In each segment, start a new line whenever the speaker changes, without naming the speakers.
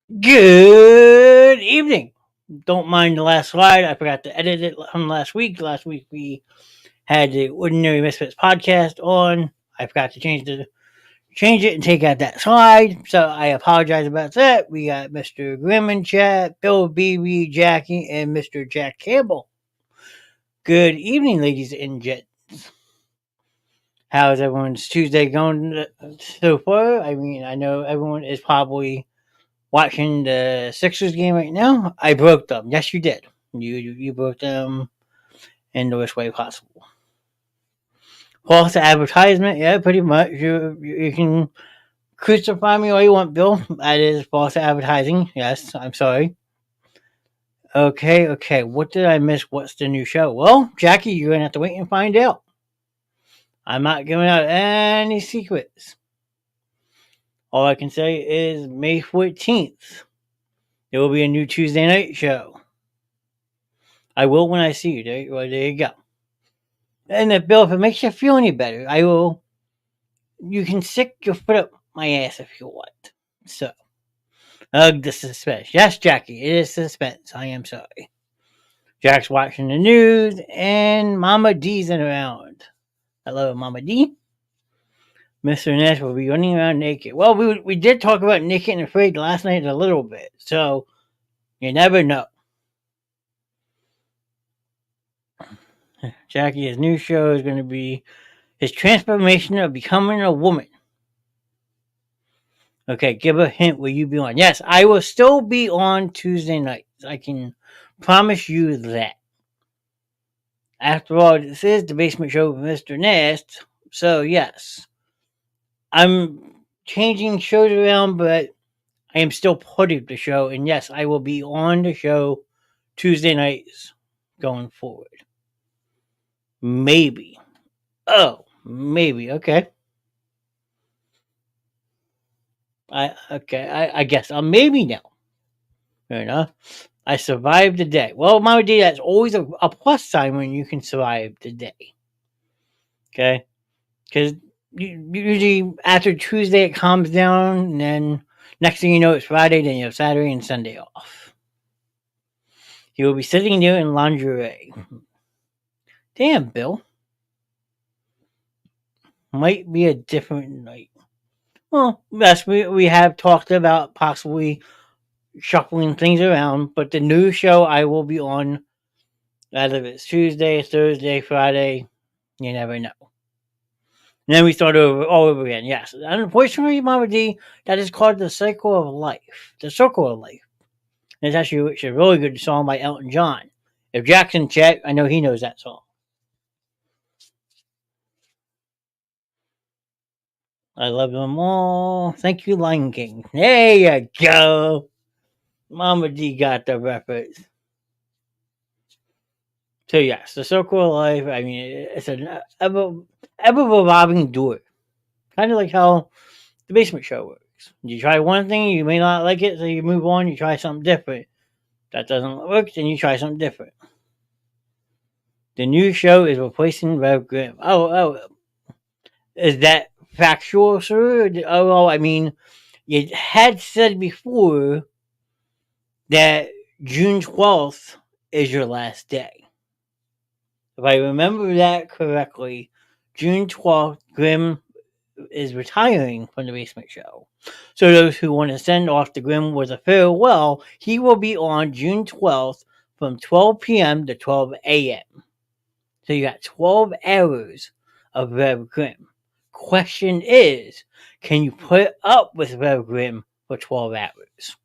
Good evening. Don't mind the last slide. I forgot to edit it from last week. Last week we had the Ordinary Misfits podcast on. I forgot to change it and take out that slide. So I apologize about that. We got Mr. Grimm in chat, Bill BB, Jackie, and Mr. Jack Campbell. Good evening, ladies and gents. How's everyone's Tuesday going so far? I mean, I know everyone is probably watching the Sixers game right now. I broke them. Yes, you did. You broke them in the worst way possible. False advertisement. Yeah, pretty much. You can crucify me all you want, Bill. That is false advertising. Yes, I'm sorry. Okay. What did I miss? What's the new show? Well, Jackie, you're gonna have to wait and find out. I'm not giving out any secrets. All I can say is May 14th, there will be a new Tuesday night show. I will when I see you. There you go. And if Bill, if it makes you feel any better, I will. You can stick your foot up my ass if you want. So, the suspense. Yes, Jackie, it is suspense. I am sorry. Jack's watching the news, and Mama D's in around. Hello, Mama D. Mr. Knast will be running around naked. Well, we did talk about Naked and Afraid last night a little bit, so you never know. Jackie, his new show is going to be his transformation of becoming a woman. Okay, give a hint. Will you be on? Yes, I will still be on Tuesday nights. I can promise you that. After all, this is the basement show with Mr. Knast. So, yes, I'm changing shows around, but I am still part of the show. And yes, I will be on the show Tuesday nights going forward. Maybe. Oh, maybe. Okay. I guess I'm maybe now. Fair enough. I survived the day. Well, my day, that's always a plus sign when you can survive the day. Okay? Because usually after Tuesday it calms down, and then next thing you know, it's Friday, then you have Saturday and Sunday off. You will be sitting there in lingerie. Damn, Bill. Might be a different night. Well, yes, we have talked about possibly shuffling things around, but the new show I will be on, either it's Tuesday, Thursday, Friday, you never know. And then we start all over again. Yes. Unfortunately, Mama D, that is called the cycle of life. The circle of life. And it's a really good song by Elton John. If Jackson chat, I know he knows that song. I love them all. Thank you, Lion King. There you go. Mama D got the reference. So yes, the circle of life. I mean, it's an ever revolving door, kind of like how the basement show works. You try one thing, you may not like it, so you move on. You try something different. That doesn't work, then you try something different. The new show is replacing Rev Grimm. Is that factual, sir? Oh, I mean, you had said before that June 12th is your last day. If I remember that correctly, June 12th, Grimm is retiring from the basement show. So those who want to send off the Grimm with a farewell, he will be on June 12th from 12 p.m. to 12 a.m. So you got 12 hours of Rev Grimm. Question is, can you put up with Rev Grimm for 12 hours?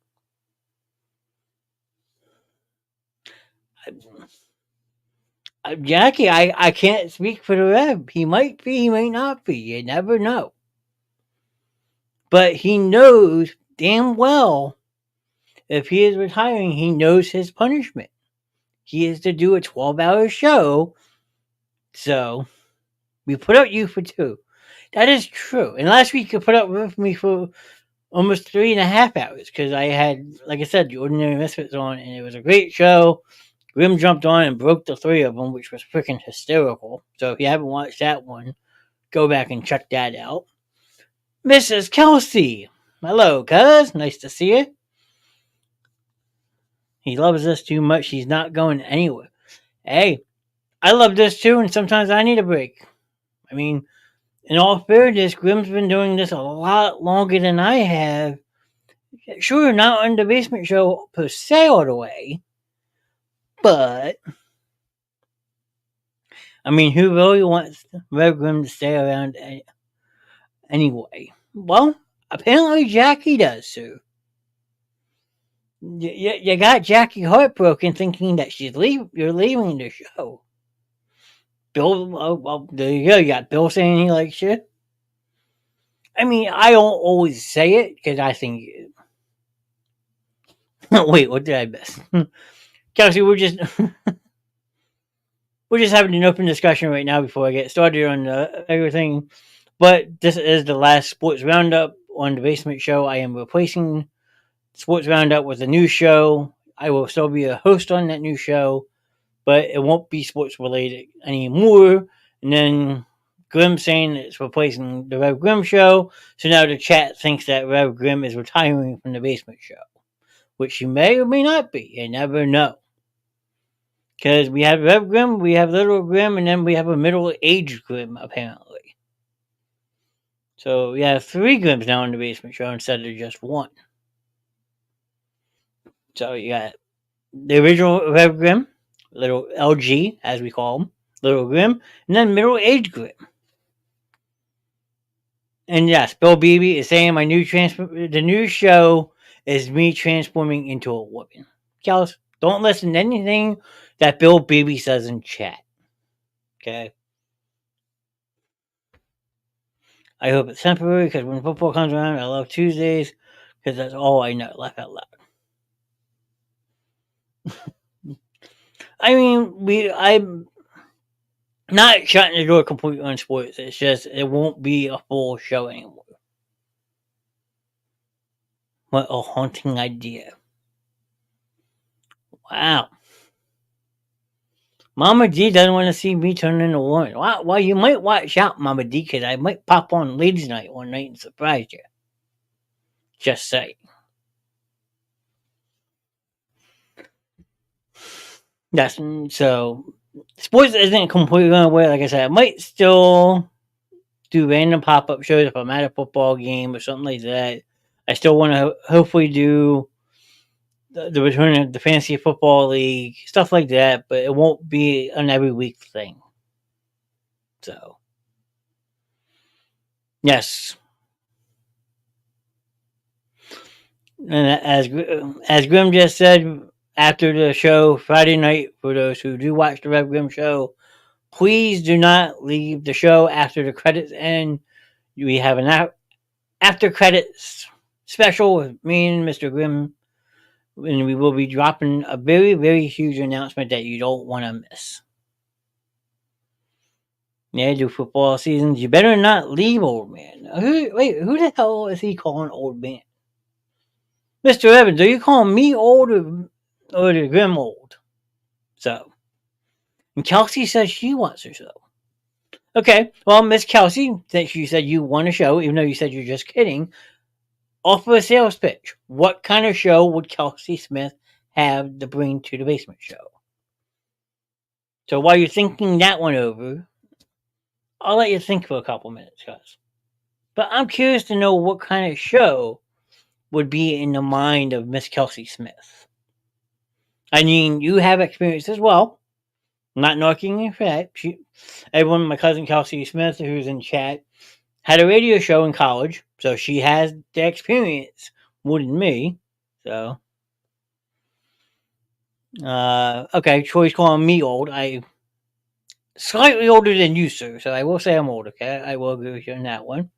Jackie, I can't speak for the Rev. He might be, he may not be. You never know. But he knows damn well if he is retiring, he knows his punishment. He is to do a 12-hour show. So we put up you for 2. That is true. And last week you put up with me for almost 3.5 hours because I had, like I said, the Ordinary Misfits on, and it was a great show. Grimm jumped on and broke the 3 of them, which was freaking hysterical. So if you haven't watched that one, go back and check that out. Mrs. Kelsey, hello, cuz. Nice to see you. He loves us too much. He's not going anywhere. Hey, I love this too, and sometimes I need a break. I mean, in all fairness, Grimm's been doing this a lot longer than I have. Sure, not on the basement show per se all the way, but I mean, who really wants Rev Grimm to stay around anyway? Well, apparently Jackie does, sir. You got Jackie heartbroken thinking that you're leaving the show. Bill, well, there you go. You got Bill saying he likes you. I mean, I don't always say it because I think. Wait, what did I miss? Kelsey, we're just having an open discussion right now before I get started on everything. But this is the last sports roundup on the Basement Show. I am replacing Sports Roundup with a new show. I will still be a host on that new show, but it won't be sports related anymore. And then Grimm saying it's replacing the Rev Grimm show. So now the chat thinks that Rev Grimm is retiring from the Basement Show, which he may or may not be. You never know. Because we have Rev Grimm, we have Little Grimm, and then we have a middle-aged Grimm, apparently. So we have 3 Grimms now in the Basement Show instead of just 1. So you got the original Rev Grimm, little LG, as we call him, Little Grimm, and then middle-aged Grimm. And yes, Bill Beebe is saying the new show is me transforming into a woman. Gals, don't listen to anything that Bill Beebe says in chat. Okay? I hope it's temporary because when football comes around, I love Tuesdays because that's all I know. Laugh out loud. I mean, I'm not shutting the door completely on sports. It's just it won't be a full show anymore. What a haunting idea! Wow. Mama D doesn't want to see me turn into a woman. Well, you might watch out, Mama D, because I might pop on Ladies' Night one night and surprise you. Just saying. That's so. Sports isn't completely going away. Like I said, I might still do random pop up shows if I'm at a football game or something like that. I still want to hopefully do the return of the fantasy football league, stuff like that, but it won't be an every week thing. So, yes. And as Grim just said, after the show Friday night, for those who do watch the Rev Grim show, please do not leave the show after the credits end. We have an after credits special with me and Mr. Grim, and we will be dropping a very, very huge announcement that you don't want to miss. Yeah, do football seasons. You better not leave, old man. Who the hell is he calling old man? Mr. Evans, are you calling me old or the Grim old? So, and Kelsey says she wants her show. Okay, well, Miss Kelsey, since you said you want a show, even though you said you're just kidding, offer a sales pitch. What kind of show would Kelsey Smith have to bring to the Basement Show? So while you're thinking that one over, I'll let you think for a couple minutes, guys. But I'm curious to know what kind of show would be in the mind of Miss Kelsey Smith. I mean, you have experience as well. I'm not knocking you for that. Everyone, my cousin Kelsey Smith, who's in chat, had a radio show in college, so she has the experience more than me. So, okay, Troy's calling me old. I slightly older than you, sir. So I will say I'm old. Okay, I will agree with you on that one.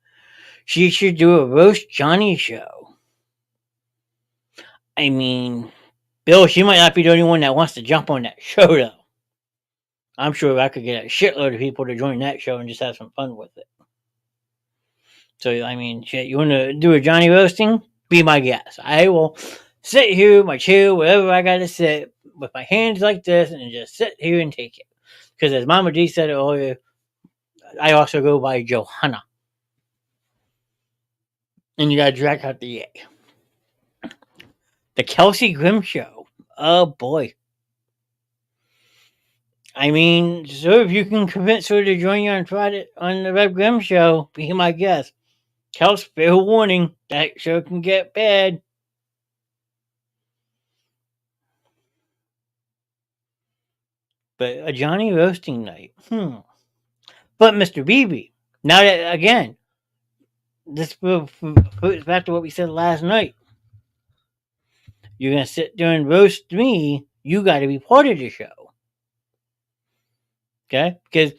She should do a roast Johnny show. I mean, Bill, she might not be the only one that wants to jump on that show, though. I'm sure I could get a shitload of people to join that show and just have some fun with it. So, I mean, shit, you want to do a Johnny roasting? Be my guest. I will sit here in my chair, wherever I got to sit, with my hands like this, and just sit here and take it. Because as Mama D said earlier, I also go by Johanna. And you got to drag out the A. The Kelsey Grimm Show. Oh boy. I mean, so if you can convince her to join you on Friday on the Red Grimm show, be my guest. Kels, fair warning, that show can get bad. But a Johnny roasting night. But Mr. BB, now that again, this goes back to what we said last night. You're gonna sit there and roast me. You got to be part of the show, okay? Because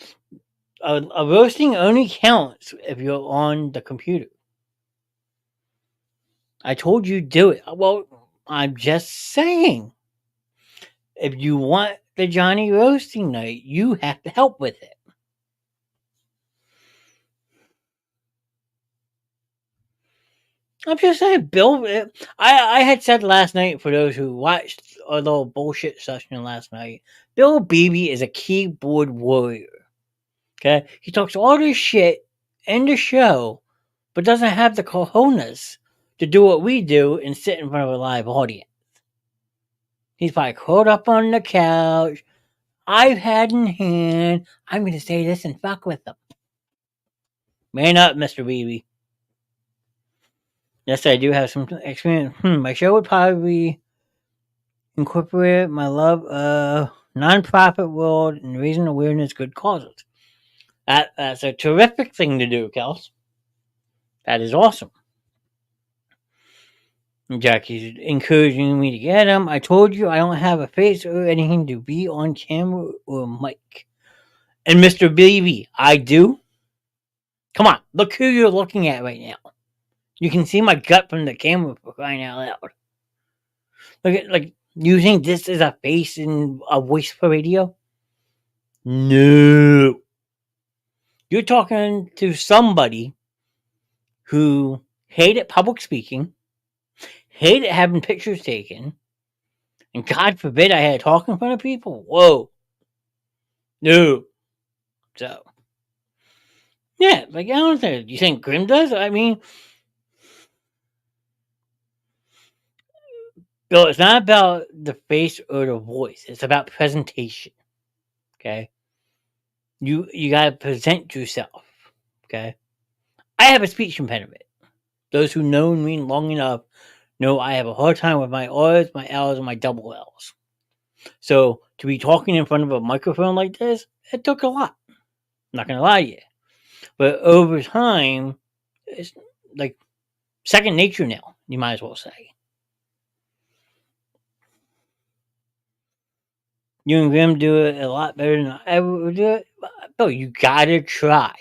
a roasting only counts if you're on the computer. I told you do it. Well, I'm just saying. If you want the Johnny roasting night, you have to help with it. I'm just saying, Bill. I had said last night for those who watched a little bullshit session last night. Bill Beebe is a keyboard warrior. Okay, he talks all this shit in the show, but doesn't have the cojones to do what we do and sit in front of a live audience. He's probably curled up on the couch, iPad in hand. I'm going to say this and fuck with them. Man up, Mr. Beebe. Yes, I do have some experience. My show would probably incorporate my love of nonprofit world and raising awareness good causes. That's a terrific thing to do, Kels. That is awesome. Jackie's encouraging me to get him. I told you I don't have a face or anything to be on camera or mic. And Mr. Beebe, I do. Come on, look who you're looking at right now. You can see my gut from the camera for crying out loud. Look at, like, you think this is a face and a voice for radio? No. You're talking to somebody who hated public speaking, hated having pictures taken, and God forbid I had to talk in front of people. Whoa. No. So, yeah, like, I don't think. You think Grimm does? I mean, Bill, it's not about the face or the voice. It's about presentation. Okay? You gotta present yourself. Okay? I have a speech impediment. Those who know me long enough know I have a hard time with my R's, my L's, and my double L's. So to be talking in front of a microphone like this, it took a lot. I'm not gonna lie to you. But over time, it's like second nature now, you might as well say. You and Grim do it a lot better than I ever would do it. But you gotta try.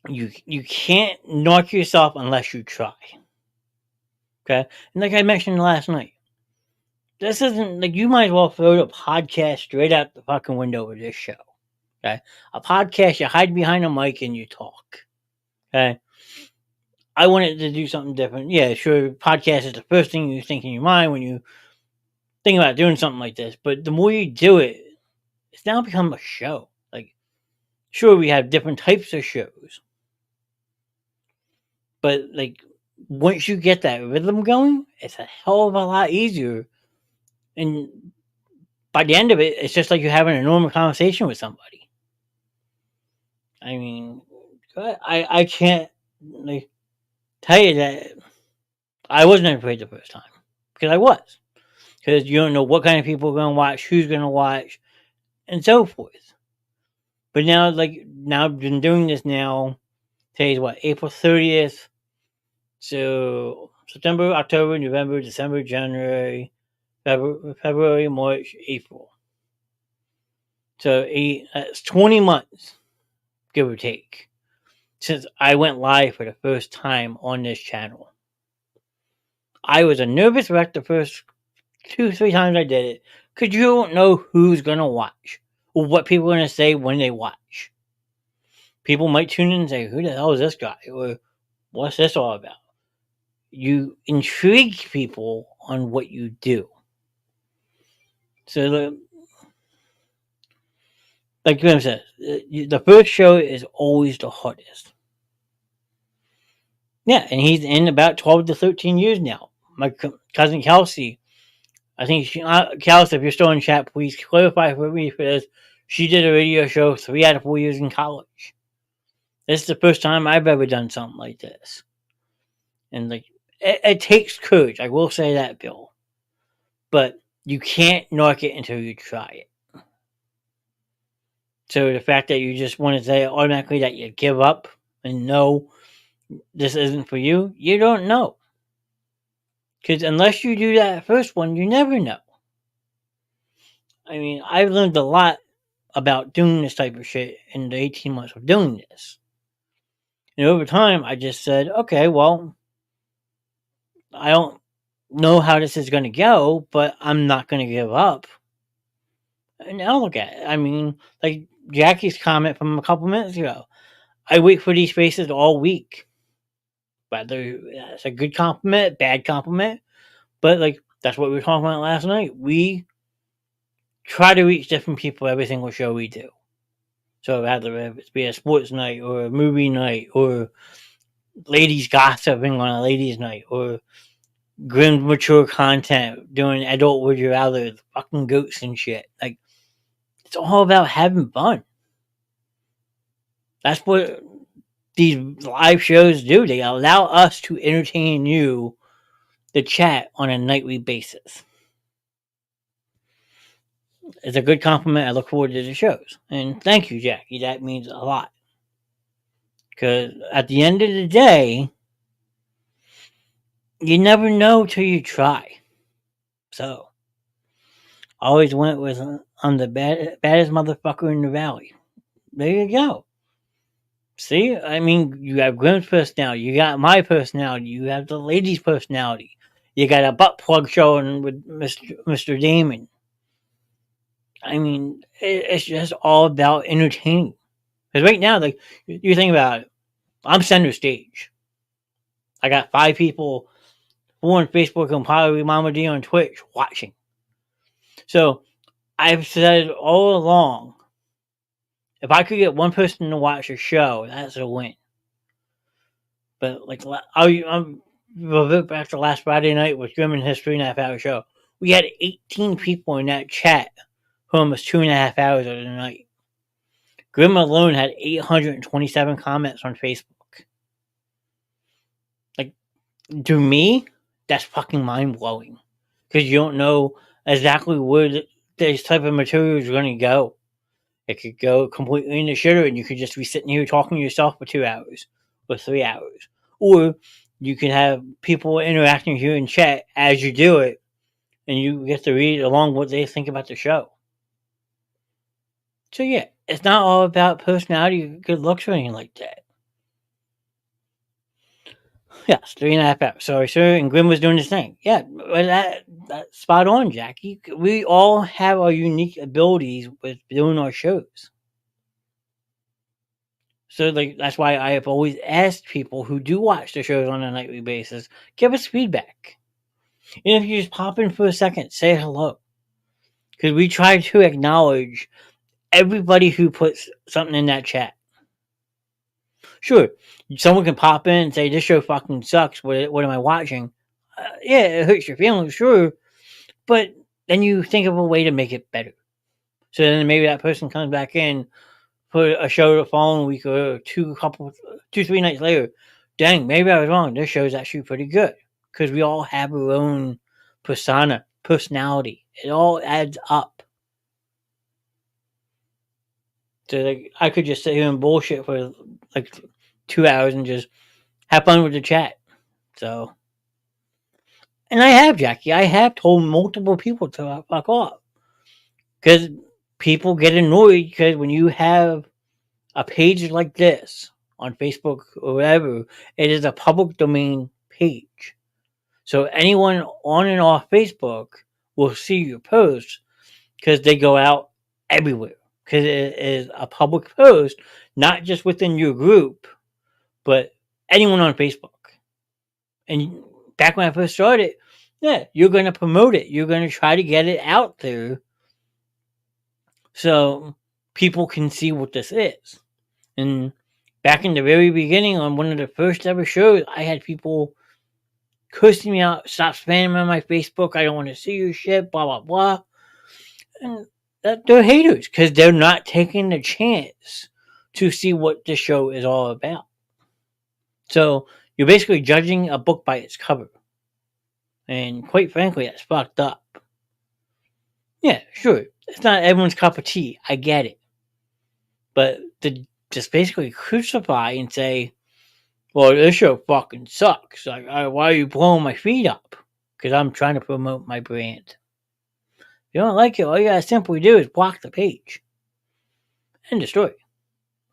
You can't knock yourself unless you try. Okay? And like I mentioned last night, this isn't like you might as well throw the podcast straight out the fucking window with this show. Okay? A podcast, you hide behind a mic and you talk. Okay? I wanted to do something different. Yeah, sure, podcast is the first thing you think in your mind when you think about doing something like this. But the more you do it, it's now become a show. Like, sure, we have different types of shows. But, like, once you get that rhythm going, it's a hell of a lot easier. And by the end of it, it's just like you're having a normal conversation with somebody. I mean, I can't like tell you that I wasn't afraid the first time because I was, because you don't know what kind of people are going to watch, who's going to watch, and so forth. But now, now I've been doing this now. Today's what, April 30th. So September, October, November, December, January, February, March, April. So that's 20 months, give or take, since I went live for the first time on this channel. I was a nervous wreck the first 2-3 times I did it, because you don't know who's going to watch, or what people are going to say when they watch. People might tune in and say, who the hell is this guy? Or what's this all about? You intrigue people on what you do. So, like Graham says, the first show is always the hardest. Yeah, and he's in about 12 to 13 years now. My cousin Kelsey I think Callis, if you're still in chat, please clarify for me for this. She did a radio show 3 out of 4 years in college. This is the first time I've ever done something like this. And like, it takes courage. I will say that, Bill. But you can't knock it until you try it. So the fact that you just want to say automatically that you give up and no, this isn't for you, you don't know. Because unless you do that first one, you never know. I mean, I've learned a lot about doing this type of shit in the 18 months of doing this. And over time, I just said, okay, well, I don't know how this is going to go, but I'm not going to give up. And now look at it. I mean, like Jackie's comment from a couple minutes ago. I wait for these faces all week. Whether that's a good compliment, bad compliment. But like, that's what we were talking about last night. We try to reach different people every single show we do. So whether it be a sports night or a movie night or ladies gossiping on a ladies night or grim mature content doing adult would you rather fucking goats and shit. Like, it's all about having fun. That's what these live shows do. They allow us to entertain you, the chat, on a nightly basis. It's a good compliment. I look forward to the shows. And thank you, Jackie. That means a lot. Because at the end of the day, you never know till you try. So, I always went with I'm the baddest motherfucker in the valley. There you go. See, I mean, you have Grim's personality, you got my personality, you have the lady's personality, you got a butt plug showing with Mr. Damon. I mean, it's just all about entertaining. Because right now, like, you think about it, I'm center stage. I got 5 people, 4 on Facebook and probably Mama D on Twitch watching. So, I've said all along, if I could get one person to watch a show, that's a win. But like, I'm back to last Friday night with Grim and his 3.5 hour show. We had 18 people in that chat for almost 2.5 hours of the night. Grim alone had 827 comments on Facebook. Like, to me, that's fucking mind blowing. Because you don't know exactly where this type of material is going to go. It could go completely in the shitter and you could just be sitting here talking to yourself for 2 hours or 3 hours. Or you can have people interacting here in chat as you do it and you get to read along what they think about the show. So yeah, it's not all about personality or good looks or anything like that. Yes, 3.5 hours. Sorry, sir. And Grim was doing his thing. Yeah, that's spot on, Jackie. We all have our unique abilities with doing our shows. So like that's why I have always asked people who do watch the shows on a nightly basis, give us feedback. And if you just pop in for a second, say hello. Because we try to acknowledge everybody who puts something in that chat. Sure, someone can pop in and say, this show fucking sucks, what am I watching? Yeah, it hurts your feelings, sure. But then you think of a way to make it better. So then maybe that person comes back in for a show the following week or 2-3 nights later. Dang, maybe I was wrong. This show's actually pretty good. Because we all have our own personality. It all adds up. So like, I could just sit here and bullshit for like 2 hours and just have fun with the chat. So, and I have, Jackie. I have told multiple people to fuck off. Because people get annoyed because when you have a page like this on Facebook or whatever, it is a public domain page. So anyone on and off Facebook will see your posts because they go out everywhere. Because it is a public post, not just within your group, but anyone on Facebook. And back when I first started, yeah, you're going to promote it. You're going to try to get it out there so people can see what this is. And back in the very beginning, on one of the first ever shows, I had people cursing me out, stop spamming on my Facebook, I don't want to see your shit, blah, blah, blah. And they're haters because they're not taking the chance to see what the show is all about. So you're basically judging a book by its cover. And quite frankly, that's fucked up. Yeah, sure. It's not everyone's cup of tea. I get it. But to just basically crucify and say, well, this show fucking sucks. Like, why are you blowing my feet up? Because I'm trying to promote my brand. If you don't like it, all you gotta simply do is block the page. End of story.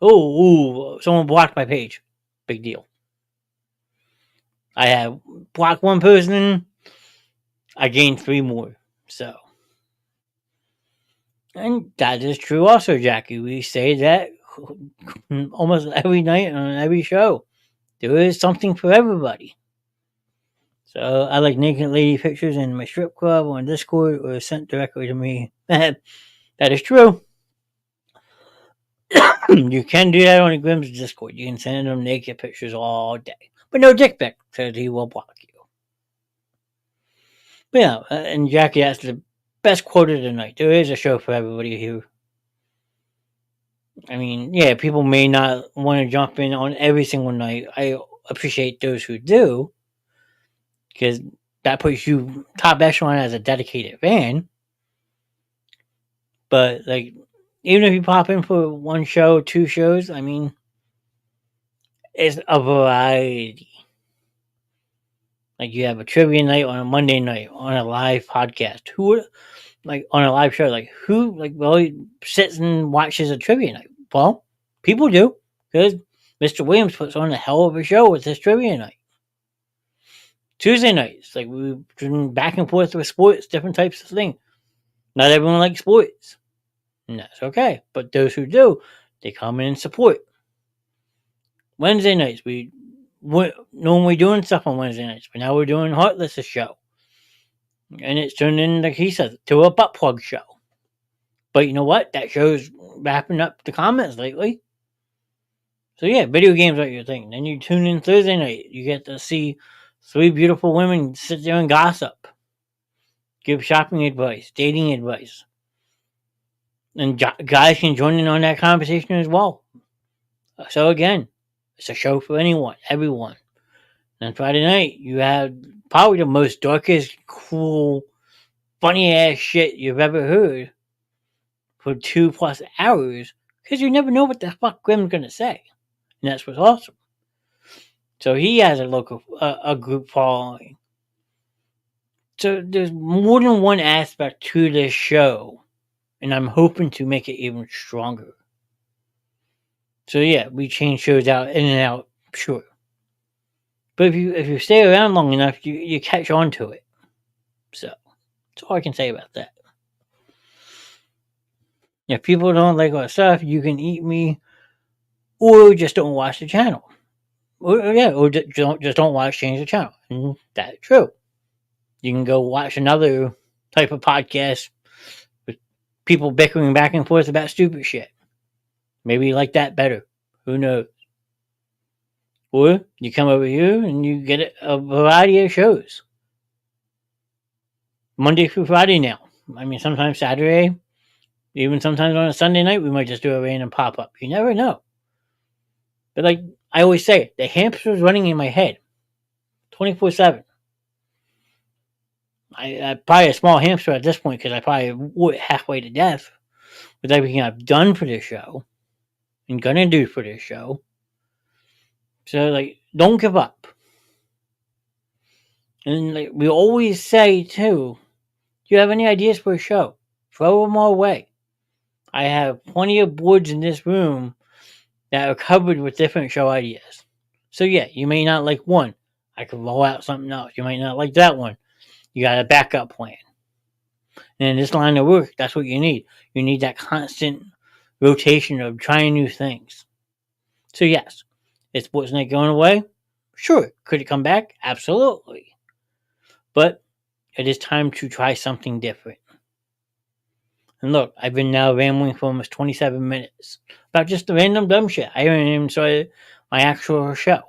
Oh, someone blocked my page. Big deal. I have blocked one person. I gained 3 more. So. And that is true also, Jackie. We say that almost every night on every show. There is something for everybody. So I like naked lady pictures in my strip club on Discord or sent directly to me. That is true. You can do that on Grimm's Discord. You can send him naked pictures all day. But no dick pic, because he will block you. But yeah, and Jackie, that's the best quote of the night. There is a show for everybody here. I mean, yeah, people may not want to jump in on every single night. I appreciate those who do, because that puts you top echelon as a dedicated fan. But, like, even if you pop in for 1 show, 2 shows, I mean, it's a variety. Like, you have a trivia night on a Monday night on a live podcast. Who, like, on a live show, like, who, like, really sits and watches a trivia night? Well, people do, because Mr. Williams puts on a hell of a show with his trivia night. Tuesday nights, like, we've been back and forth with sports, different types of things. Not everyone likes sports. And that's okay. But those who do, they come in and support. Wednesday nights, we're normally doing stuff on Wednesday nights, but now we're doing Heartless' show. And it's turned in, like he says, to a butt plug show. But you know what? That show's wrapping up the comments lately. So yeah, video games are your thing. Then you tune in Thursday night. You get to see 3 beautiful women sit there and gossip. Give shopping advice, dating advice. And guys can join in on that conversation as well. So again, it's a show for anyone, everyone. And Friday night, you have probably the most darkest, cool, funny ass shit you've ever heard for 2+ hours, because you never know what the fuck Grimm's gonna say, and that's what's awesome. So he has a group following. So there's more than one aspect to this show, and I'm hoping to make it even stronger. So yeah, we change shows out in and out, sure. But if you stay around long enough, you catch on to it. So that's all I can say about that. If people don't like our stuff, you can eat me, or just don't watch the channel. Or just don't watch, change the channel. And that's true. You can go watch another type of podcast with people bickering back and forth about stupid shit. Maybe you like that better. Who knows? Or you come over here and you get a variety of shows. Monday through Friday now. I mean, sometimes Saturday, even sometimes on a Sunday night, we might just do a random pop-up. You never know. But like I always say, the hamster's running in my head 24/7. I'm probably a small hamster at this point because I probably would halfway to death with everything I've done for this show and gonna do for this show. So, like, don't give up. And like we always say too, do you have any ideas for a show? Throw them our way. I have plenty of boards in this room that are covered with different show ideas. So yeah, you may not like one. I could roll out something else. You might not like that one. You got a backup plan. And in this line of work, that's what you need. You need that constant rotation of trying new things. So yes, is Sports Night going away? Sure. Could it come back? Absolutely. But it is time to try something different. And look, I've been now rambling for almost 27 minutes about just the random dumb shit. I haven't even started my actual show.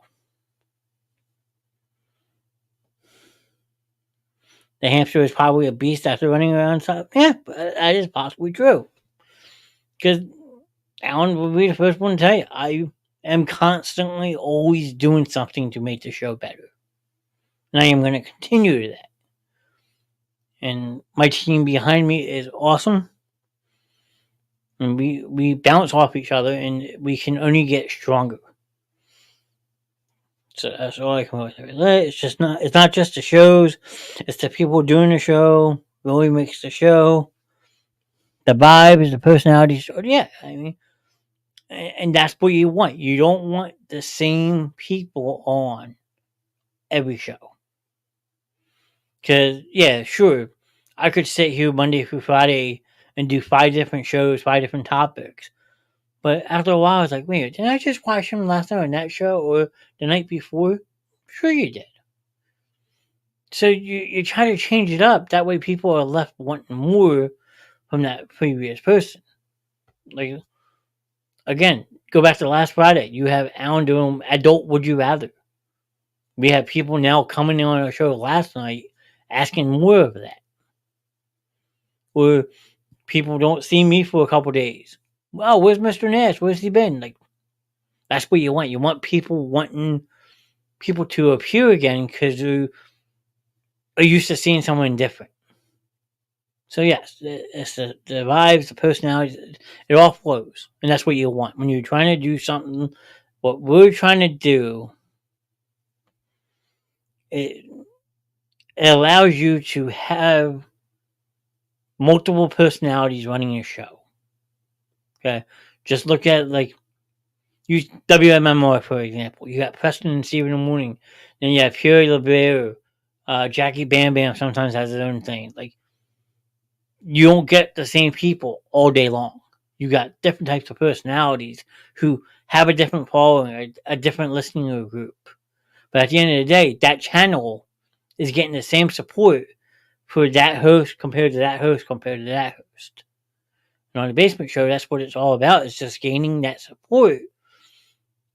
The hamster is probably a beast after running around. So, yeah, that is possibly true. Because Alan will be the first one to tell you, I am constantly always doing something to make the show better. And I am going to continue to that. And my team behind me is awesome. And we bounce off each other and we can only get stronger. So that's all I can really say. It's not just the shows, it's the people doing the show, really makes the show. The vibes, the personalities. So yeah, I mean, and that's what you want. You don't want the same people on every show. Because, yeah, sure, I could sit here Monday through Friday and do 5 different shows, 5 different topics. But after a while, I was like, wait, did I just watch him last night on that show or the night before? Sure, you did. So you try to change it up. That way, people are left wanting more from that previous person. Like, again, go back to last Friday. You have Alan doing Adult Would You Rather. We have people now coming on our show last night asking more of that. Or people don't see me for a couple days. Well, where's Mr. Knast? Where's he been? Like, that's what you want. You want people wanting people to appear again because you are used to seeing someone different. So yes, it's the vibes, the personalities, it all flows, and that's what you want when you're trying to do something. What we're trying to do, it allows you to have multiple personalities running your show. Okay, just look at like use WMMR for example. You got Preston and Steve in the morning, then you have Fury LeBear, Jackie Bam Bam sometimes has his own thing. Like you don't get the same people all day long. You got different types of personalities who have a different following, a different listening group. But at the end of the day, that channel is getting the same support for that host compared to that host compared to that host. And on the Basement Show, that's what it's all about. It's just gaining that support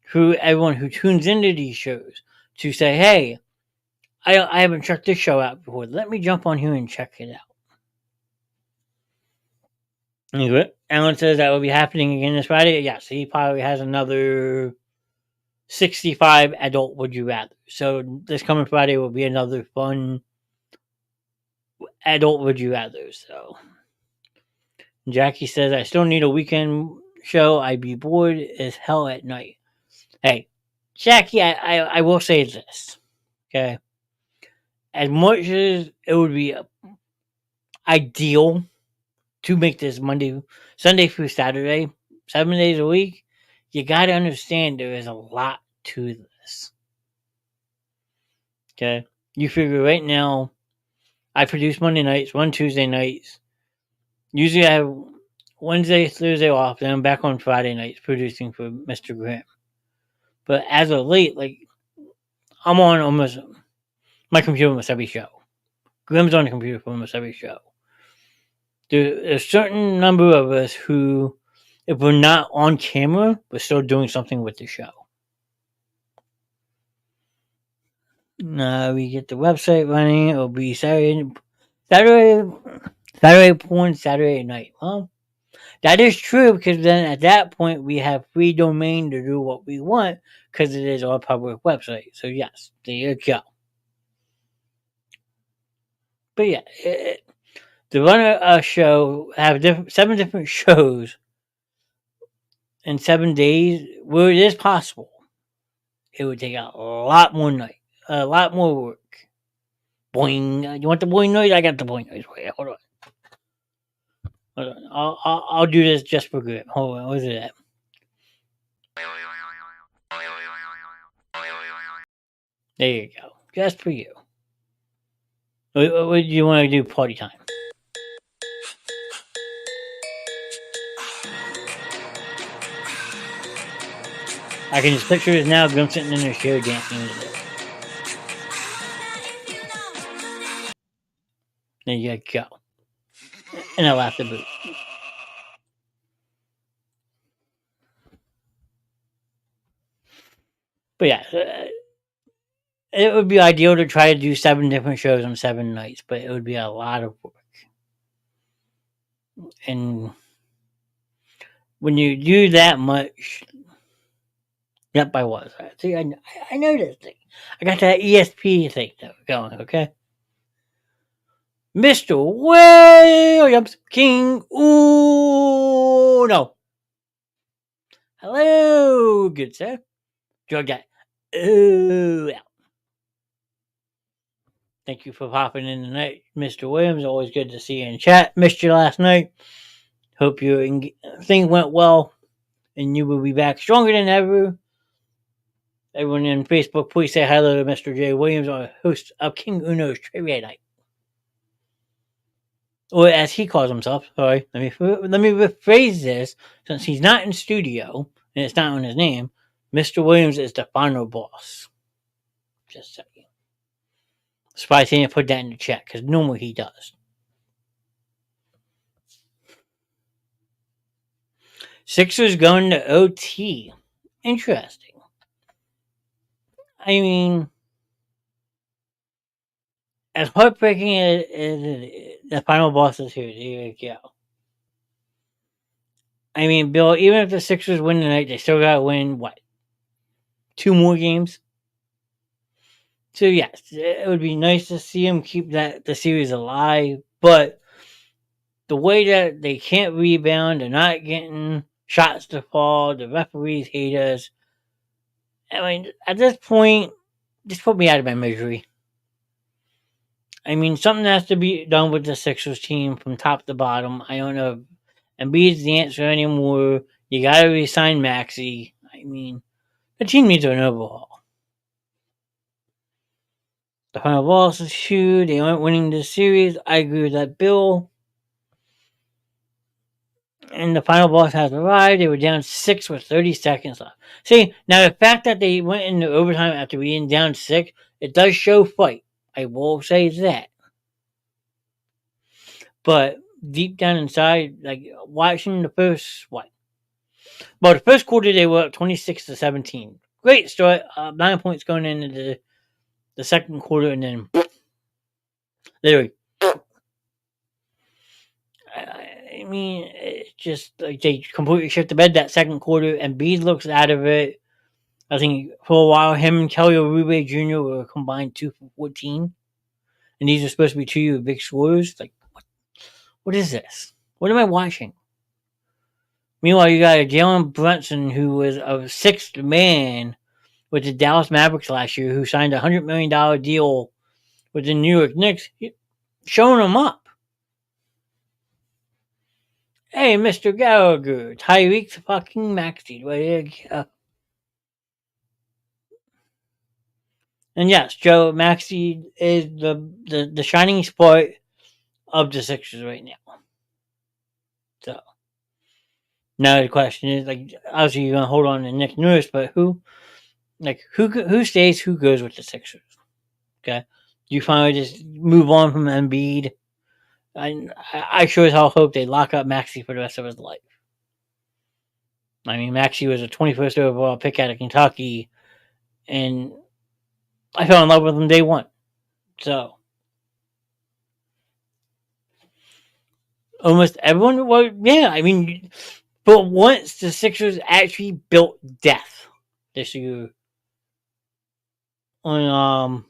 for everyone who tunes into these shows to say, hey, I haven't checked this show out before. Let me jump on here and check it out. Anyway, Alan says that will be happening again this Friday. Yes, he probably has another 65 adult Would You Rather. So this coming Friday will be another fun adult Would You Rather. So Jackie says, I still need a weekend show. I'd be bored as hell at night. Hey, Jackie, I will say this. Okay. As much as it would be ideal to make this Sunday through Saturday, 7 days a week, you got to understand there is a lot to this. Okay. You figure right now, I produce Monday nights, run Tuesday nights. Usually I have Wednesday, Thursday off, then I'm back on Friday nights producing for Mr. Graham. But as of late, like, I'm on almost my computer almost every show. Graham's on the computer for almost every show. There's a certain number of us who, if we're not on camera, we're still doing something with the show. We get the website running. It'll be Saturday porn, Saturday night. Well, that is true because then at that point we have free domain to do what we want because it is our public website. So yes, there you go. But yeah, to run a show, have 7 different shows in 7 days, where it is possible, it would take a lot more a lot more work. Boing! You want the boing noise? I got the boing noise. Wait, hold on. Hold on. I'll do this just for good. Hold on. What's it at? There you go. Just for you. What do you want to do? Party time. I can just picture it now. Grim sitting in their chair dancing to this. There you go. And I laughed a bit. But yeah, It would be ideal to try to do 7 different shows on 7 nights, but it would be a lot of work. And when you do that much, yep, I was. See, I know this thing. I got that ESP thing going, okay? Mr. Williams King. Ooh, no. Hello, good sir. Drug guy. Ooh, yeah. Thank you for popping in tonight, Mr. Williams. Always good to see you in chat. Missed you last night. Hope your thing went well, and you will be back stronger than ever. Everyone in Facebook, please say hello to Mr. J. Williams, our host of King Uno's Trivia Night. Or as he calls himself, sorry, let me rephrase this, since he's not in studio, and it's not on his name, Mr. Williams is the final boss. Just saying. Surprised he didn't put that in the chat, because normally he does. Sixers going to OT. Interesting. I mean, as heartbreaking as the final boss is here, there you go. I mean, Bill, even if the Sixers win tonight, they still got to win, what, 2 more games? So, yes, it would be nice to see them keep the series alive, but the way that they can't rebound, they're not getting shots to fall, the referees hate us. I mean, at this point, just put me out of my misery. I mean, something has to be done with the Sixers team from top to bottom. I don't know if Embiid's the answer anymore. You got to resign Maxey. I mean, the team needs an overhaul. The final boss is huge. They aren't winning this series. I agree with that, Bill. And the final boss has arrived. They were down 6 with 30 seconds left. See, now the fact that they went into overtime after being down 6, it does show fight. I will say that. But deep down inside, like watching the first the first quarter they were up 26-17. Great start, 9 points going into the second quarter, and then literally. I mean, it's just like they completely shit the bed that second quarter, and Embiid looks out of it. I think for a while, him and Kelly Oubre Jr. were combined 2 for 14, and these are supposed to be 2 big scorers. Like, what is this? What am I watching? Meanwhile, you got a Jalen Brunson who was a 6th man with the Dallas Mavericks last year, who signed a $100 million deal with the New York Knicks, showing them up. Hey, Mr. Gallagher, Tyreek fucking Maxey, there you go. And yes, Joe Maxey is the shining spot of the Sixers right now. So now the question is, like, obviously you're gonna hold on to Nick Nurse, but who stays, who goes with the Sixers? Okay, you finally just move on from Embiid. I sure as hell hope they lock up Maxey for the rest of his life. I mean, Maxey was a 21st overall pick out of Kentucky, and I fell in love with him day one. So almost everyone, well, yeah, I mean, but once the Sixers actually built depth this year on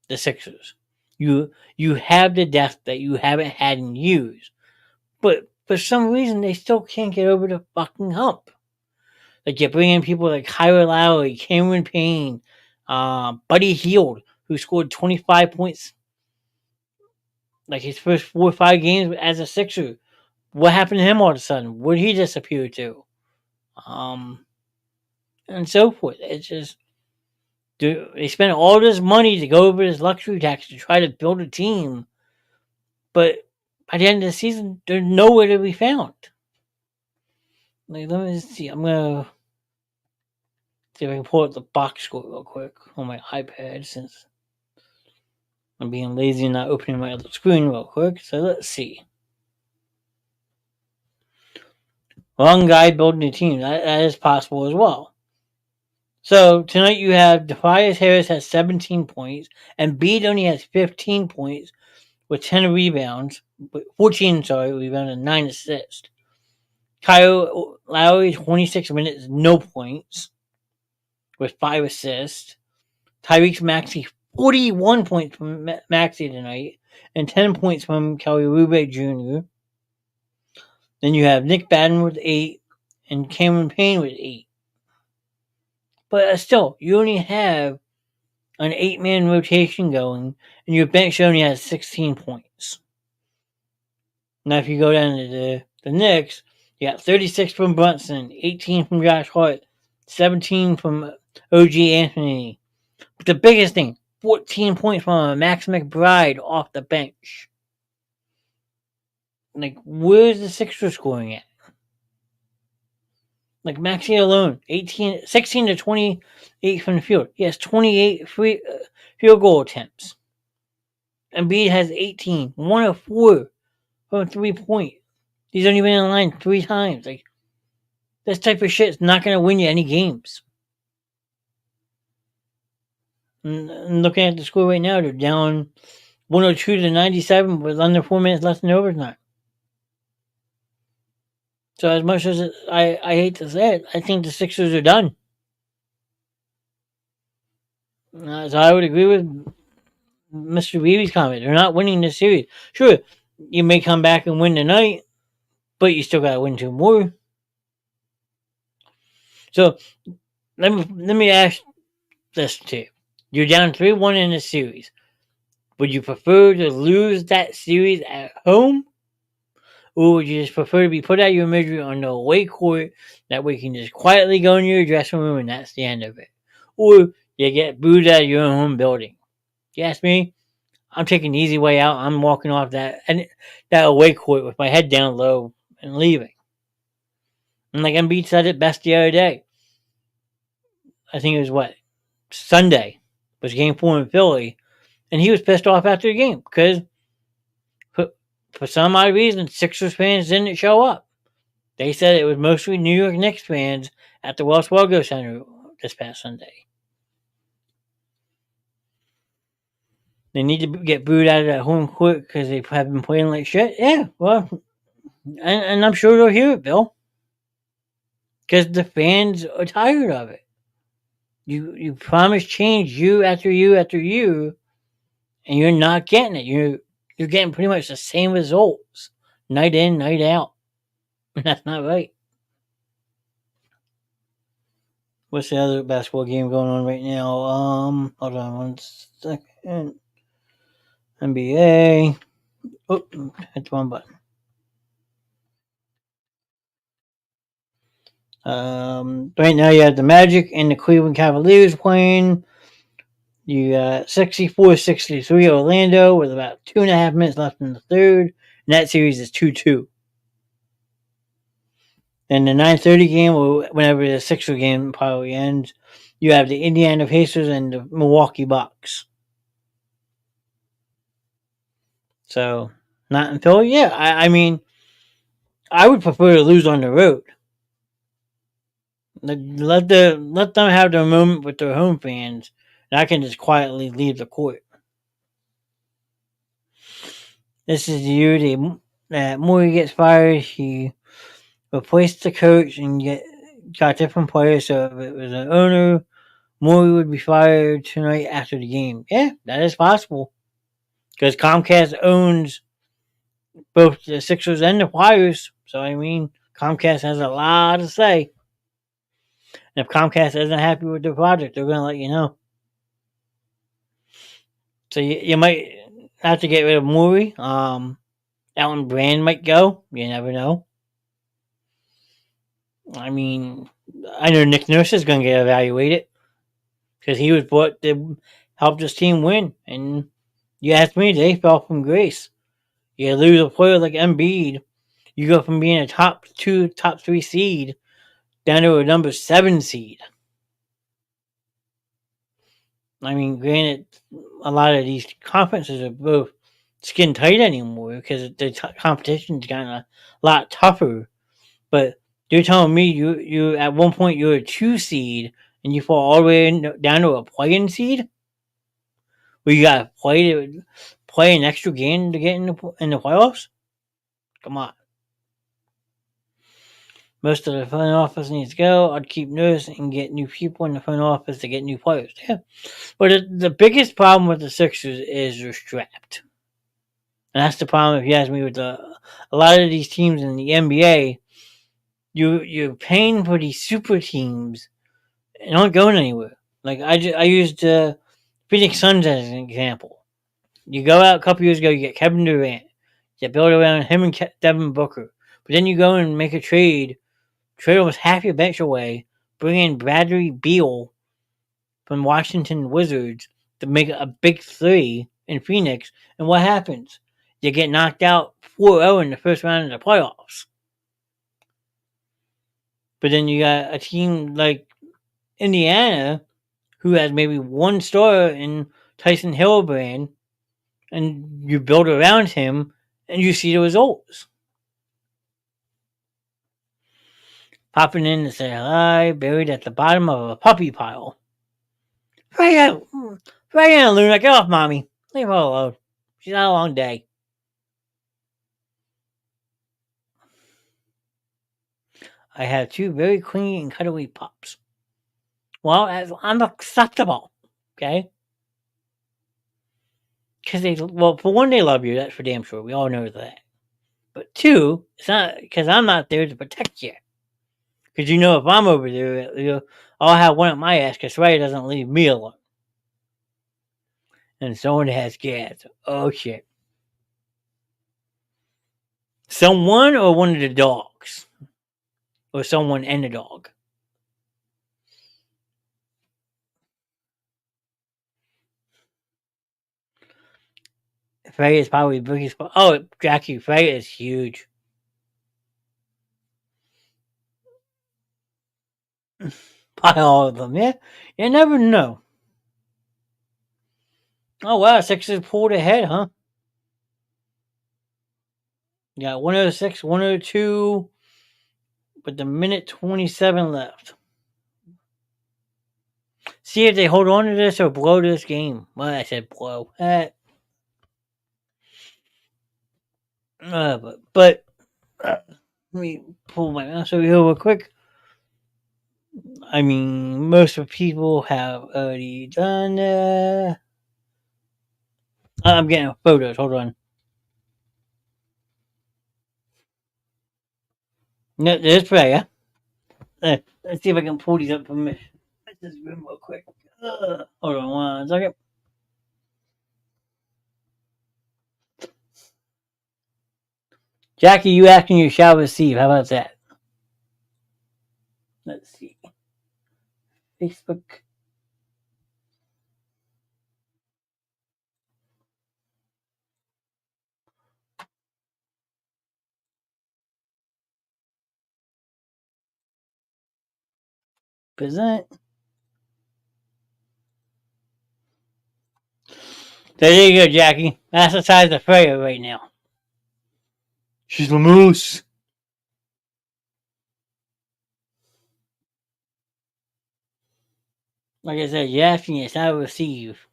the Sixers, you have the depth that you haven't had in years, but for some reason they still can't get over the fucking hump. Like, you bring in people like Kyle Lowry, Cameron Payne, Buddy Hield, who scored 25 points like his first 4 or 5 games as a Sixer. What happened to him all of a sudden? Where did he disappear to? And so forth. It's just, they spent all this money to go over this luxury tax to try to build a team, but by the end of the season, they're nowhere to be found. Like, let me see. I'm gonna see if I can pull up the box score real quick on my iPad, since I'm being lazy and not opening my other screen real quick. So let's see. Wrong guy building a team. That is possible as well. So tonight you have Tobias Harris has 17 points, and Embiid only has 15 points with 10 rebounds, 14 rebounds and 9 assists. Kyle Lowry 26 minutes, no points with 5 assists. Tyrese Maxey 41 points from Maxey tonight, and 10 points from Kelly Oubre Jr. Then you have Nick Batten with 8, and Cameron Payne with 8. But still, you only have an 8-man rotation going, and your bench only has 16 points. Now, if you go down to the Knicks, you got 36 from Brunson, 18 from Josh Hart, 17 from OG Anthony. But the biggest thing, 14 points from Max McBride off the bench. Like, where's the Sixers scoring at? Like, Maxey alone, 16 to 28 from the field. He has 28 field goal attempts. Embiid has 18, 1 of 4 from 3-point. He's only been in line 3 times. Like, this type of shit is not going to win you any games. And looking at the score right now, they're down 102 to 97 with under 4 minutes left in overtime. So as much as I hate to say it, I think the Sixers are done. So I would agree with Mr. Reeve's comment. They're not winning this series. Sure, you may come back and win tonight, but you still got to win 2 more. So let me ask this to you. You're down 3-1 in the series. Would you prefer to lose that series at home? Or would you just prefer to be put out of your misery on the away court? That way you can just quietly go in your dressing room and that's the end of it. Or you get booed out of your own home building. You ask me, I'm taking the easy way out. I'm walking off that away court with my head down low and leaving. And like Embiid said it best the other day. I think it was Sunday was game 4 in Philly. And he was pissed off after the game because for some odd reason, Sixers fans didn't show up. They said it was mostly New York Knicks fans at the Wells Fargo Center this past Sunday. They need to get booed out of that home court because they have been playing like shit. Yeah, well, and I'm sure they'll hear it, Bill, because the fans are tired of it. You promise change year after year after year, and you're not getting it. You're getting pretty much the same results night in, night out. And that's not right. What's the other basketball game going on right now? Hold on 1 second. NBA. Oh, hit the wrong button. Right now you have the Magic and the Cleveland Cavaliers playing. You got 64-63 Orlando with about 2.5 minutes left in the third. And that series is 2-2. Then the 9:30 game, or whenever the Sixer game probably ends, you have the Indiana Pacers and the Milwaukee Bucks. So, not in Philly? Yeah, I mean, I would prefer to lose on the road. Let them have their moment with their home fans, and I can just quietly leave the court. This is the year that Morey gets fired. He replaced the coach and got different players. So if it was an owner, Morey would be fired tonight after the game. Yeah, that is possible. Because Comcast owns both the Sixers and the Flyers. So, I mean, Comcast has a lot to say. And if Comcast isn't happy with the project, they're going to let you know. So you might have to get rid of Morey. Alan Brand might go. You never know. I mean, I know Nick Nurse is going to get evaluated because he was brought to help this team win. And you ask me, they fell from grace. You lose a player like Embiid, you go from being a top 2, top 3 seed down to a number 7 seed. I mean, granted, a lot of these conferences are both skin tight anymore because the competition's gotten a lot tougher. But you're telling me you at one point you were a 2 seed and you fall all the way down to a play-in seed, where you got to play an extra game to get in the playoffs. Come on. Most of the front office needs to go. I'd keep nurse and get new people in the front office to get new players. Yeah. But the biggest problem with the Sixers is they're strapped. And that's the problem, if you ask me, with a lot of these teams in the NBA. You're paying for these super teams and aren't going anywhere. Like I used Phoenix Suns as an example. You go out a couple years ago, you get Kevin Durant. You build around him and Devin Booker. But then you go and make a trade almost half your bench away, bring in Bradley Beal from Washington Wizards to make a big three in Phoenix. And what happens? You get knocked out 4-0 in the first round of the playoffs. But then you got a team like Indiana, who has maybe one star in Tyson Hillbrand, and you build around him, and you see the results. Popping in to say hi, buried at the bottom of a puppy pile. Right out, Luna, get off mommy. Leave her alone. She's had a long day. I have two very clingy and cuddly pups. Well, that's unacceptable, okay? Because for one, they love you. That's for damn sure. We all know that. But two, it's not because I'm not there to protect you. Because if I'm over there, I'll have one at my ass because Ray doesn't leave me alone. And someone has cats. Oh shit. Someone or one of the dogs? Or someone and the dog? Freya is probably the biggest. Oh, Jackie, Freya is huge. By all of them, yeah. You never know. Oh wow, Sixers pulled ahead, huh? Yeah, 106, 102, with the minute 27 left. See if they hold on to this or blow this game. Well, I said blow. But let me pull my mouse over here real quick. I mean, most of the people have already done. I'm getting photos. Hold on. No, there's Freya. Let's see if I can pull these up from this room real quick. Hold on 1 second. Jackie, you asking you shall receive. How about that? Let's see. Facebook. Present. There you go, Jackie. That's the size of Freya right now. She's the moose. Like I said, you're asking you shall receive.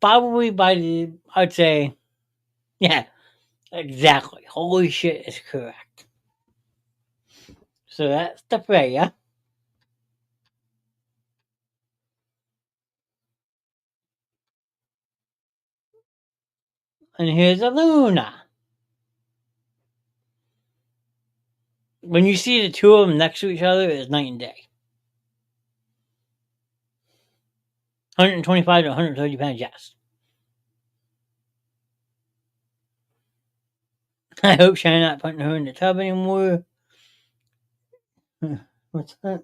Probably by the, I'd say, yeah, exactly. Holy shit is correct. So that's the Freya. And here's a Luna. When you see the two of them next to each other, it's night and day. 125 to 130 pounds, yes. I hope Shannon's not putting her in the tub anymore. What's that?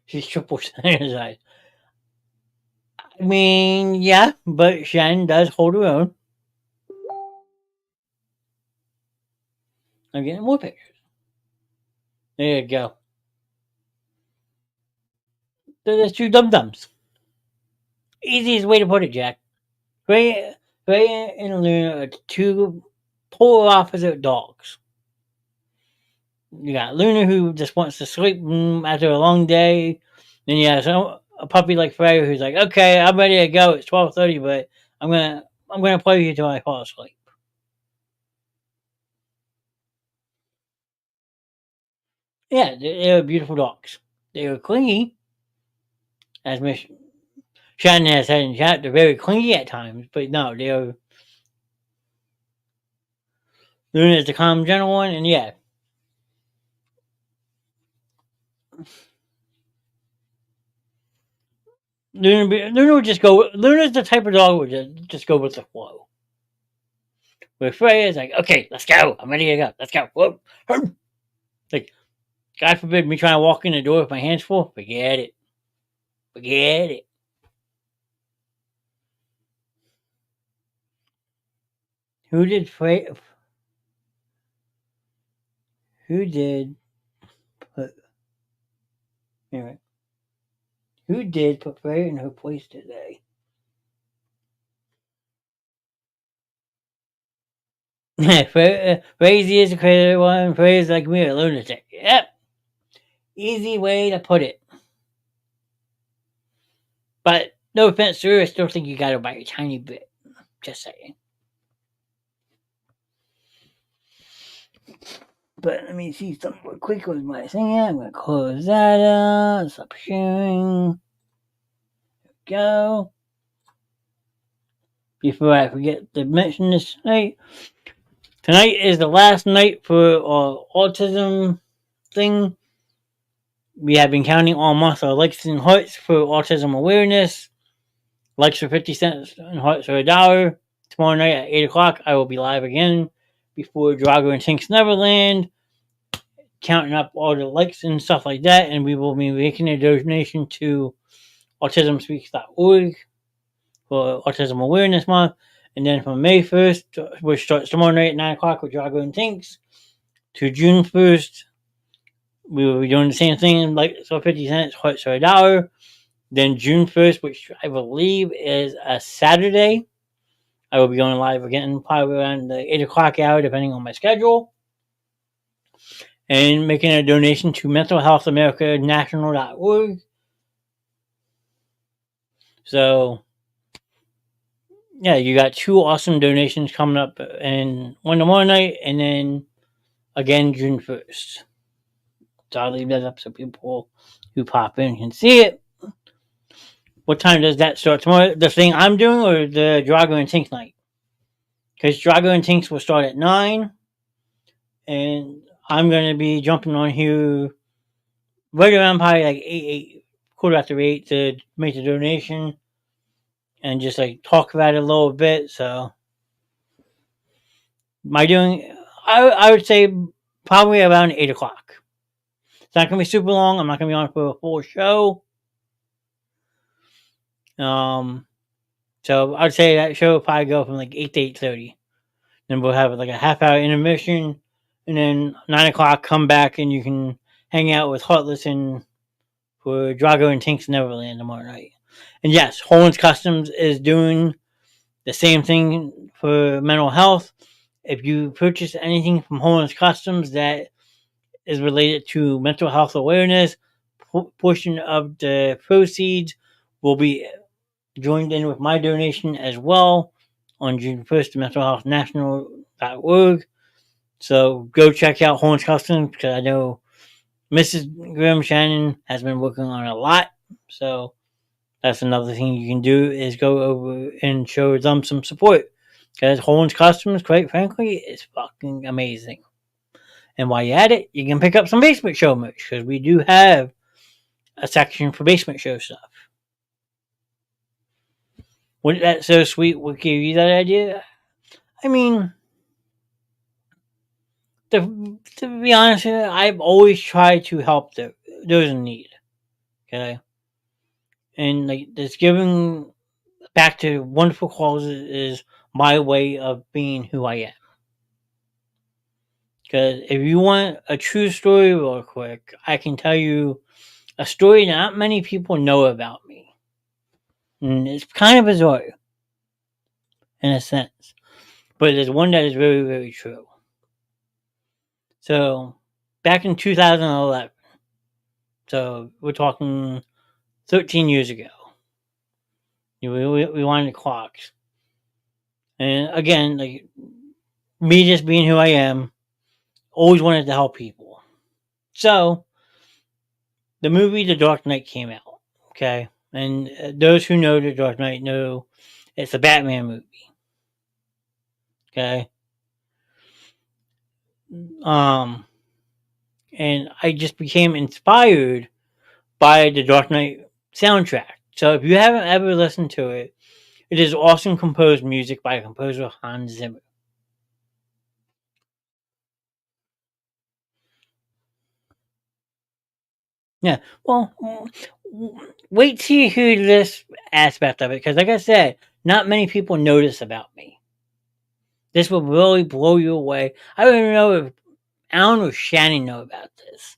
She's triple Shannon's size. I mean, yeah, but Shannon does hold her own. I'm getting more pictures. There you go. There's two dum-dums. Easiest way to put it, Jack. Freya and Luna are two polar opposite dogs. You got Luna who just wants to sleep after a long day. Then you have a puppy like Freya who's like, okay, I'm ready to go. It's 12:30, but I'm gonna play with you till I fall asleep. Yeah, they were beautiful dogs. They were clingy, as Miss Shannon has said in chat. They're very clingy at times, but no, they were. Luna is the calm, gentle one, and yeah, Luna would just go. Luna's the type of dog who would just go with the flow. With Freya, it's like, okay, let's go. I'm ready to go. Let's go. Whoop. Like, God forbid me trying to walk in the door with my hands full. Forget it. Forget it. Who did Freya? Who did put? Anyway, who did put Freya in her place today? Crazy is a crazy one. Freya's like me, a lunatic. Yep. Easy way to put it. But no offense to her, I still think you got her by a tiny bit. Just saying. But let me see something real quick with my thing. I'm gonna close that up. Stop sharing. Go. Before I forget to mention this tonight. Tonight is the last night for our autism thing. We have been counting all month our likes and hearts for autism awareness. Likes for 50 cents and hearts for $1. Tomorrow night at 8 o'clock, I will be live again before Drago and Tink's Neverland, counting up all the likes and stuff like that, and we will be making a donation to autismspeaks.org for Autism Awareness Month. And then from May 1st, which starts tomorrow night at 9 o'clock with Drago and Tinks, to June 1st, we will be doing the same thing, like so 50 cents, hearts for $1. Then June 1st, which I believe is a Saturday, I will be going live again, probably around the 8 o'clock hour, depending on my schedule, and making a donation to Mental Health America National.org. So, yeah, you got two awesome donations coming up, and one tomorrow night, and then again June 1st. So I'll leave that up so people who pop in can see it. What time does that start tomorrow? The thing I'm doing or the Drago and Tinks night? Because Drago and Tinks will start at 9, and I'm going to be jumping on here right around probably like 8, quarter after 8 to make the donation and just like talk about it a little bit. So, I would say probably around 8 o'clock. It's not going to be super long. I'm not going to be on for a full show. So I'd say that show will probably go from like 8 to 8:30. Then we'll have like a half hour intermission, and then 9 o'clock come back and you can hang out with Heartless and for Drago and Tink's Neverland tomorrow night. And yes, Holland's Customs is doing the same thing for mental health. If you purchase anything from Holland's Customs that is related to mental health awareness, portion of the proceeds will be joined in with my donation as well on June 1st to mentalhealthnational.org. So go check out Holland's Customs because I know Mrs. Grimm Shannon has been working on a lot. So that's another thing you can do is go over and show them some support. Because Holland's Customs, quite frankly, is fucking amazing. And while you're at it, you can pick up some Basement Show merch because we do have a section for Basement Show stuff. Wasn't that so sweet? What gave you that idea? I mean, to be honest with you, I've always tried to help those in need. Okay? And like just giving back to wonderful causes is my way of being who I am. Because if you want a true story real quick, I can tell you a story that not many people know about me. And it's kind of bizarre in a sense. But it is one that is very, very true. So back in 2011. So we're talking 13 years ago. We wanted clocks. And again, like me just being who I am, always wanted to help people. So the movie The Dark Knight came out. Okay. And those who know The Dark Knight know it's a Batman movie. Okay. Um, and I just became inspired by the Dark Knight soundtrack. So if you haven't ever listened to it, it is awesome composed music by composer Hans Zimmer. Yeah, well, wait till you hear this aspect of it, because like I said, not many people know this about me. This will really blow you away. I don't even know if Alan or Shannon know about this,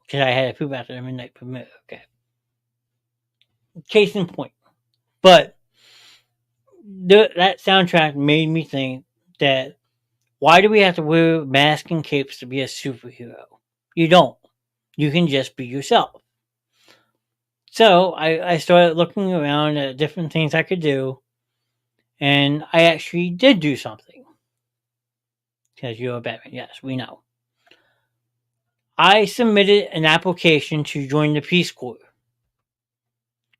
because I had a poop after the midnight premiere. Okay, case in point. But that soundtrack made me think that why do we have to wear masks and capes to be a superhero? You don't. You can just be yourself. So I started looking around at different things I could do, and I actually did do something. Because you're a Batman, yes, we know. I submitted an application to join the Peace Corps.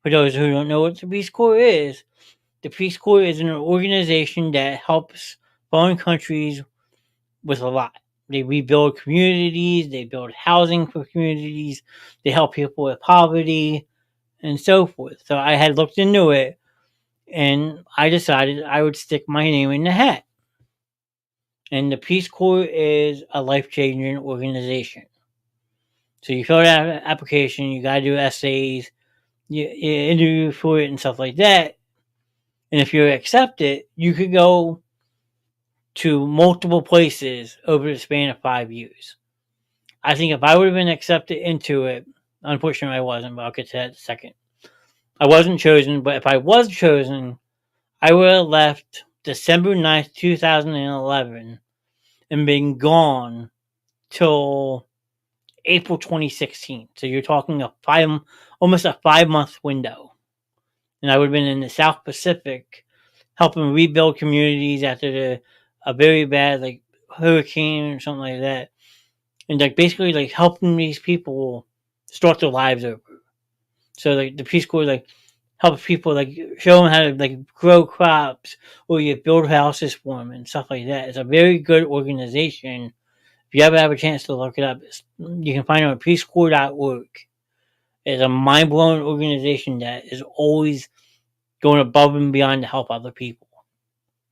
For those who don't know what the Peace Corps is, the Peace Corps is an organization that helps foreign countries with a lot. They rebuild communities, they build housing for communities, they help people with poverty, and so forth. So I had looked into it, and I decided I would stick my name in the hat. And the Peace Corps is a life changing organization. So you fill out an application, you got to do essays, you interview for it, and stuff like that. And if you're accepted, you could go to multiple places over the span of 5 years. I think if I would have been accepted into it, unfortunately I wasn't, but I'll get to that in a second. I wasn't chosen, but if I was chosen, I would have left December 9th, 2011 and been gone till April 2016. So you're talking almost a 5 month window. And I would have been in the South Pacific helping rebuild communities after a very bad like hurricane or something like that. And like basically like helping these people start their lives over. So like the Peace Corps like helps people like show them how to like grow crops or you build houses for them and stuff like that. It's a very good organization. If you ever have a chance to look it up, you can find it on peacecorps.org. It's a mind blowing organization that is always going above and beyond to help other people.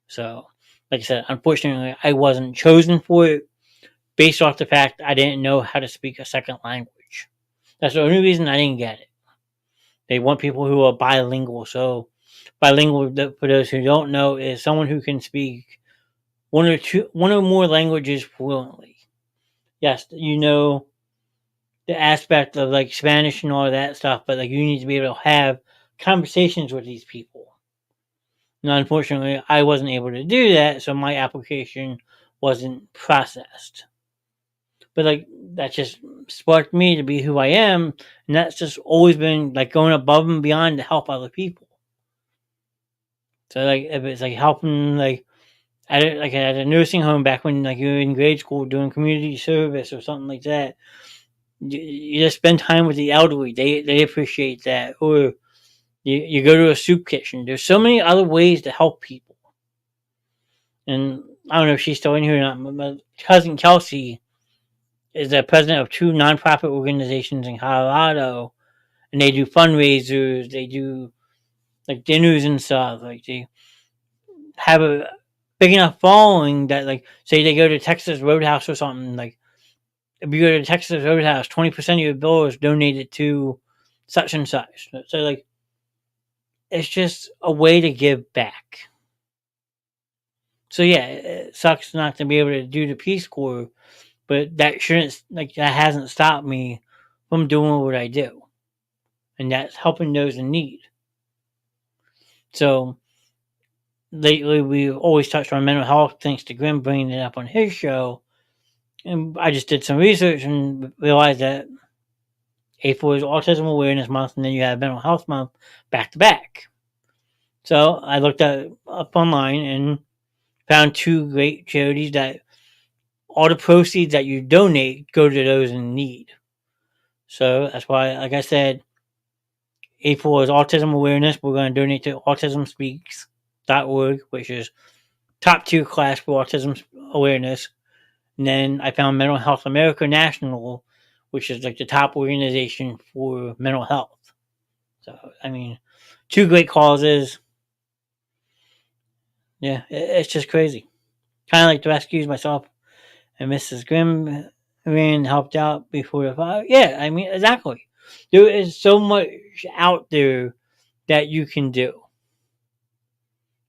So, like I said, unfortunately, I wasn't chosen for it based off the fact I didn't know how to speak a second language. That's the only reason I didn't get it. They want people who are bilingual. So, bilingual, for those who don't know, is someone who can speak one or more languages fluently. Yes, you know the aspect of like Spanish and all that stuff, but like you need to be able to have conversations with these people. Now, unfortunately, I wasn't able to do that, so my application wasn't processed. But like that just sparked me to be who I am, and that's just always been like going above and beyond to help other people. So like if it's like helping like at a nursing home back when like you were in grade school doing community service or something like that, you just spend time with the elderly. They appreciate that. Or you go to a soup kitchen. There's so many other ways to help people. And I don't know if she's still in here or not, but my cousin Kelsey is the president of two nonprofit organizations in Colorado, and they do fundraisers. They do like dinners and stuff. Like they have a big enough following that, like, say they go to Texas Roadhouse or something. Like, if you go to Texas Roadhouse, 20% of your bill is donated to such and such. So, like, it's just a way to give back. So, yeah, it sucks not to be able to do the Peace Corps, but that hasn't stopped me from doing what I do. And that's helping those in need. So, lately we've always touched on mental health thanks to Grim bringing it up on his show. And I just did some research and realized that April is Autism Awareness Month, and then you have Mental Health Month back to back. So I looked up online and found two great charities that all the proceeds that you donate go to those in need. So that's why, like I said, April is Autism Awareness. We're going to donate to autismspeaks.org, which is top tier class for autism awareness. And then I found Mental Health America National, which is like the top organization for mental health. So, I mean, two great causes. Yeah, it's just crazy. Kind of like the rescues myself and Mrs. Grimm ran helped out before the fire. Yeah, I mean, exactly. There is so much out there that you can do.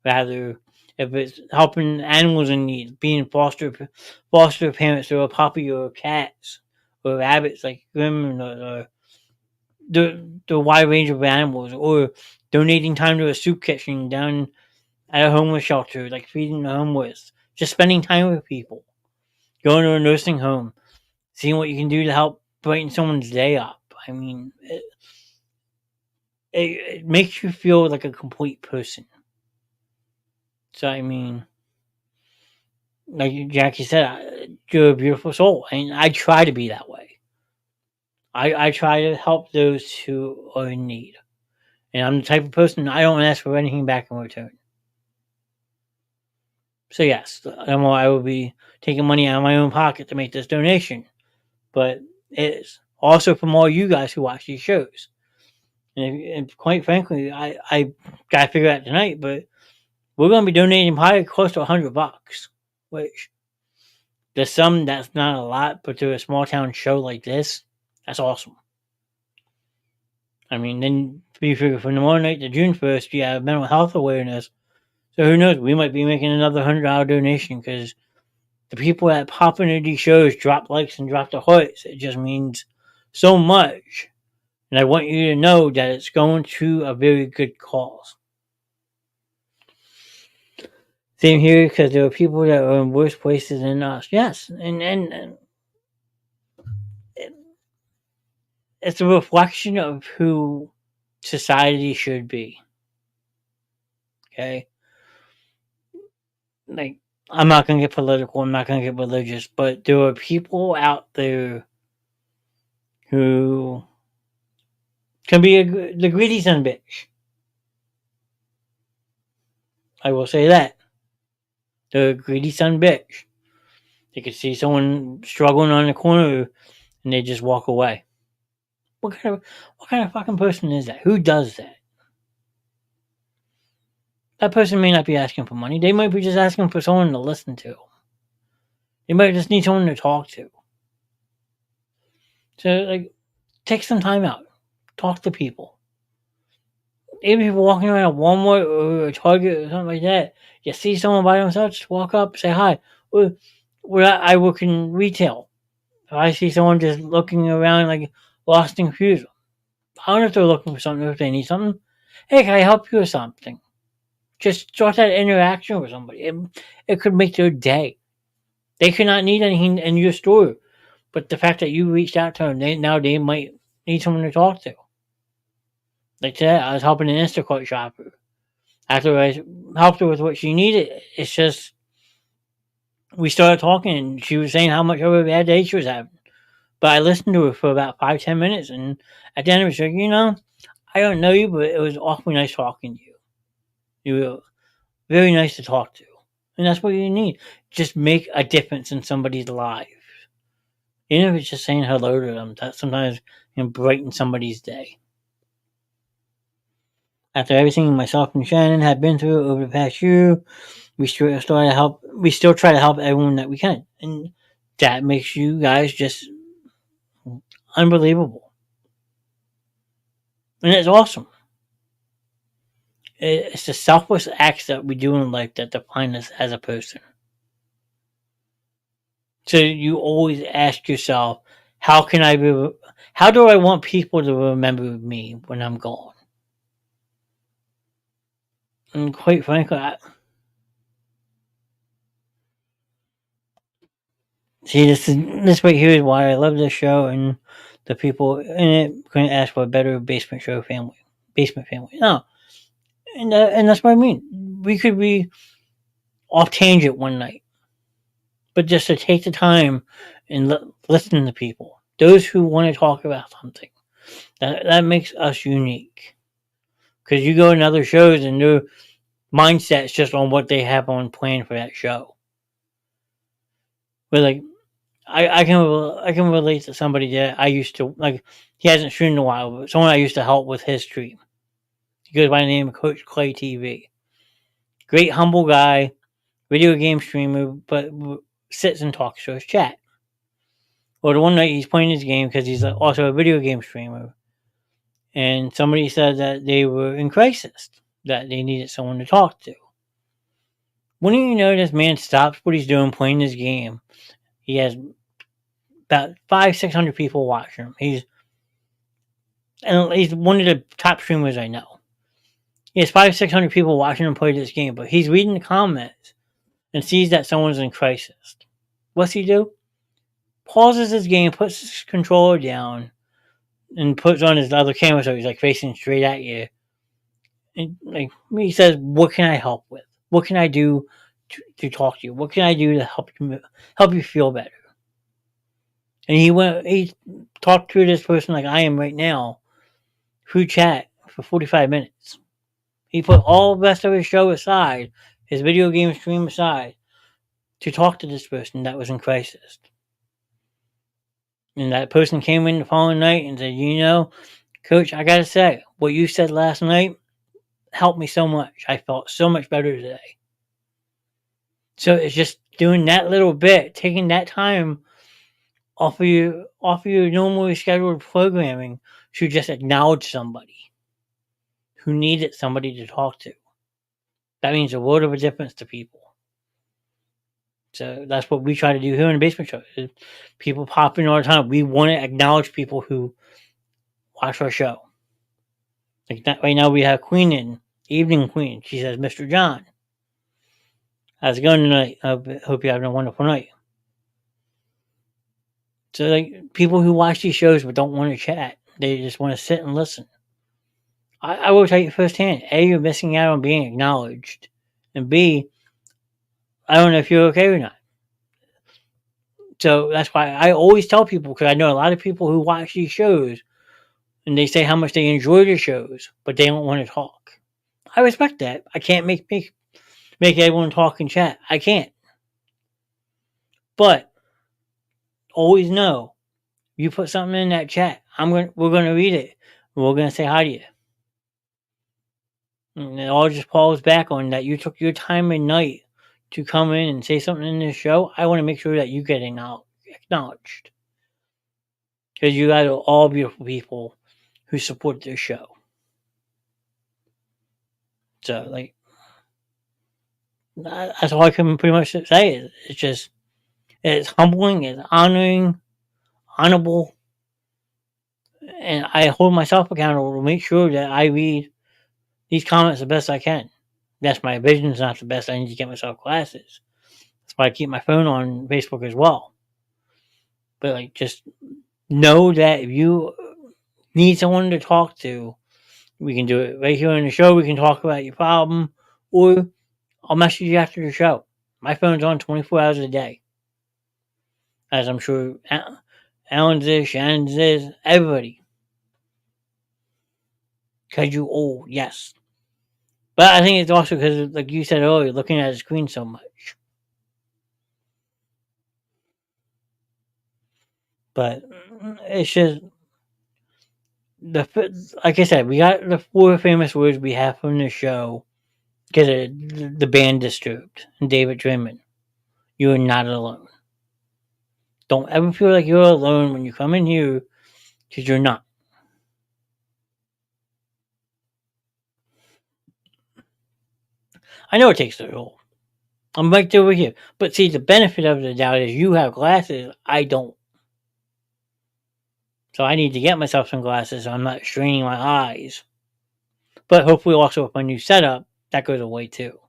Rather, if it's helping animals in need, being foster parents or a puppy or cats or rabbits like Grimm or the wide range of animals, or donating time to a soup kitchen down at a homeless shelter, like feeding the homeless, just spending time with people, going to a nursing home, seeing what you can do to help brighten someone's day up. I mean, it makes you feel like a complete person. So, I mean, like Jackie said, you're a beautiful soul, and I try to be that way. I try to help those who are in need, and I'm the type of person I don't ask for anything back in return. So yes, I will be taking money out of my own pocket to make this donation, but it's also from all you guys who watch these shows. And quite frankly, I got to figure out tonight, but we're going to be donating probably close to $100, which to some that's not a lot, but to a small town show like this, that's awesome. I mean, then you figure from tomorrow night to June 1st, you have mental health awareness. So who knows? We might be making another $100 donation because the people that pop into these shows drop likes and drop the hearts. It just means so much. And I want you to know that it's going to a very good cause. Same here because there are people that are in worse places than us. Yes, and it's a reflection of who society should be. Okay, like I'm not gonna get political. I'm not gonna get religious, but there are people out there who can be the greedy son of a bitch. I will say that the greedy son of a bitch. They could see someone struggling on the corner and they just walk away. What kind of fucking person is that? Who does that? That person may not be asking for money. They might be just asking for someone to listen to. They might just need someone to talk to. So, like, take some time out. Talk to people. Even if you're walking around a Walmart or a Target or something like that, you see someone by themselves, just walk up, say hi. Or, where I work in retail. If I see someone just looking around like lost and confused, I don't know if they're looking for something, if they need something. Hey, can I help you with something? Just start that interaction with somebody. It could make their day. They could not need anything in your store, but the fact that you reached out to them, they might need someone to talk to. Like today, I was helping an Instacart shopper. After I helped her with what she needed, it's just we started talking, and she was saying how much of a bad day she was having. But I listened to her for about 5-10 minutes, and at the end of it, she said, I don't know you, but it was awfully nice talking to you. You were very nice to talk to. And that's what you need. Just make a difference in somebody's life. Even if it's just saying hello to them, that sometimes can brighten somebody's day. After everything myself and Shannon have been through over the past year, we still try to help everyone that we can. And that makes you guys just unbelievable. And it's awesome. It's the selfless acts that we do in life that define us as a person. So you always ask yourself, how do I want people to remember me when I'm gone? And quite frankly, See, this right here is why I love this show, and the people in it couldn't ask for a better basement family. No, and that's what I mean. We could be off tangent one night, but just to take the time and listen to people, those who want to talk about something, that makes us unique. Because you go in other shows and their mindset's just on what they have on plan for that show. But like, I can relate to somebody that I used to like. He hasn't streamed in a while, but someone I used to help with his stream. He goes by the name of Coach Clay TV. Great humble guy, video game streamer, but sits and talks to his chat. Well, the one night he's playing his game because he's also a video game streamer, and somebody said that they were in crisis, that they needed someone to talk to. When you know this man stops what he's doing playing this game, he has about 500-600 people watching him. He's one of the top streamers I know. He has 500-600 people watching him play this game, but he's reading the comments and sees that someone's in crisis. What's he do? Pauses his game, puts his controller down, and puts on his other camera so he's like facing straight at you. And like he says, "What can I help with? What can I do to talk to you? What can I do to help you feel better?" And he talked to this person like I am right now through chat for 45 minutes. He put all the rest of his show aside, his video game stream aside, to talk to this person that was in crisis. And that person came in the following night and said, Coach, I gotta say, what you said last night helped me so much. I felt so much better today. So it's just doing that little bit, taking that time off of your normally scheduled programming to just acknowledge somebody who needed somebody to talk to. That means a world of a difference to people. So that's what we try to do here in the Basement Show. People pop in all the time. We want to acknowledge people who watch our show. Like that, right now we have Queen in, Evening Queen. She says, Mr. John, how's it going tonight? I hope you're having a wonderful night. So like people who watch these shows but don't want to chat, they just want to sit and listen. I will tell you firsthand, A, you're missing out on being acknowledged. And B, I don't know if you're okay or not. So that's why I always tell people, because I know a lot of people who watch these shows and they say how much they enjoy the shows, but they don't want to talk. I respect that. I can't make everyone talk and chat. I can't. But always know, you put something in that chat, we're gonna read it. We're gonna say hi to you. And it all just falls back on that you took your time at night to come in and say something in this show. I want to make sure that you get acknowledged. Because you guys are all beautiful people who support this show. So, like, that's all I can pretty much say. It's humbling, it's honoring, honorable, and I hold myself accountable to make sure that I read these comments the best I can. That's my vision's not the best. I need to get myself glasses. That's why I keep my phone on Facebook as well. But like, just know that if you need someone to talk to, we can do it right here on the show. We can talk about your problem, or I'll message you after the show. My phone's on 24 hours a day, as I'm sure Alan's is, Shannon's is, everybody. Because you old, yes. But I think it's also because, like you said earlier, looking at the screen so much. But it's just like I said, we got the 4 famous words we have from the show because the band Disturbed and David Draymond. You are not alone. Don't ever feel like you're alone when you come in here, because you're not. I know it takes a toll. I'm right there with you. But see, the benefit of the doubt is you have glasses. I don't. So I need to get myself some glasses so I'm not straining my eyes. But hopefully also with my new setup, that goes away too.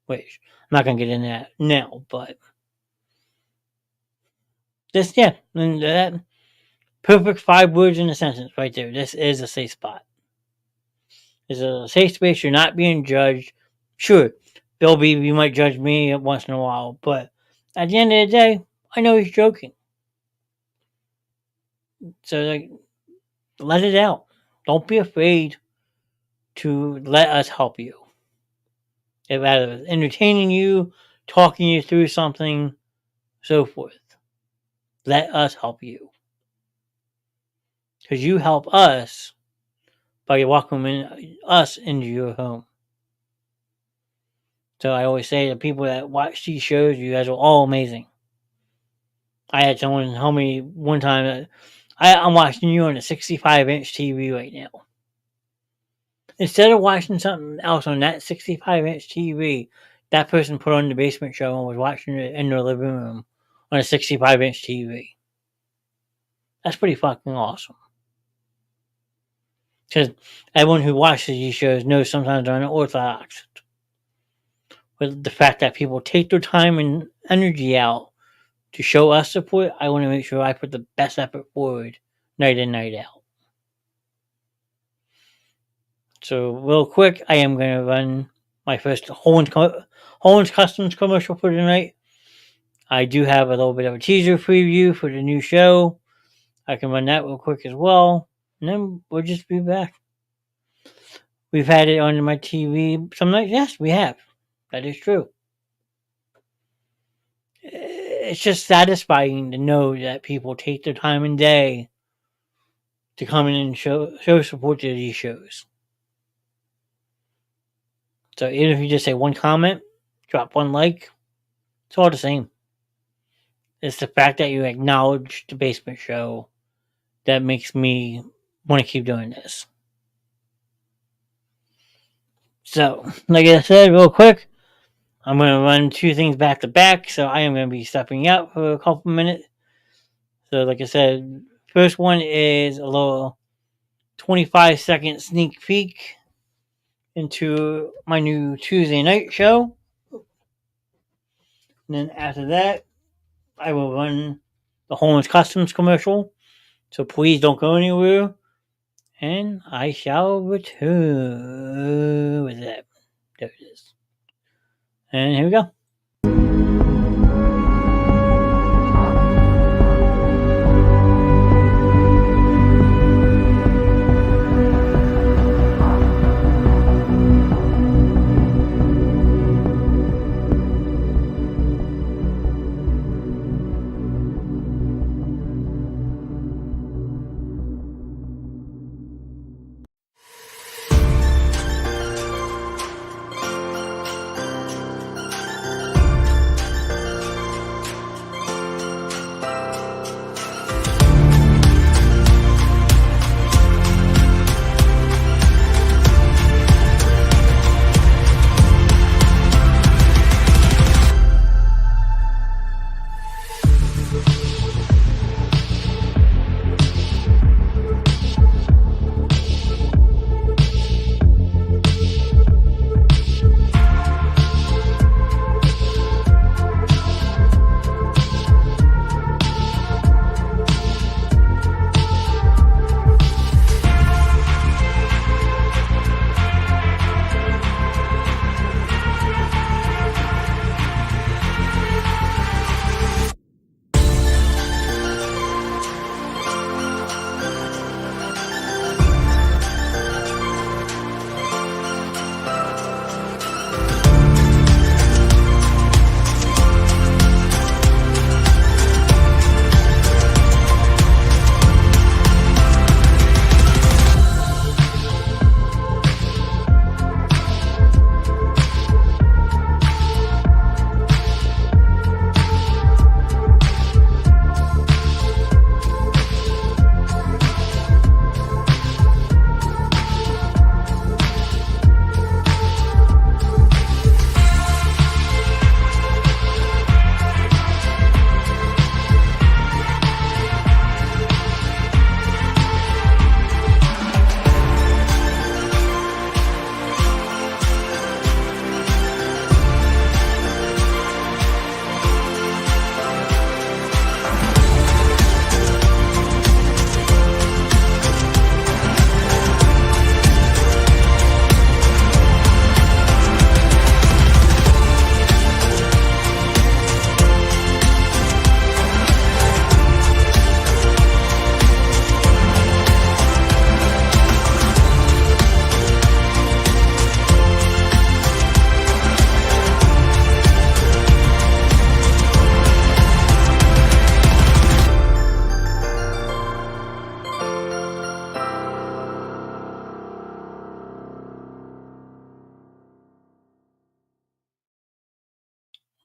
Which I'm not going to get into that now, but This, yeah, and that perfect 5 words in a sentence right there. This is a safe spot. It's a safe space. You're not being judged. Sure, Bill Beebe might judge me once in a while, but at the end of the day, I know he's joking. So, like, let it out. Don't be afraid to let us help you. If either entertaining you, talking you through something, so forth. Let us help you. Because you help us by welcoming us into your home. So I always say to people that watch these shows, you guys are all amazing. I had someone tell me one time that I'm watching you on a 65-inch TV right now. Instead of watching something else on that 65-inch TV, that person put on the basement show and was watching it in their living room on a 65-inch TV. That's pretty fucking awesome. Because everyone who watches these shows knows sometimes they're unorthodox. With the fact that people take their time and energy out to show us support, I want to make sure I put the best effort forward night in, night out. So, real quick, I am going to run my first Holland's Customs commercial for tonight. I do have a little bit of a teaser preview for the new show. I can run that real quick as well. And then we'll just be back. We've had it on my TV some nights. Yes, we have. That is true. It's just satisfying to know that people take their time and day to come in and show support to these shows. So even if you just say one comment, drop one like, it's all the same. It's the fact that you acknowledge the basement show that makes me want to keep doing this. So, like I said, real quick, I'm going to run 2 things back to back, so I am going to be stepping out for a couple minutes. So, like I said, first one is a little 25-second sneak peek into my new Tuesday night show. And then after that, I will run the Holland's Customs commercial. So please don't go anywhere. And I shall return with that. There it is. And here we go.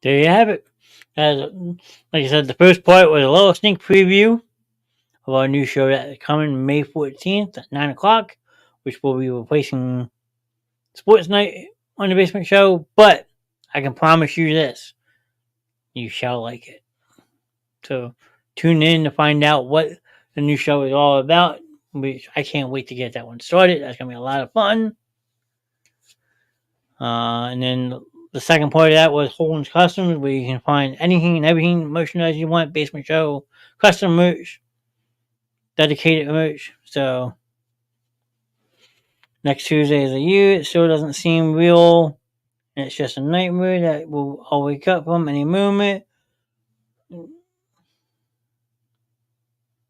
there you have it. As like I said, the first part was a little sneak preview of our new show that is coming May 14th at 9 o'clock, which will be replacing Sports Night on the Basement Show. But I can promise you this: you shall like it. So tune in to find out what the new show is all about. Which I can't wait to get that one started. That's gonna be a lot of fun. And then the second part of that was Holden's Customs, where you can find anything and everything merchandise you want, Basement Show, custom merch, dedicated merch. So next Tuesday is a year. It still doesn't seem real. And it's just a nightmare that I'll wake up from any moment.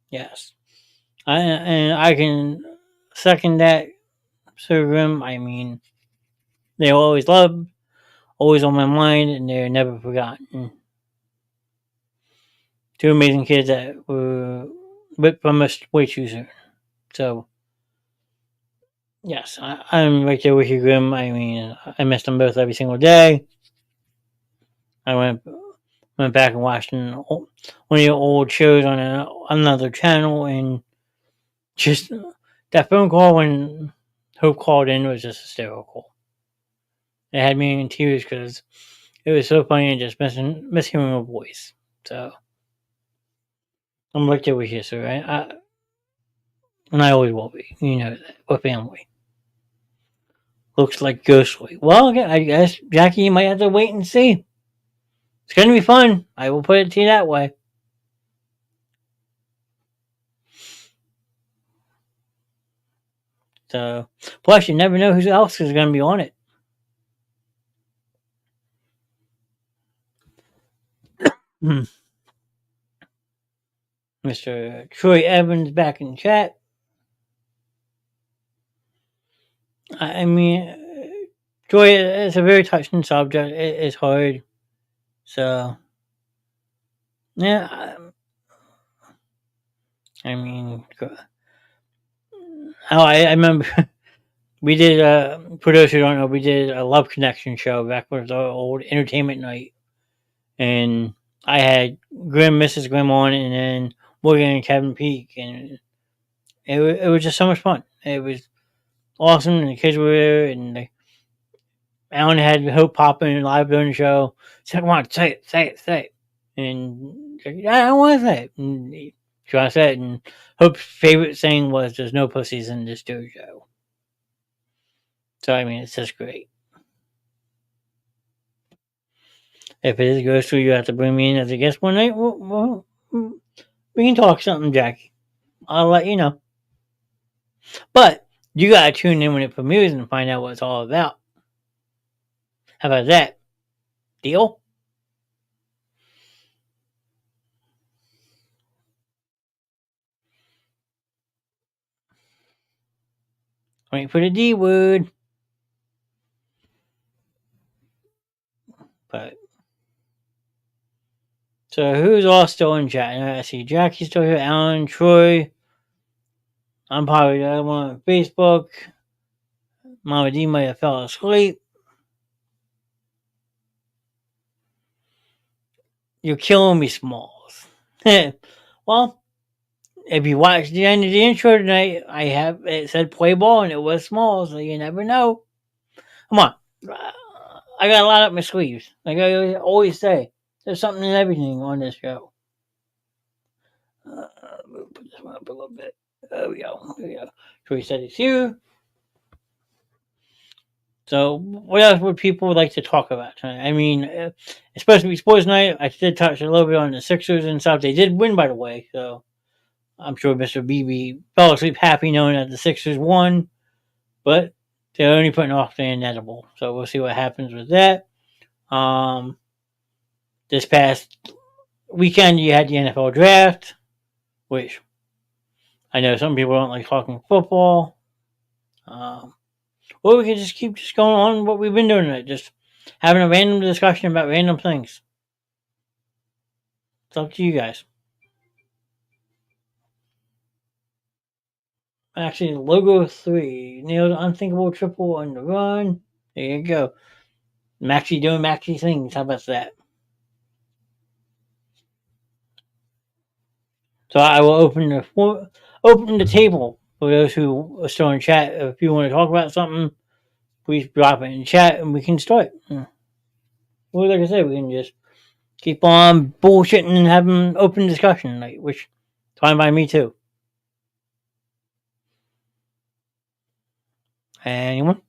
Yes. And I can second that, Sir Grim. I mean, they always loved, always on my mind, and they're never forgotten. Two amazing kids that were ripped from us way too soon. So, yes, I'm right there with you, Grim. I mean, I missed them both every single day. I went back and watched one of the old shows on another channel, and just that phone call when Hope called in was just hysterical. It had me in tears because it was so funny and just missing her voice. So I'm right there with you, sir. And I always will be. You know that. We're family. Looks like ghostly. Well, I guess Jackie, you might have to wait and see. It's going to be fun. I will put it to you that way. So, plus, you never know who else is going to be on it. Mr. Troy Evans back in chat. I mean, Troy, it's a very touching subject. It's hard. So, yeah. I mean, I remember we did, for those who don't know, we did a Love Connection show back with the old Entertainment Night. And I had Mrs. Grimm on, and then Morgan and Kevin Peak. And it was just so much fun. It was awesome, and the kids were there, and Alan had Hope popping live during the show. She said, "Come on, say it." And yeah, I don't want to say it. And she wanted to say it, and Hope's favorite saying was, "There's no pussies in this dojo." So I mean, it's just great. If it goes through, you have to bring me in as a guest one night. We can talk something, Jackie. I'll let you know. But you gotta tune in when it premieres and find out what it's all about. How about that? Deal? Wait for the D word. But so who's all still in chat? I see Jackie's still here, Alan, Troy. I'm probably the other one on Facebook. Mama D might have fell asleep. You're killing me, Smalls. Well, if you watched the end of the intro tonight, it said play ball and it was Smalls, so you never know. Come on. I got a lot up my sleeves. Like I always say, there's something in everything on this show. Put this one up a little bit. There we go. So we said it's you. So what else would people like to talk about tonight? I mean, it's supposed to be sports night. I did touch a little bit on the Sixers and stuff. They did win, by the way. So I'm sure Mr. BB fell asleep happy knowing that the Sixers won. But they're only putting off the inedible. So we'll see what happens with that. This past weekend, you had the NFL draft, which I know some people don't like talking football. Or we could just keep going on what we've been doing tonight, just having a random discussion about random things. It's up to you guys. Actually, logo 3 nailed unthinkable triple on the run. There you go. Maxie doing Maxie things. How about that? So I will open the table for those who are still in chat. If you want to talk about something, please drop it in chat and we can start. Well, like I said, we can just keep on bullshitting and having open discussion, like, which is fine by me too. Anyone?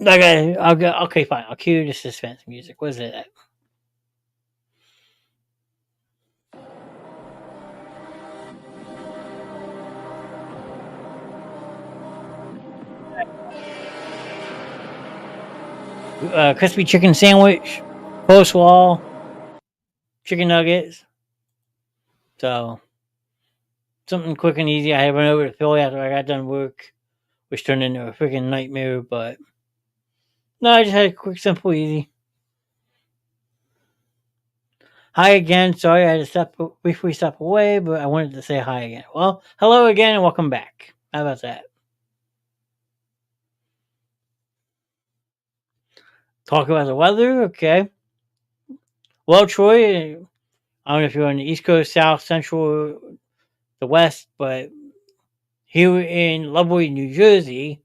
Okay, I'll go. Okay, fine. I'll cue the suspense music. What is it at? Crispy chicken sandwich, coleslaw, chicken nuggets. So something quick and easy. I went over to Philly after I got done work, which turned into a freaking nightmare. But no, I just had a quick, simple, easy. Hi again. Sorry, I had to briefly step away, but I wanted to say hi again. Well, hello again and welcome back. How about that? Talk about the weather, okay. Well, Troy, I don't know if you're on the East Coast, South, Central, the West, but here in lovely New Jersey,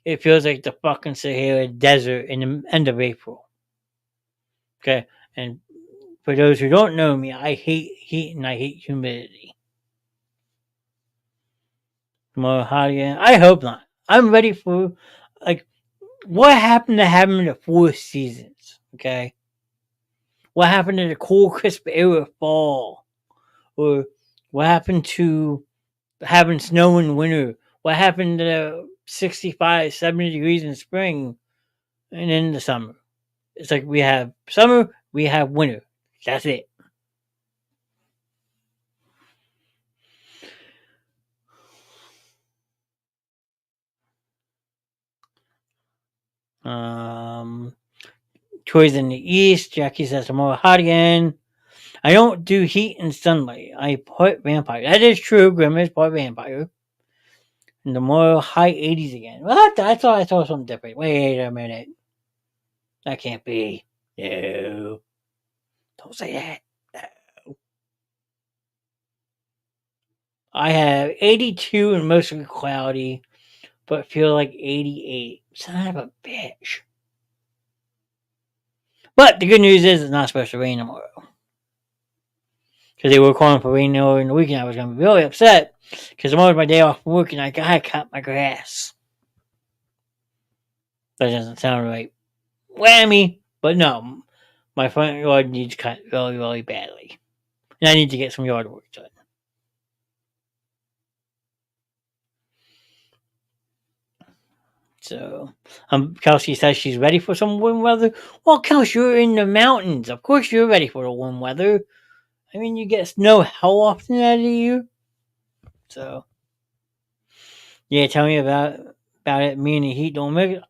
it feels like the fucking Sahara Desert in the end of April. Okay, and for those who don't know me, I hate heat and I hate humidity. More hot again? I hope not. I'm ready for, like, what happened to having the 4 seasons? Okay, what happened to the cool, crisp air of fall? Or what happened to having snow in winter? What happened to 65, 70 degrees in spring and in the summer? It's like we have summer, we have winter. That's it. Um, Troy's in the east. Jackie says tomorrow hot again. I don't do heat and sunlight. I put vampire. That is true. Grim is part vampire. And tomorrow high 80s again. What? I thought I saw something different. Wait a minute. That can't be. No. Don't say that. No. I have 82 and mostly cloudy, but feel like 88. Son of a bitch. But the good news is it's not supposed to rain tomorrow. Because they were calling for rain over in the weekend. I was going to be really upset because tomorrow's my day off from work and I gotta cut my grass. That doesn't sound right. Whammy! But no, my front yard needs cut really, really badly. And I need to get some yard work done. So, Kelsey says she's ready for some warm weather. Well, Kelsey, you're in the mountains. Of course you're ready for the warm weather. I mean, you get snow how often out of the year? So, yeah, tell me about it. Me and the heat don't make it.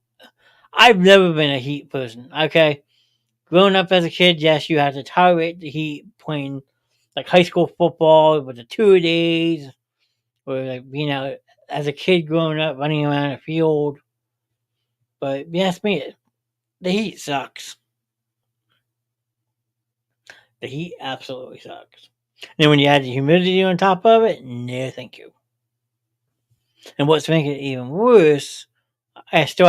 I've never been a heat person. Okay, growing up as a kid, yes, you had to tolerate the heat playing like high school football with the 2 days, or like being out as a kid growing up running around a field. But yes, me, the heat sucks. The heat absolutely sucks. And then when you add the humidity on top of it, no, thank you. And what's making it even worse, I still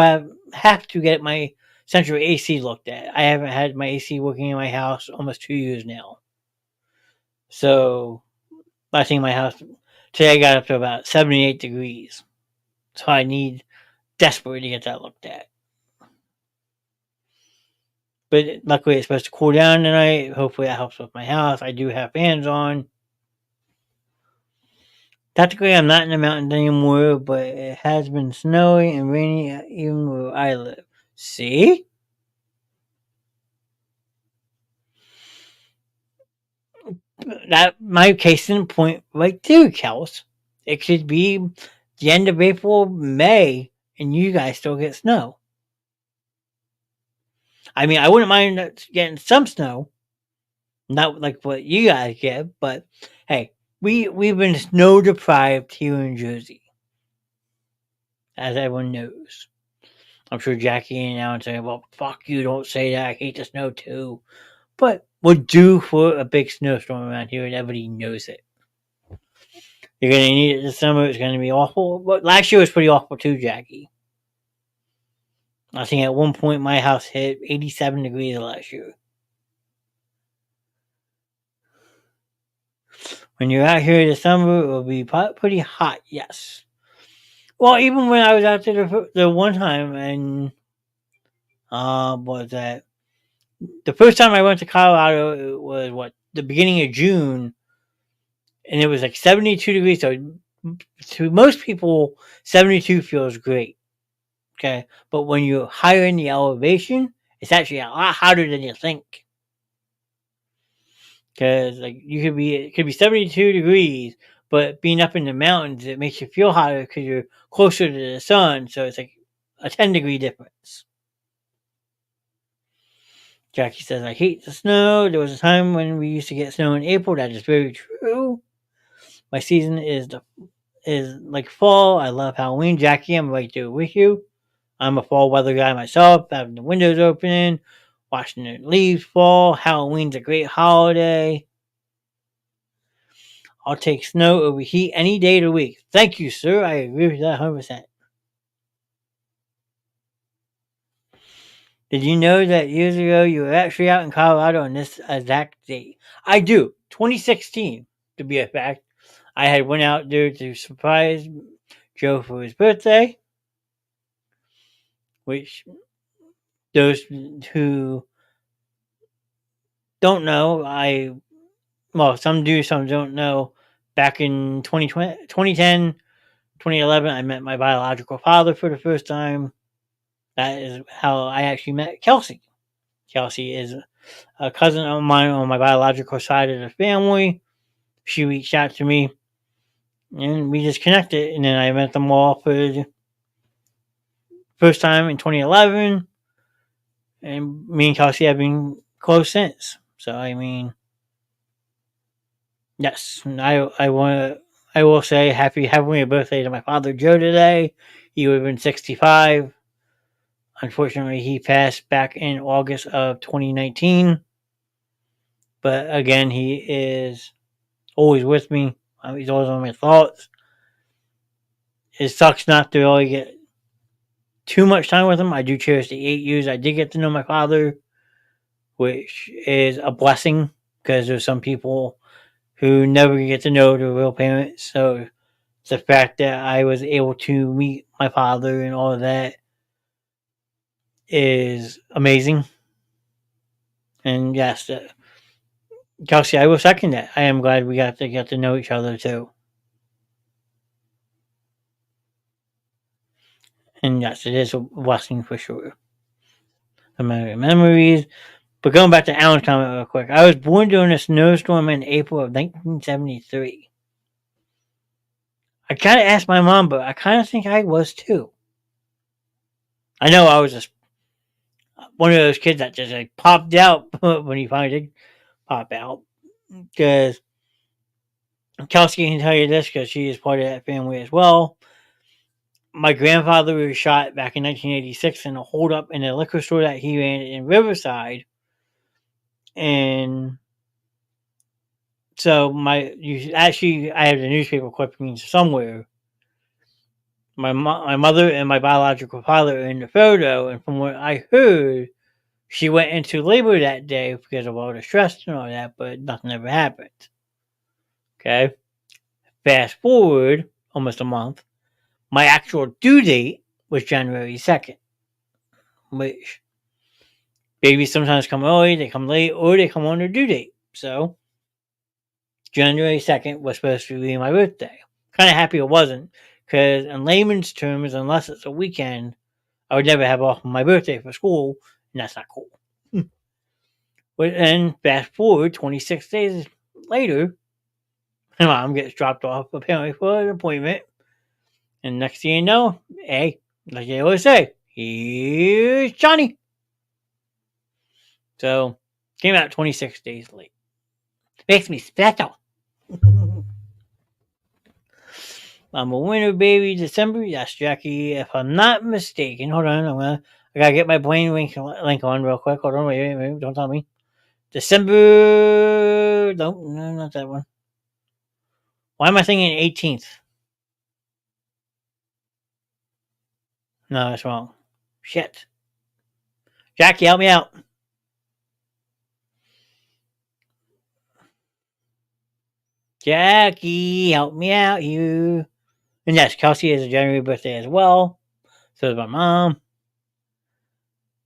have to get my central AC looked at. I haven't had my AC working in my house almost 2 years now. So I think my house today I got up to about 78 degrees. So I need desperately to get that looked at. But luckily it's supposed to cool down tonight. Hopefully that helps with my house. I do have fans on. Technically I'm not in the mountains anymore, but it has been snowy and rainy even where I live. See? That my case in point right there, Kels. It could be the end of April, May, and you guys still get snow. I mean, I wouldn't mind getting some snow, not like what you guys get, but hey, we've been snow deprived here in Jersey, as everyone knows. I'm sure Jackie and Alan say, "Well, fuck you, don't say that. I hate the snow too." But we're due for a big snowstorm around here, and everybody knows it. You're gonna need it this summer. It's gonna be awful. But last year was pretty awful too, Jackie. I think at one point my house hit 87 degrees last year. When you're out here this summer, it will be pretty hot. Yes. Well, even when I was out there the one time, and was that the first time I went to Colorado? It was the beginning of June, and it was like 72 degrees. So to most people, 72 feels great. Okay, but when you're higher in the elevation, it's actually a lot hotter than you think. Because like it could be 72 degrees, but being up in the mountains, it makes you feel hotter because you're closer to the sun. So it's like a 10-degree difference. Jackie says, I hate the snow. There was a time when we used to get snow in April. That is very true. My season is like fall. I love Halloween. Jackie, I'm right there with you. I'm a fall weather guy myself, having the windows open, watching the leaves fall. Halloween's a great holiday. I'll take snow over heat any day of the week. Thank you, sir. I agree with that 100%. Did you know that years ago you were actually out in Colorado on this exact date? I do. 2016, to be a fact. I had went out there to surprise Joe for his birthday, which those who don't know, some do, some don't know. Back in 2010, 2011, I met my biological father for the first time. That is how I actually met Kelsey. Kelsey is a cousin of mine on my biological side of the family. She reached out to me, and we just connected. And then I met them all for the first time in 2011. And me and Kelsey have been close since. So I mean, yes, I will say happy birthday to my father Joe today. He would have been 65. Unfortunately, he passed back in August of 2019. But again, he is always with me. He's always on my thoughts. It sucks not to really get too much time with him. I do cherish the 8 years I did get to know my father, which is a blessing because there's some people who never get to know their real parents. So the fact that I was able to meet my father and all of that is amazing. And yes, Kelsey, I will second that. I am glad we got to get to know each other too. And yes, it is a blessing for sure. The memories. But going back to Alan's comment real quick, I was born during a snowstorm in April of 1973. I kind of asked my mom, but I kind of think I was too. I know I was just one of those kids that just like popped out when he finally did pop out. Because Kelsey can tell you this because she is part of that family as well. My grandfather was shot back in 1986 in a holdup in a liquor store that he ran in Riverside. And so I have the newspaper clippings somewhere. My mother and my biological father are in the photo, and from what I heard, she went into labor that day because of all the stress and all that, but nothing ever happened. Okay. Fast forward almost a month. My actual due date was January 2nd, which babies sometimes come early, they come late, or they come on their due date. So January 2nd was supposed to be my birthday. Kind of happy it wasn't, because in layman's terms, unless it's a weekend, I would never have off on my birthday for school, and that's not cool. But then fast forward 26 days later, my mom gets dropped off apparently for an appointment. And next thing you know, hey, like they always say, here's Johnny. So came out 26 days late. Makes me special. I'm a winner, baby. December, yes, Jackie. If I'm not mistaken, hold on. I gotta get my brain link on real quick. Hold on, wait, don't tell me. December. No, not that one. Why am I thinking 18th? No, that's wrong. Shit. Jackie, help me out. Jackie, help me out, you. And yes, Kelsey has a January birthday as well. So is my mom.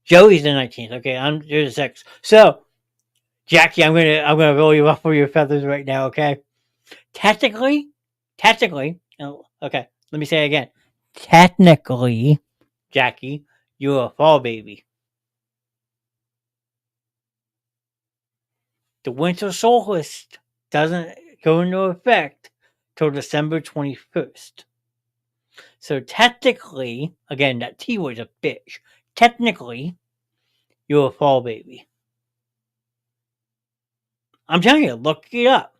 Joey's the 19th. Okay, you're the 6th. So, Jackie, I'm gonna roll you up for your feathers right now. Okay. Technically, okay. Let me say it again. Technically, Jackie, you're a fall baby. The winter solstice doesn't go into effect till December 21st. So technically, again, that T was a bitch. Technically, you're a fall baby. I'm telling you, look it up.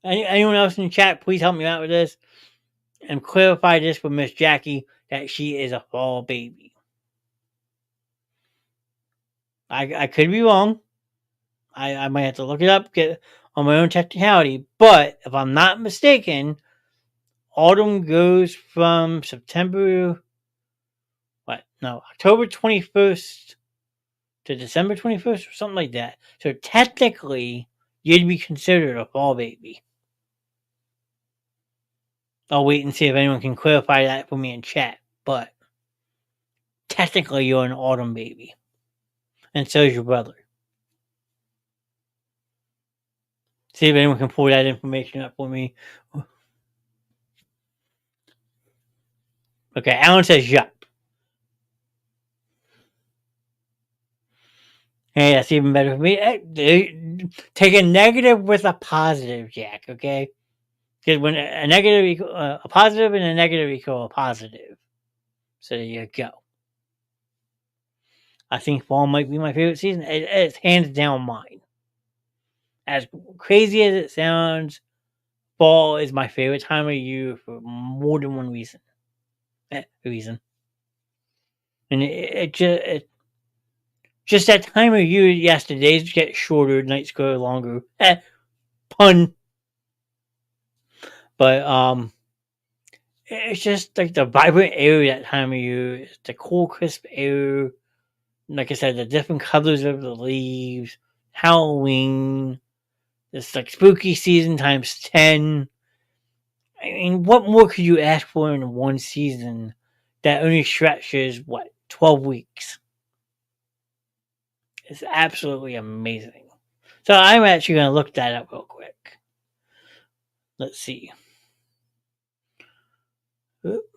Anyone else in the chat, please help me out with this and clarify this with Miss Jackie that she is a fall baby. I could be wrong. I might have to look it up, get on my own technicality. But if I'm not mistaken, autumn goes from October 21st to December 21st or something like that. So technically, you'd be considered a fall baby. I'll wait and see if anyone can clarify that for me in chat. But technically, you're an autumn baby. And so is your brother. See if anyone can pull that information up for me. Okay, Alan says yup. Hey, that's even better for me. Take a negative with a positive, Jack, okay? Because when a negative a positive and a negative equal a positive. So there you go. I think fall might be my favorite season. It's hands down mine. As crazy as it sounds, fall is my favorite time of year for more than one reason. And just that time of year, yes, the days get shorter, nights go longer. Pun. But it's just like the vibrant air that time of year. It's the cool, crisp air. Like I said, the different colors of the leaves. Halloween. It's like spooky season times 10. I mean, what more could you ask for in one season that only stretches, 12 weeks? It's absolutely amazing. So I'm actually going to look that up real quick. Let's see.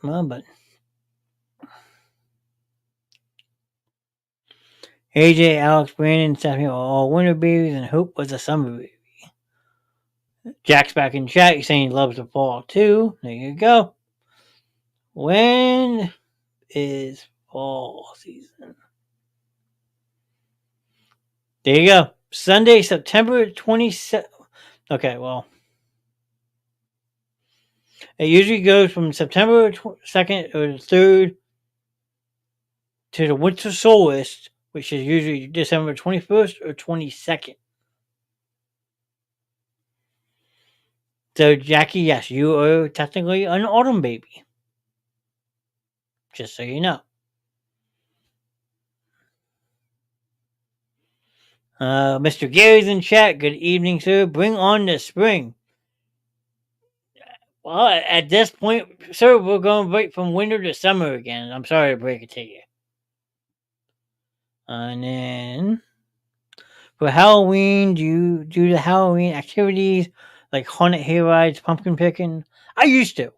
My button. AJ, Alex, Brandon, Stephanie are all winter babies, and Hope was a summer baby. Jack's back in chat. He's saying he loves the fall too. There you go. When is fall season? There you go. Sunday, September 27th. Okay, well, it usually goes from September 2nd or 3rd to the winter solstice, which is usually December 21st or 22nd. So, Jackie, yes, you are technically an autumn baby. Just so you know. Mr. Gary's in chat. Good evening, sir. Bring on the spring. Well, at this point, sir, we're going right from winter to summer again. I'm sorry to break it to you. And then for Halloween, do you do the Halloween activities like haunted hayrides, pumpkin picking? I used to.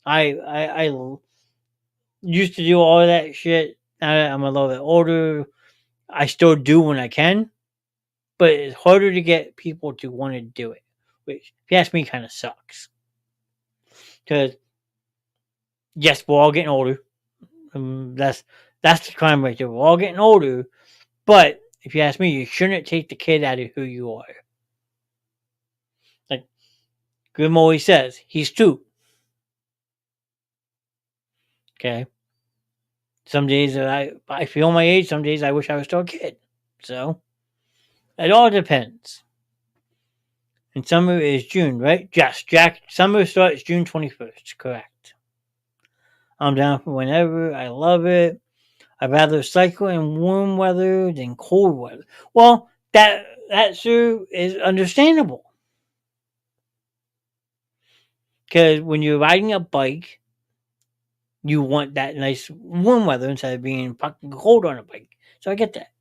I used to do all of that shit. Now that I'm a little bit older, I still do when I can, but it's harder to get people to want to do it, which, if you ask me, kind of sucks. Because yes, we're all getting older. That's the crime right there. We're all getting older, but if you ask me, you shouldn't take the kid out of who you are. Like Grim always says, he's 2. Okay. Some days I feel my age. Some days I wish I was still a kid. So It all depends. And summer is June, right? Yes, Jack. Summer starts June 21st. Correct. I'm down for whenever. I love it. I'd rather cycle in warm weather than cold weather. Well, that sure is understandable. Because when you're riding a bike, you want that nice warm weather instead of being fucking cold on a bike. So I get that.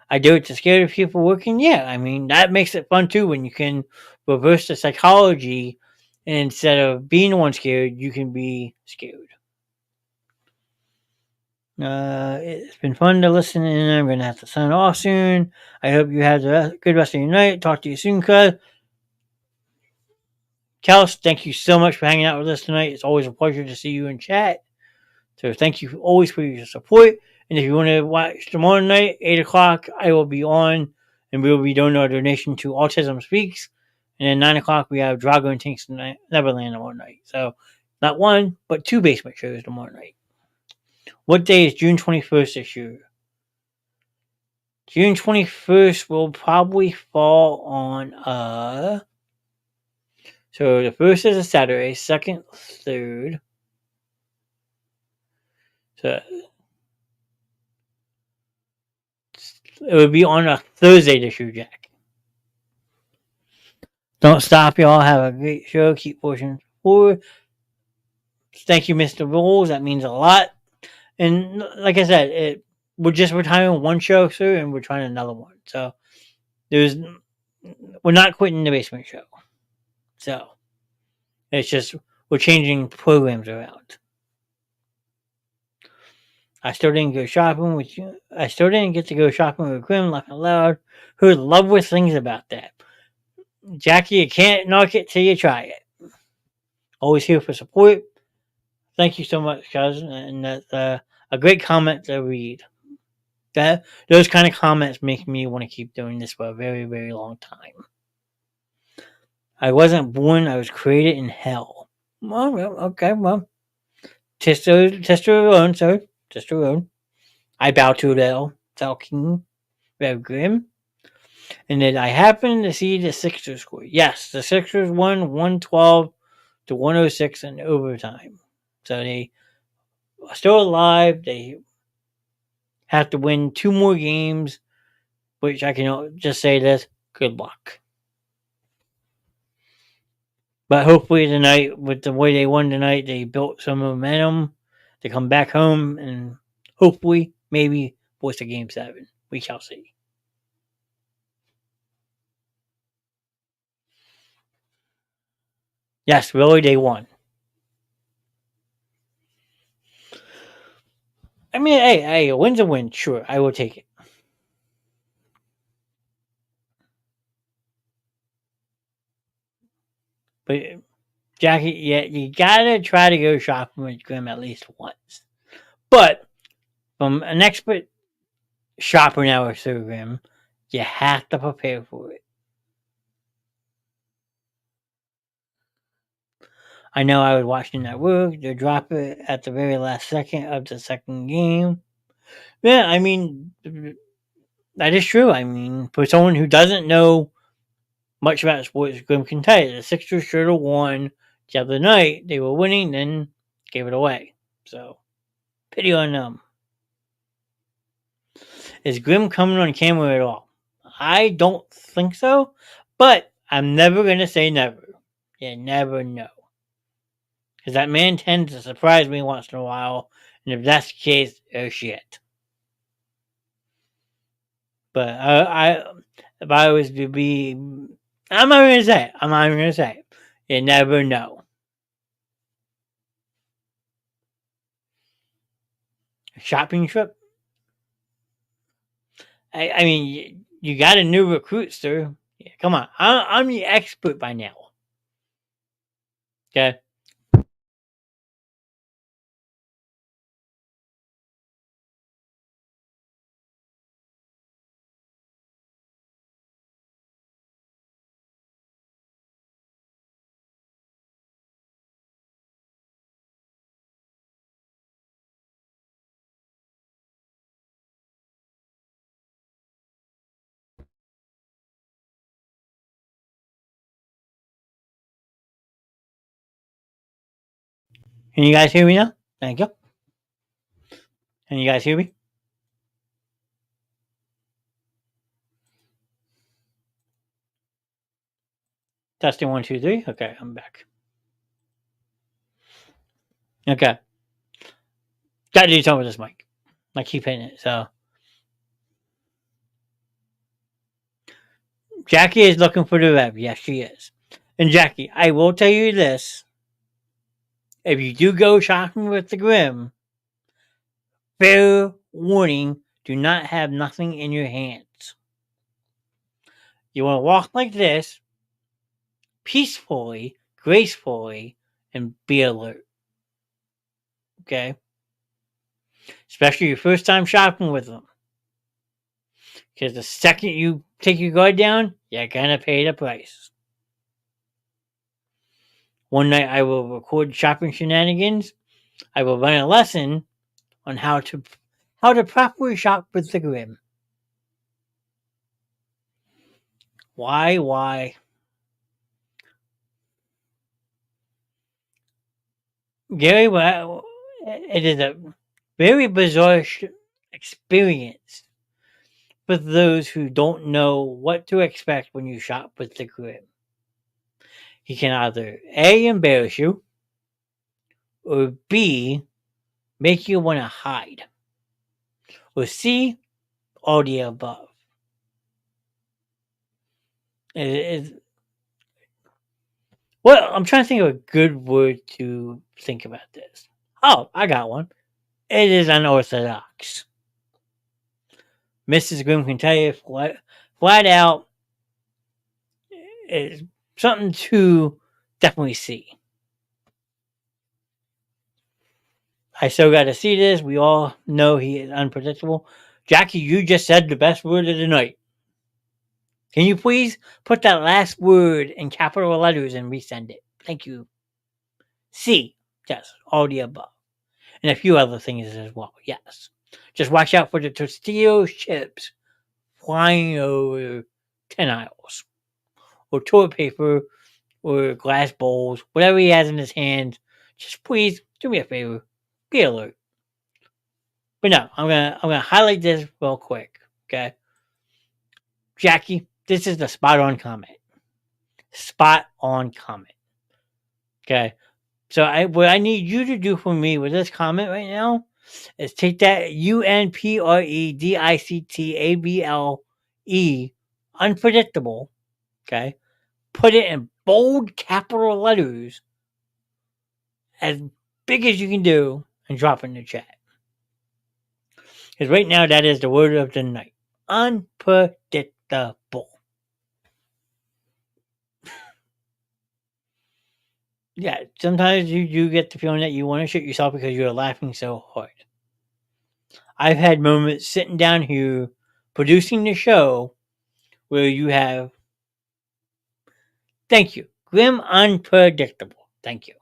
I do it to scare the people working. Yeah, I mean that makes it fun too when you can reverse the psychology, and instead of being the one scared, you can be scared. It's been fun to listen, and I'm gonna have to sign off soon. I hope you had a good rest of your night. Talk to you soon, cuz. Kels, thank you so much for hanging out with us tonight. It's always a pleasure to see you in chat. So thank you always for your support. And if you want to watch tomorrow night, 8 o'clock, I will be on and we will be doing our donation to Autism Speaks. And then 9 o'clock, we have Drago and Tinks Neverland tomorrow night. So not one, but two basement shows tomorrow night. What day is June 21st this year? June 21st will probably fall on so the first is a Saturday, second, third. So it would be on a Thursday this year, Jack. Don't stop, y'all. Have a great show. Keep pushing forward. Thank you, Mr. Rules. That means a lot. And like I said, we're just retiring one show, sir, and we're trying another one. So there's we're not quitting the basement show. So it's just we're changing programs around. I still didn't go shopping with you. I still didn't get to go shopping with Grim, laugh out loud. Heard lovely things about that. Jackie, you can't knock it till you try it. Always here for support. Thank you so much, cousin. And that's a great comment to read. That those kind of comments make me want to keep doing this for a very, very long time. I wasn't born; I was created in hell. Well, okay, well, test your own, sir. Test your own. I bow to the Falcon, very grim. And then I happened to see the Sixers score. Yes, the Sixers won 112 to 106 in overtime. So they are still alive. They have to win two more games, which I can just say this: good luck. But hopefully tonight, with the way they won tonight, they built some momentum to come back home and hopefully, maybe force a game seven. We shall see. Yes, really, they won. I mean, hey, a win's a win. Sure, I will take it. But Jackie, yeah, you gotta try to go shopping with Grim at least once. But from an expert shopper now or so, Grim, you have to prepare for it. I know I was watching that work. They drop it at the very last second of the second game. Yeah, I mean, that is true. I mean, for someone who doesn't know much about sports, Grim can tell you the Sixers should have won the other night. They were winning, then gave it away. So, pity on them. Is Grim coming on camera at all? I don't think so, but I'm never going to say never. You never know. Because that man tends to surprise me once in a while, and if that's the case, oh shit. But if I was to be, I'm not going to say it. I'm not even going to say it. You never know. A shopping trip? I mean, you got a new recruit, sir. Yeah, come on. I'm the expert by now. Okay? Can you guys hear me now? Thank you. Can you guys hear me? Testing 1, 2, 3. Okay, I'm back. Okay. Gotta do something with this mic. I keep hitting it, so. Jackie is looking for the rev. Yes, she is. And Jackie, I will tell you this. If you do go shopping with the Grim, fair warning, do not have nothing in your hands. You want to walk like this, peacefully, gracefully, and be alert. Okay? Especially your first time shopping with them. Because the second you take your guard down, you're gonna pay the price. One night I will record shopping shenanigans. I will run a lesson on how to properly shop with the Grim. Why? Gary, well, it is a very bizarre experience for those who don't know what to expect when you shop with the Grim. He can either A, embarrass you, or B, make you want to hide, or C, all the above. Well, I'm trying to think of a good word to think about this. Oh, I got one. It is unorthodox. Mrs. Grimm can tell you flat out, it's something to definitely see. I still got to see this. We all know he is unpredictable. Jackie, you just said the best word of the night. Can you please put that last word in capital letters and resend it? Thank you. C. Yes, all the above. And a few other things as well. Yes. Just watch out for the Tostitos chips flying over 10 aisles. Or toilet paper or glass bowls, whatever he has in his hand. Just please do me a favor. Be alert. But no, I'm gonna highlight this real quick. Okay. Jackie, this is the spot on comment. Spot on comment. Okay. So what I need you to do for me with this comment right now is take that UNPREDICTABLE, unpredictable, okay, put it in bold capital letters as big as you can do and drop it in the chat. Because right now that is the word of the night. Unpredictable. Yeah, sometimes you do get the feeling that you want to shoot yourself because you're laughing so hard. I've had moments sitting down here producing the show where you have, thank you, grim unpredictable. Thank you.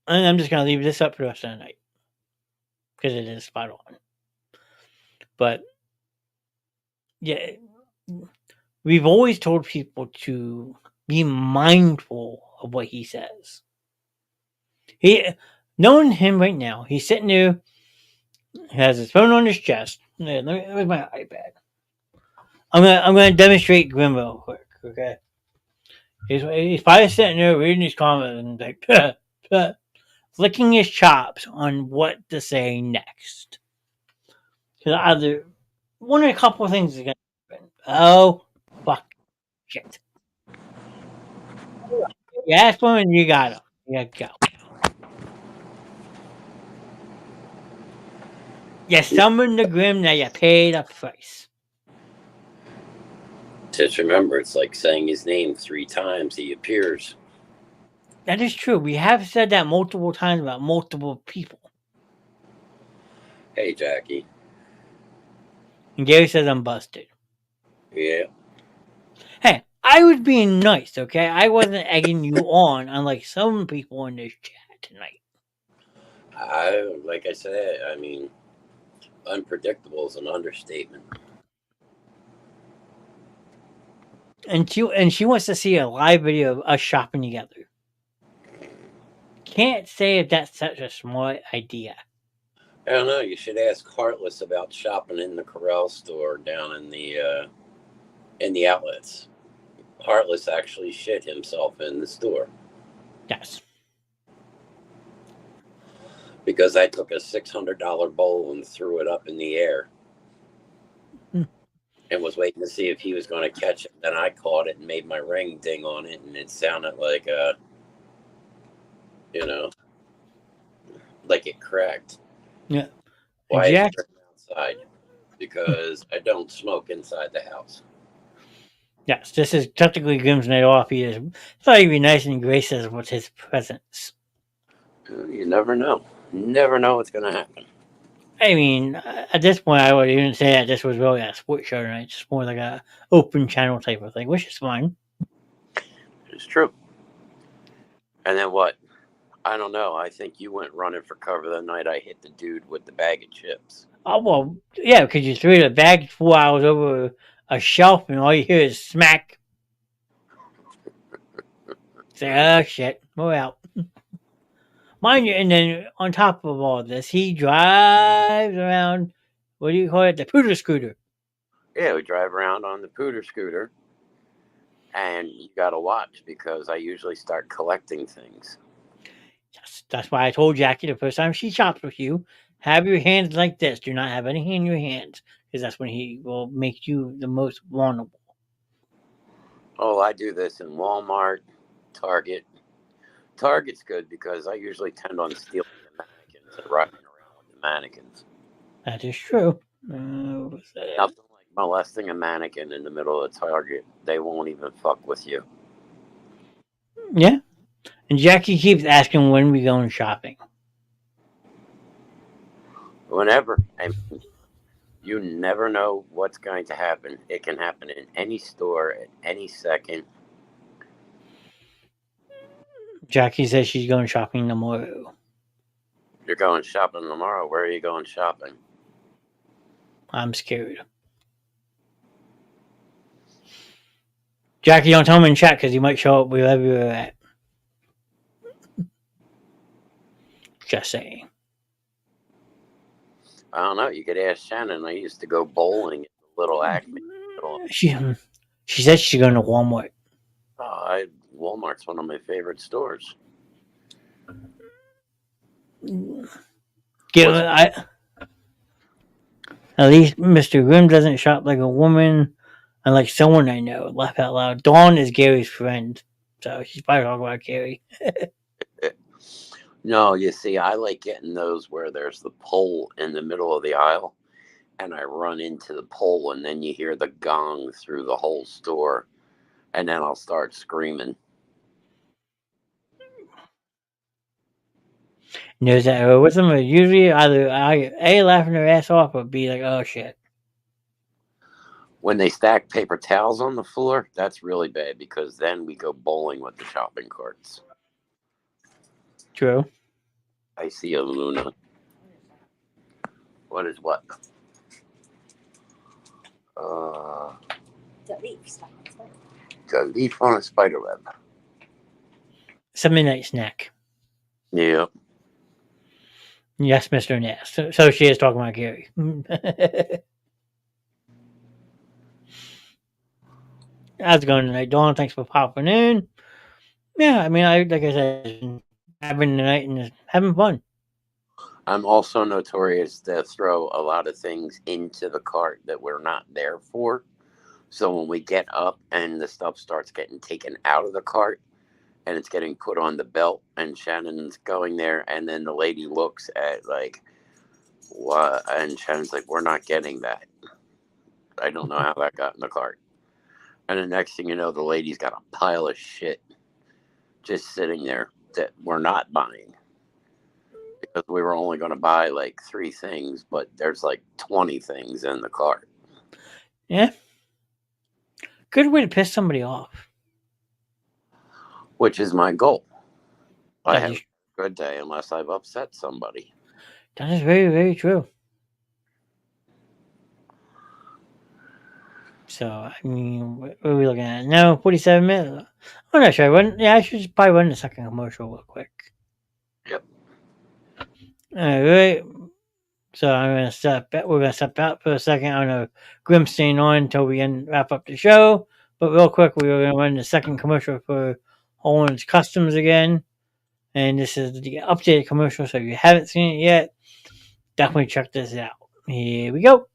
And I'm just going to leave this up for the rest of the night because it is spot on. But yeah, we've always told people to be mindful of what he says. Knowing him right now, he's sitting there, he has his phone on his chest. Where's my iPad? I'm gonna demonstrate Grim real quick, okay? He's probably sitting there reading his comments and like flicking his chops on what to say next. Because either one of a couple of things is gonna happen. Oh, fuck, shit! You asked one and you got him. You go. You summoned the Grim, now you pay the price.
Just remember, it's like saying his name 3 times. He appears.
That is true. We have said that multiple times about multiple people.
Hey, Jackie.
And Gary says I'm busted.
Yeah.
Hey, I was being nice, okay? I wasn't egging you on, unlike some people in this chat tonight.
Like I said, I mean, unpredictable is an understatement.
And she wants to see a live video of us shopping together. can't say if that's such a smart idea.
I don't know. You should ask Heartless about shopping in the Corral store down in the outlets. Heartless actually shit himself in the store
Yes.
because I took a $600 bowl and threw it up in the air and was waiting to see if he was going to catch it. Then I caught it and made my ring ding on it, and it sounded like you know, like it cracked.
Yeah.
Why is
Jack.
it outside? Because I don't smoke inside the house.
Yes, this is technically Grim's night off. He is thought he'd be nice and gracious with his presence.
You never know. Never know what's going to happen.
I mean, at this point, I would even say that this was really a sports show tonight. Just more like a open channel type of thing, which is fine.
It's true. And then what? I don't know. I think you went running for cover the night I hit the dude with the bag of chips.
Oh well, yeah, because you threw the bag 4 hours over a shelf, and all you hear is smack. Say, oh shit, we're out. Mind you, and then on top of all this, he drives around. What do you call it? The pooter scooter.
Yeah, we drive around on the pooter scooter, and you got to watch because I usually start collecting things.
Yes, that's why I told Jackie the first time she shops with you, have your hands like this. Do not have anything in your hands, because that's when he will make you the most vulnerable.
Oh, I do this in Walmart, Target. Target's good because I usually tend on stealing the mannequins and riding around with the mannequins.
That is true.
Nothing like molesting a mannequin in the middle of Target. They won't even fuck with you.
Yeah. And Jackie keeps asking when we going shopping.
Whenever. I mean, you never know what's going to happen. It can happen in any store at any second.
Jackie says she's going shopping tomorrow.
You're going shopping tomorrow. Where are you going shopping?
I'm scared. Jackie, don't tell him in chat because he might show up wherever you're at. Just saying.
I don't know. You could ask Shannon. I used to go bowling at the Little Acme.
She said she's going to Walmart.
Walmart's one of my favorite stores.
At least Mr. Grimm doesn't shop like a woman, unlike someone I know. Laugh out loud. Dawn is Gary's friend, so she's probably talking about Gary.
No, you see, I like getting those where there's the pole in the middle of the aisle, and I run into the pole, and then you hear the gong through the whole store, and then I'll start screaming.
Knows that with them, usually either A, laughing their ass off, or B, like, oh shit.
When they stack paper towels on the floor, that's really bad because then we go bowling with the shopping carts.
True.
I see a Luna. What is what?
The leaf.
The leaf on a spider web.
It's a midnight snack.
Yeah.
Yes, Mr. Knast. So she is talking about Gary. How's it going tonight, Dawn? Thanks for popping in. Yeah, I mean, like I said, having the night and just having fun.
I'm also notorious to throw a lot of things into the cart that we're not there for. So when we get up and the stuff starts getting taken out of the cart and it's getting put on the belt and Shannon's going there and then the lady looks at like, what? And Shannon's like, we're not getting that. I don't know how that got in the cart. And the next thing you know, the lady's got a pile of shit just sitting there that we're not buying. Because we were only going to buy like 3 things, but there's like 20 things in the cart.
Yeah. Good way to piss somebody off.
Which is my goal. I
That
have
is-
a good day unless I've upset somebody.
That is very, very true. So, I mean, what are we looking at now? 47 minutes? I'm not sure. I should probably run the second commercial real quick.
Yep.
All right. So we're gonna step out for a second. I don't know, Grim staying on until we wrap up the show. But real quick, we were gonna run the second commercial for Holland's Customs again, and this is the updated commercial. So if you haven't seen it yet, definitely check this out. Here we go.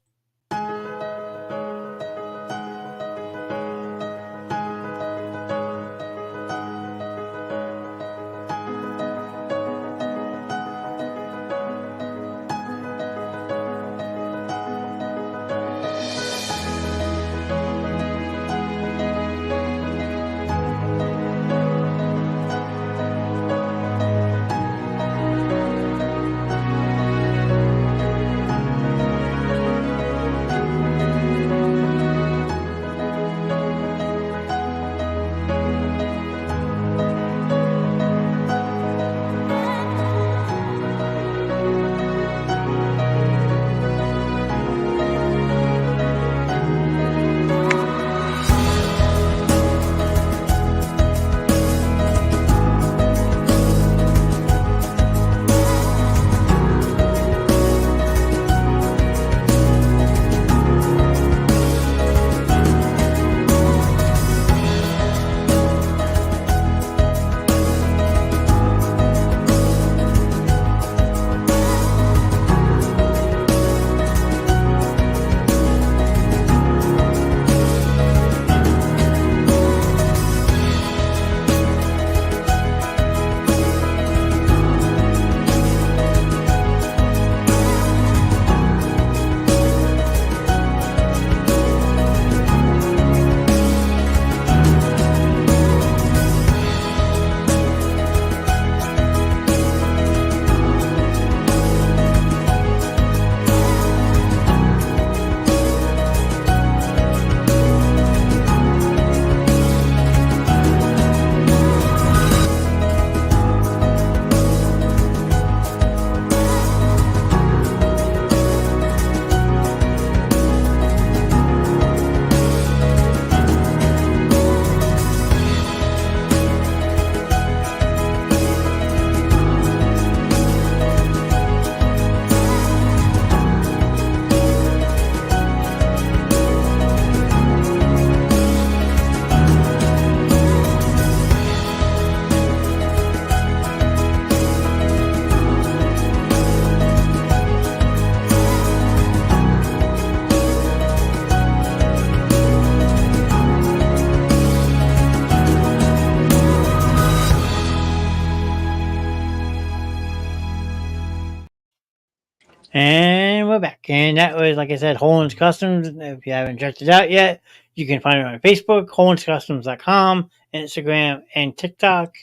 And we're back. And that was, like I said, Holland's Customs. If you haven't checked it out yet, you can find it on Facebook, HollandsCustoms.com, Instagram, and TikTok.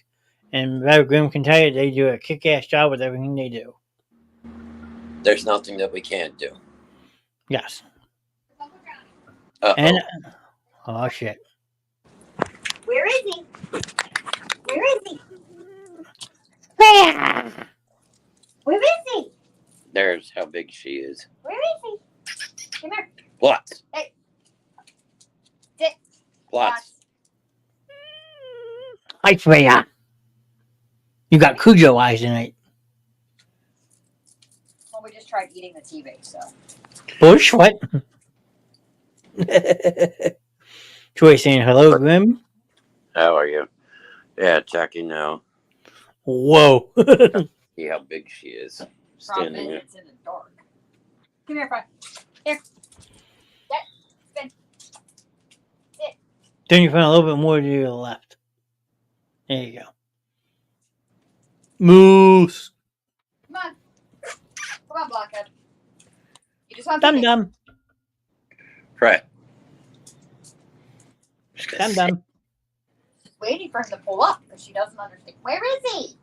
And Rev Grimm can tell you they do a kick-ass job with everything they do.
There's nothing that we can't do.
Yes.
Uh-oh.
And oh shit.
Where is he? Where is he? Where is he?
There's how big she is.
Where is he? Come here.
What?
Hey. Sit.
What?
Hi, Freya. You got Cujo eyes tonight.
Well, we just tried eating the TV, so.
Bush, what? Troy saying hello, Grim.
How are you? Yeah, checking now.
Whoa.
See how big she is.
Problem
Standing
is,
there.
it's in the dark. Come here, Fred. Here. Sit. Spin. Sit.
Turn your phone a little bit more to your left. There you go. Moose.
Come on. Come on, Blockhead. You just want
Dum
TV.
dum.
Right.
Dum dum.
Just waiting for him to pull up because she doesn't understand. Where is he?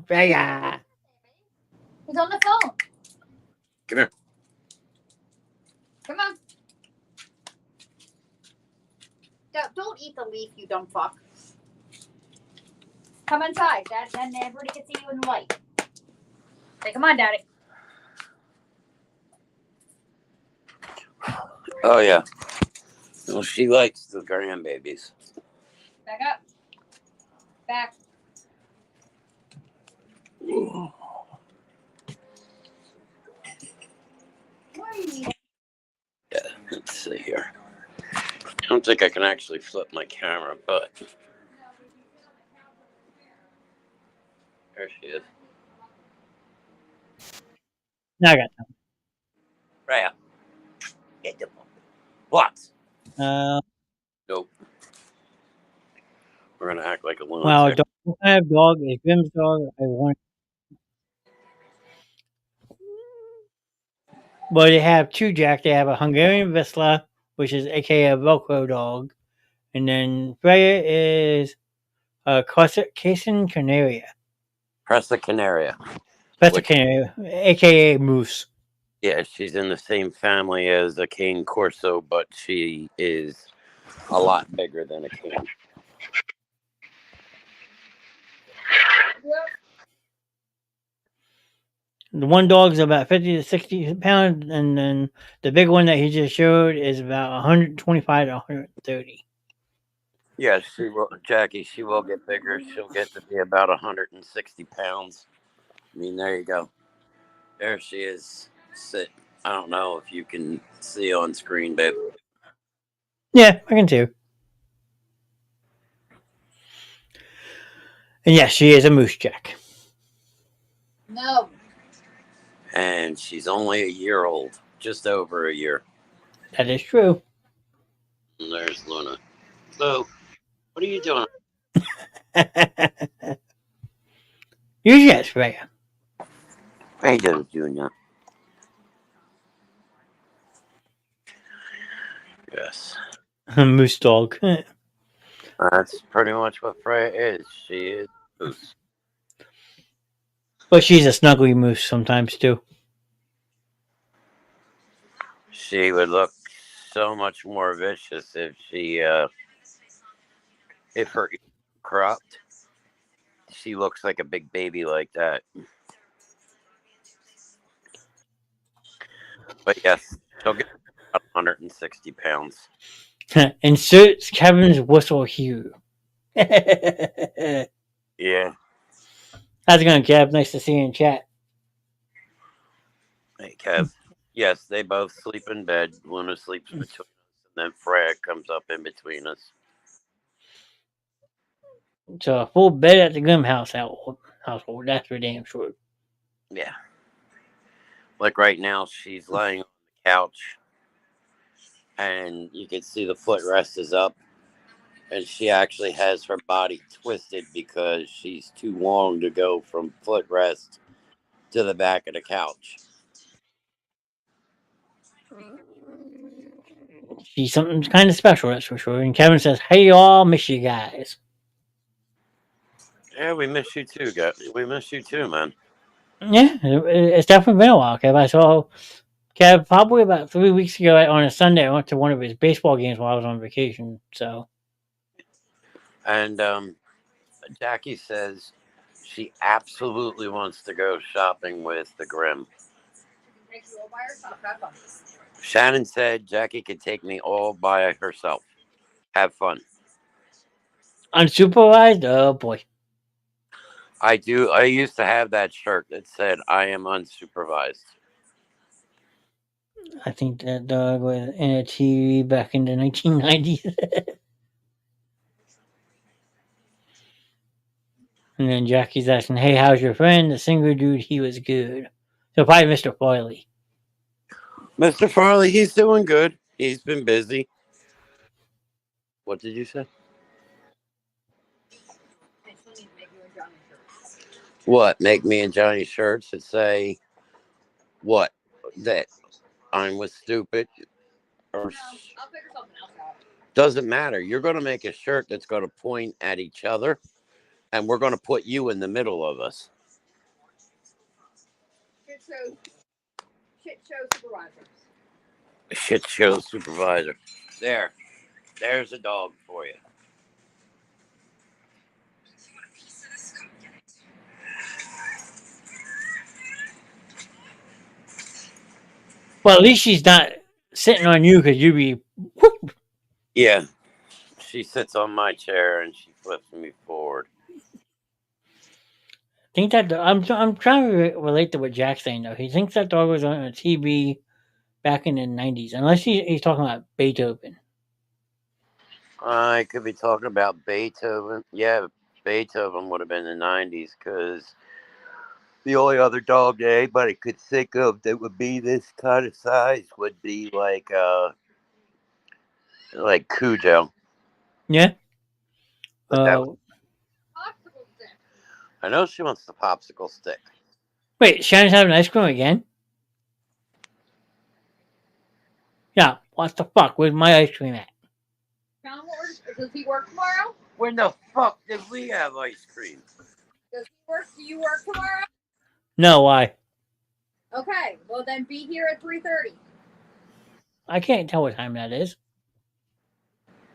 Freya.
He's on the phone.
Come here.
Come on. Don't eat the leaf, you dumb fuck. Come inside. Then everybody can see you in the light. Say, come on, Daddy.
Oh, yeah. Well, she likes the grandbabies.
Back up. Back.
Yeah, let's see here. I don't think I can actually flip my camera, but there she is.
Now I got time.
Rhea, get the what?
Uh,
Nope. We're gonna act like a
well,
lunatic.
what kind of dog is Jim's dog? I want. Well, they have two Jack. They have a Hungarian Vizsla, which is aka a Velcro dog, and then Freya is a Caisan Canaria.
Pressa Canaria.
That's a
Which,
Canaria, aka Moose.
yeah, she's in the same family as a Cane Corso, but she is a lot bigger than a cane.
The one dog's about 50 to 60 pounds, and then the big one that he just showed is about 125 to 130.
Yeah, she will, Jackie. She will get bigger. She'll get to be about 160 pounds. I mean, there you go. There she is. Sit. I don't know if you can see on screen, babe.
Yeah, I can too. And yes, she is a Moose Jack.
No.
And she's only a year old, just over a year.
That is true.
And there's Luna. So, what are you doing?
Yes, Freya.
Hey, Junior. Yes.
Moose dog.
That's pretty much what Freya is. She is Moose.
But she's a snuggly moose sometimes too.
She would look so much more vicious if she, if her ears were cropped. She looks like a big baby like that. But yes, she'll get about 160 pounds.
Inserts Kevin's whistle here. How's it
Yeah.
going, Kev? Nice to see you in chat.
Hey, Kev. Yes, they both sleep in bed. Luna sleeps between us, and then Freya comes up in between us.
So a full bed at the Grimm household. That's for damn sure.
Yeah. Like right now, she's laying on the couch, and you can see the footrest is up, and she actually has her body twisted because she's too long to go from footrest to the back of the couch.
She's something kind of special, that's for sure. And Kevin says, "Hey, y'all, miss you guys."
Yeah, we miss you too, guys. We miss you too, man.
Yeah, it's definitely been a while, Kev. I saw Kev probably about 3 weeks ago on a Sunday. I went to one of his baseball games while I was on vacation. So,
And Jackie says she absolutely wants to go shopping with the Grimm. Shannon said Jackie could take me all by herself. Have fun.
unsupervised? Oh boy.
I do. I used to have that shirt that said I am unsupervised.
I think that dog was in a TV back in the 1990s. And then Jackie's asking, "Hey, how's your friend? The singer dude, he was good." So probably Mr. Farley.
Mr. Farley, he's doing good. He's been busy. What did you say? What? Make me and Johnny shirts that say what? That I'm with stupid or
I'll figure something else out.
doesn't matter. You're going to make a shirt that's going to point at each other, and we're going to put you in the middle of us.
Shit show supervisor.
Shit show supervisor. There's a dog for you.
Well, at least she's not sitting on you because you'd be. Whoop.
Yeah. She sits on my chair and she flips me forward.
think that I'm trying to relate to what Jack's saying though. He thinks that dog was on a TV back in the '90s, unless he's talking about Beethoven.
I could be talking about Beethoven. Yeah, Beethoven would have been the '90s because the only other dog that anybody could think of that would be this kind of size would be like Cujo.
Yeah.
But that was,
Popsicle stick.
I know she wants the popsicle stick.
Wait, Shannon's having ice cream again? Yeah. What the fuck? Where's my ice cream at?
John, does he work tomorrow?
When the fuck did we have ice cream?
Does he work? Do you work tomorrow?
No, why?
Okay, well then be here at 3:30.
I can't tell what time that is.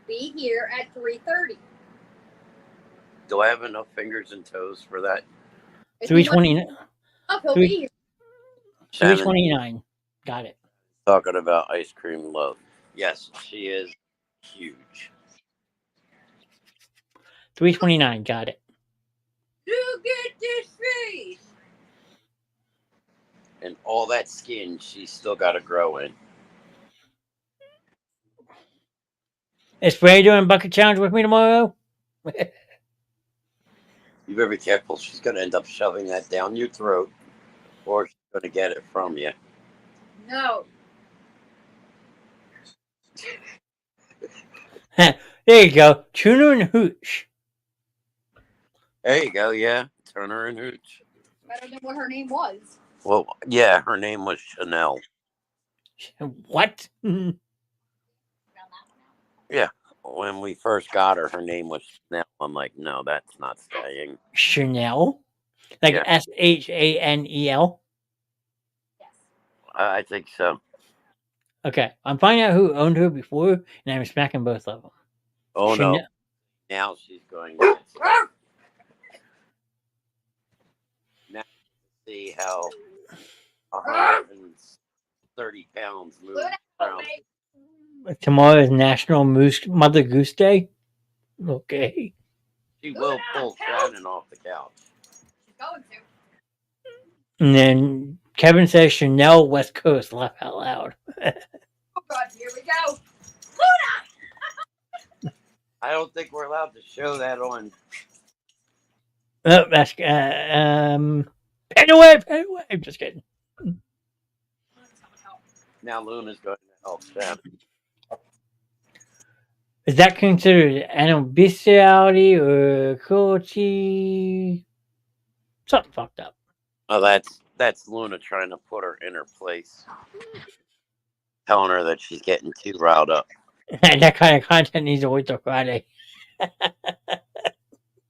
Be here at 3:30.
Do I have enough fingers and toes for that?
3:20.
He'll be here.
3:29. Got it.
Talking about ice cream love. Yes, she is huge.
3:29. Got it.
You get this face.
And all that skin she's still got to grow in.
Is Frey doing bucket challenge with me tomorrow?
You better be careful. She's going to end up shoving that down your throat, or she's going to get it from you.
No.
There you go. Tuna and Hooch.
There you go, yeah. Turner and Hooch.
Better than what her name was.
Well, yeah, her name was Chanel.
What?
Yeah. When we first got her, her name was Chanel. I'm like, no, that's not staying.
Chanel? Like
Yeah.
Shanel?
Yes.
I think so.
Okay. I'm finding out who owned her before, and I'm smacking both of them.
Oh,
Chanel.
no. Now she's going to now see how 130 pounds move around.
Tomorrow is National Mother Goose Day. Okay.
She will pull Shannon off the couch.
She's going to.
And then Kevin says Chanel West Coast. Laugh out loud.
Oh God, here we go.
I don't think we're allowed to show that on.
Oh, that's pen away. I'm just kidding.
Now Luna's going to help Shannon.
Is that considered animal bestiality or cruelty? Something fucked up.
Oh, that's Luna trying to put her in her place. Telling her that she's getting too riled up.
And that kind of content needs to wait till Friday.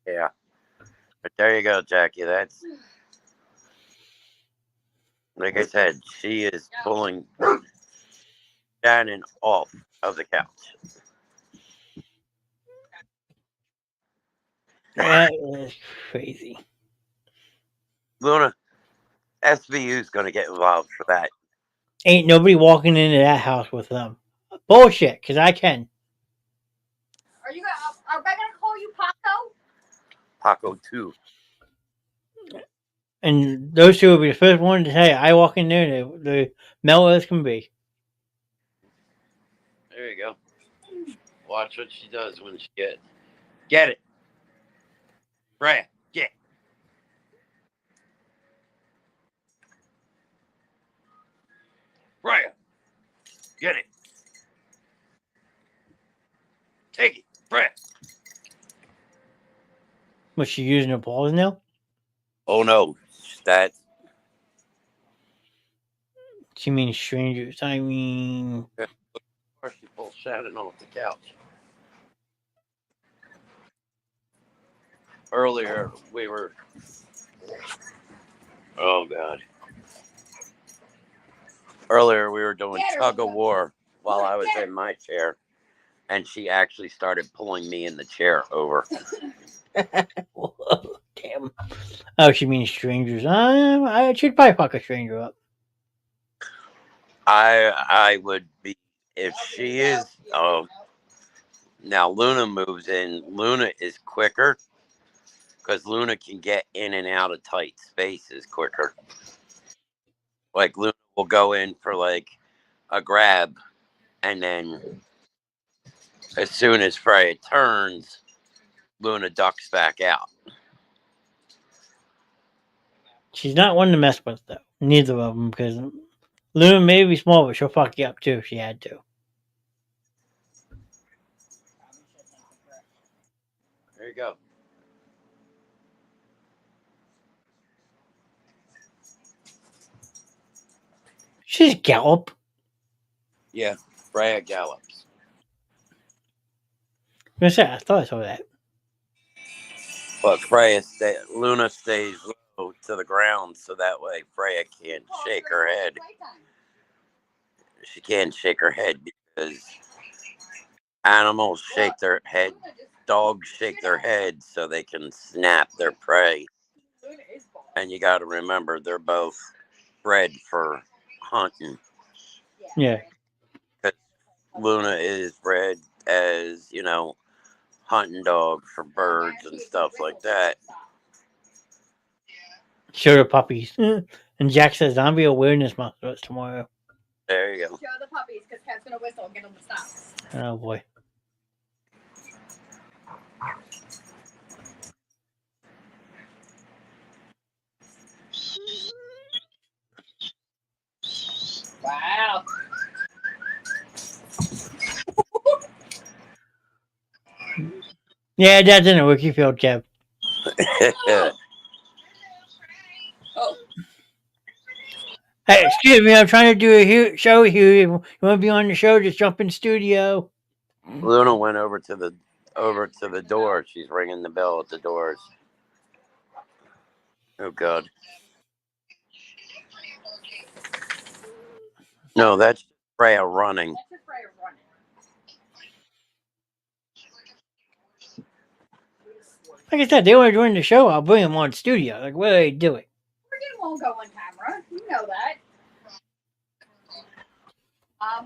Yeah. But there you go, Jackie. That's, like I said, she is pulling Shannon off of the couch.
That is crazy.
Luna, SVU is going to get involved for that.
Ain't nobody walking into that house with them. Bullshit, because I can.
Are I gonna call you Paco?
Paco 2.
And those two will be the first one to say, I walk in there, they're mellow as can be.
There you go. Watch what she does when she gets. Get it. Brad, get. Brian, get it. Take it, Brad.
Was she using her balls now?
Oh no, that.
She means strangers. I mean,
Or she pulled Shannon off the couch. Earlier, we were. Oh God. Earlier, we were doing tug of war while I was in my chair, and she actually started pulling me in the chair over.
damn. Oh, she means strangers. I should probably fuck a stranger up.
I would be if she is. Now Luna moves in. Luna is quicker, because Luna can get in and out of tight spaces quicker. Like Luna will go in for like a grab, and then as soon as Freya turns, Luna ducks back out.
She's not one to mess with, though. Neither of them, because Luna may be small, but she'll fuck you up too if she had to.
There you go.
She's Gallop.
Yeah, Freya gallops.
I thought I saw that.
But Luna stays low to the ground, so that way Freya can't shake her head. She can't shake her head because animals shake their head, dogs shake their head so they can snap their prey. And you got to remember, they're both bred for hunting.
Yeah.
Because Luna is bred as, hunting dog for birds and stuff like that.
Show the puppies. And Jack says Zombie Awareness Month starts tomorrow.
There you go.
Show the puppies because Cat's going to whistle and get them to stop.
Oh, boy.
Wow.
Yeah, that's in a rookie field, Kev.
Oh.
Hey, excuse me, I'm trying to do a show here. You want to be on the show? Just jump in studio.
Luna went over to the door. She's ringing the bell at the doors. Oh God. No, that's Freya running.
That's just Freya running.
Like I said, they want to join the show. I'll bring them on studio. Like, what are they doing?
Morgan won't go on camera. You know that.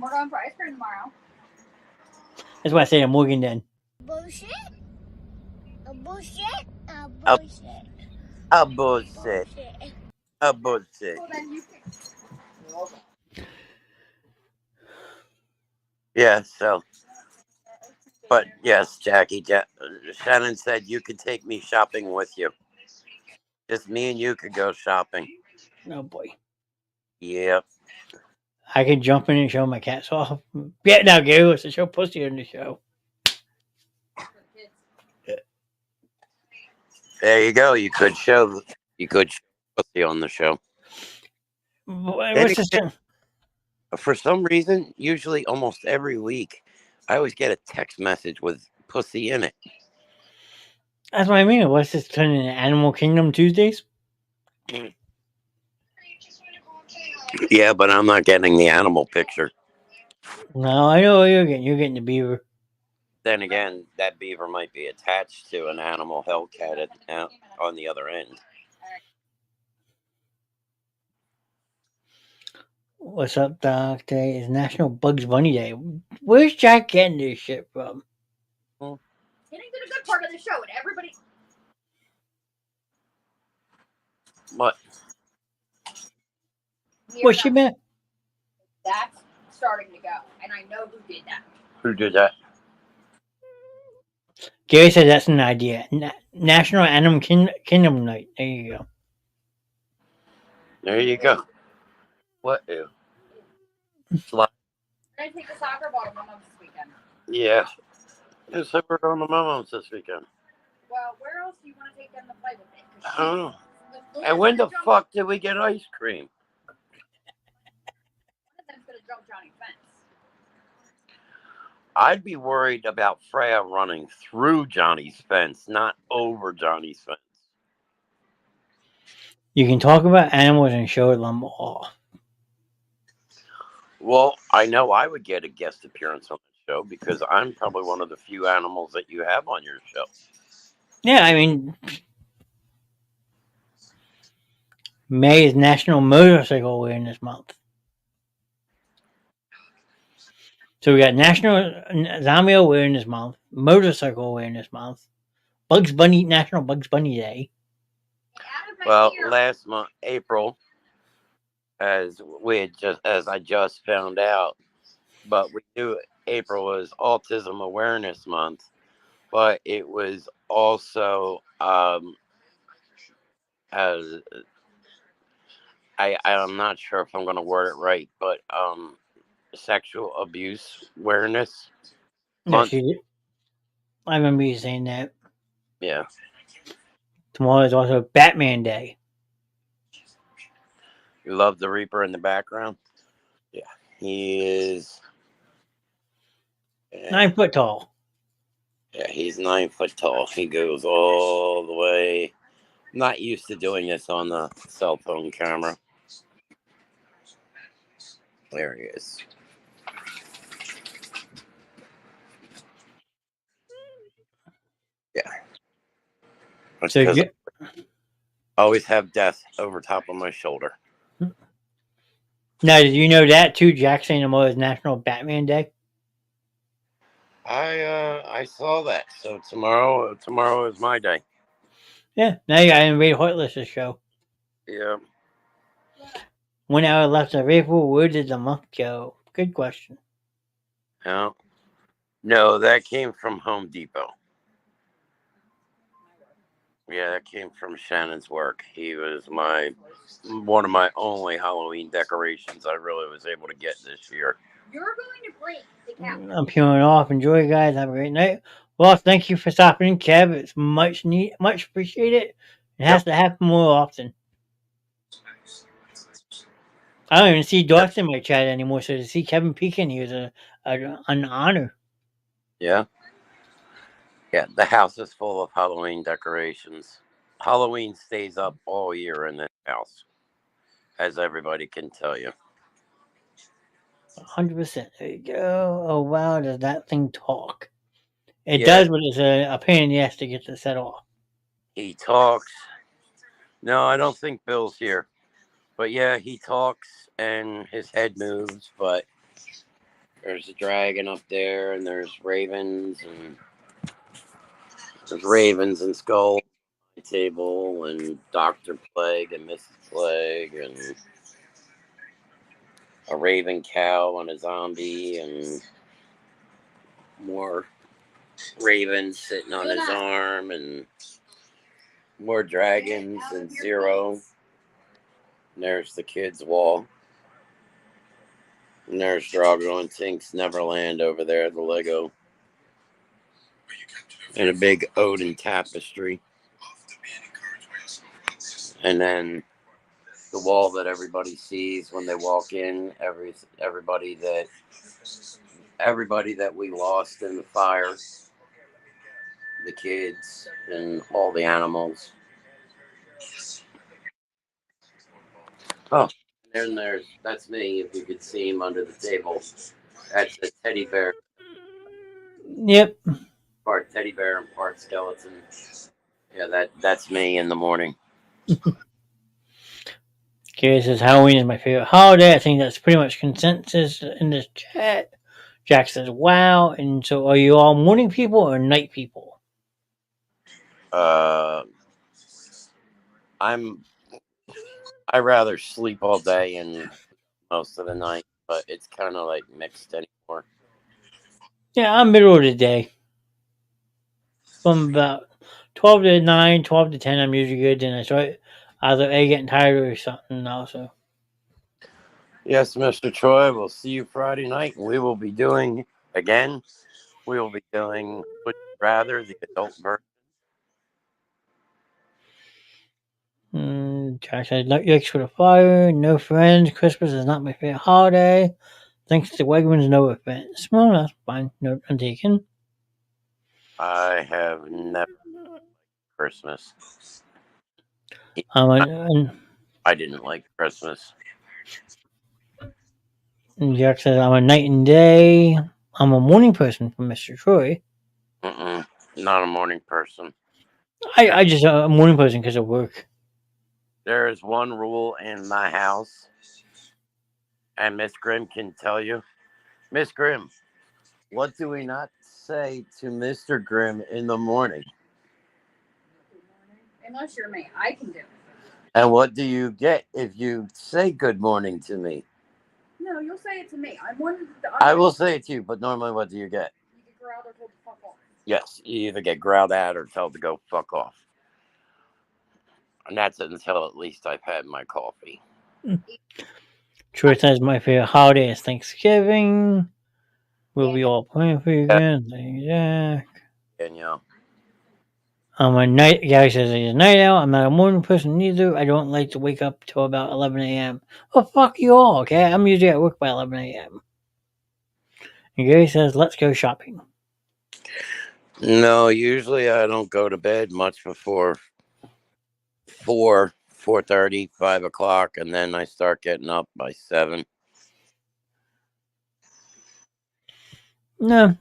We're going for ice cream tomorrow.
That's why I say to Morgan then.
Bullshit. A bullshit. A
A-
bullshit.
A bullshit.
Bullshit.
A bullshit.
Well, then you can.
Yeah, so. But yes, Jackie, Shannon said you could take me shopping with you. Just me and you could go shopping.
Oh, boy.
Yep.
I can jump in and show my cats off. Yeah, now Gary wants to show pussy on the show.
There you go. You could show pussy on the show.
What's this?
For some reason, usually almost every week, I always get a text message with pussy in it.
That's what I mean. What's this turning into Animal Kingdom Tuesdays?
Yeah, but I'm not getting the animal picture.
No, I know what you're getting. You're getting the beaver.
Then again, that beaver might be attached to an animal Hellcat on the other end.
What's up, Doc? Today is National Bugs Bunny Day. Where's Jack getting this shit from?
Getting to the good part of the show, and everybody.
What?
What's she meant?
That's starting to go, and I know who did that.
Who did that?
Gary said that's an idea. National Animal Kingdom Night. There you go.
There you go. What? Ew.
We're going to take the soccer ball to Momo's this weekend.
Yeah. Who said we're going to Momo's this weekend?
Well, where else do you want to take them to play with it?
I don't know. And when the fuck did we get ice cream?
One of them's going to jump Johnny's fence.
I'd be worried about Freya running through Johnny's fence, not over Johnny's fence.
You can talk about animals and show them all.
Well, I know I would get a guest appearance on the show because I'm probably one of the few animals that you have on your show.
Yeah, I mean, May is National Motorcycle Awareness Month. So we got National Zombie Awareness Month, Motorcycle Awareness Month, National Bugs Bunny Day.
Well, last month, April, as I just found out, but we knew April was Autism Awareness Month, but it was also as I'm not sure if I'm going to word it right, but sexual abuse awareness
No,
month.
she did. I remember you saying that.
Yeah,
Tomorrow is also Batman Day.
you love the Reaper in the background. Yeah, he is.
9 foot tall.
Yeah, he's 9 foot tall. He goes all the way. Not used to doing this on the cell phone camera. There he is. Yeah. That's
So
because I always have death over top of my shoulder.
now, did you know that too? Jack saying tomorrow is National Batman Day.
I saw that. So tomorrow is my day.
Yeah. Now you got to invade Heartless's show.
Yeah.
1 hour left of April. Where did the month go? Good question.
Yeah. No, that came from Home Depot. Yeah, that came from Shannon's work. He was one of my only Halloween decorations I really was able to get this year.
You're going to break the couch.
I'm peeling off. Enjoy, guys. Have a great night. Well, thank you for stopping in, Kev. It's much appreciated. It has to happen more often. I don't even see dogs in my chat anymore, so to see Kevin Pekin here is an honor.
Yeah. Yeah, the house is full of Halloween decorations. Halloween stays up all year in this house, as everybody can tell you.
100%. There you go. Oh, wow. Does that thing talk? It
Yeah,
does, but it's a pain in the ass to get the set off.
he talks. No, I don't think Bill's here. But yeah, he talks and his head moves, but there's a dragon up there and there's ravens and skulls on the table and Dr. Plague and Mrs. Plague and a raven cow and a zombie and more ravens sitting on his arm and more dragons and Zero. And there's the kids' wall. And there's Drago and Tink's Neverland over there, the Lego. And a big Odin tapestry. And then the wall that everybody sees when they walk in, everybody that we lost in the fire, the kids and all the animals. Oh, and that's me. If you could see him under the table, that's a teddy bear.
Yep.
Part teddy bear and part skeleton. Yeah, that's me in the morning.
Gary says Halloween is my favorite holiday. I think that's pretty much consensus in this chat. Jack says, wow. And so are you all morning people or night people?
I rather sleep all day and most of the night, but it's kind of like mixed anymore.
Yeah, I'm middle of the day. From about 12 to 9, 12 to 10, I'm usually good. Then I start either A, getting tired or something also.
Yes, Mr. Troy, we'll see you Friday night. We will be doing, again, Would you rather, the adult version.
Jack says, no yikes for the fire, no friends. Christmas is not my favorite holiday. Thanks to Wegmans, no offense. Well, that's fine. No, I'm taken.
I have never Christmas. I didn't like Christmas.
Jack says, I'm a night and day. I'm a morning person for Mr. Troy.
Not a morning person.
I just a morning person because of work.
There is one rule in my house, and Miss Grimm can tell you. Miss Grimm, what do we not say to Mr. Grimm in the morning?
Unless you're me, I can do it.
And what do you get if you say good morning to me?
No, you'll say it to me. I'm one of the
I will say it to you, but normally what do you get?
You get growled or told to fuck off.
Yes, you either get growled at or told to go fuck off. And that's until at least I've had my coffee.
Troy says my favorite holiday is Thanksgiving. We'll be all playing for you again. Thank you, Jack.
Danielle.
I'm a night. Gary says he's a night owl. I'm not a morning person either. I don't like to wake up till about 11 a.m. Oh, fuck you all, okay? I'm usually at work by 11 a.m. And Gary says, let's go shopping.
No, usually I don't go to bed much before 4:30, 5 o'clock, and then I start getting up by 7.
No,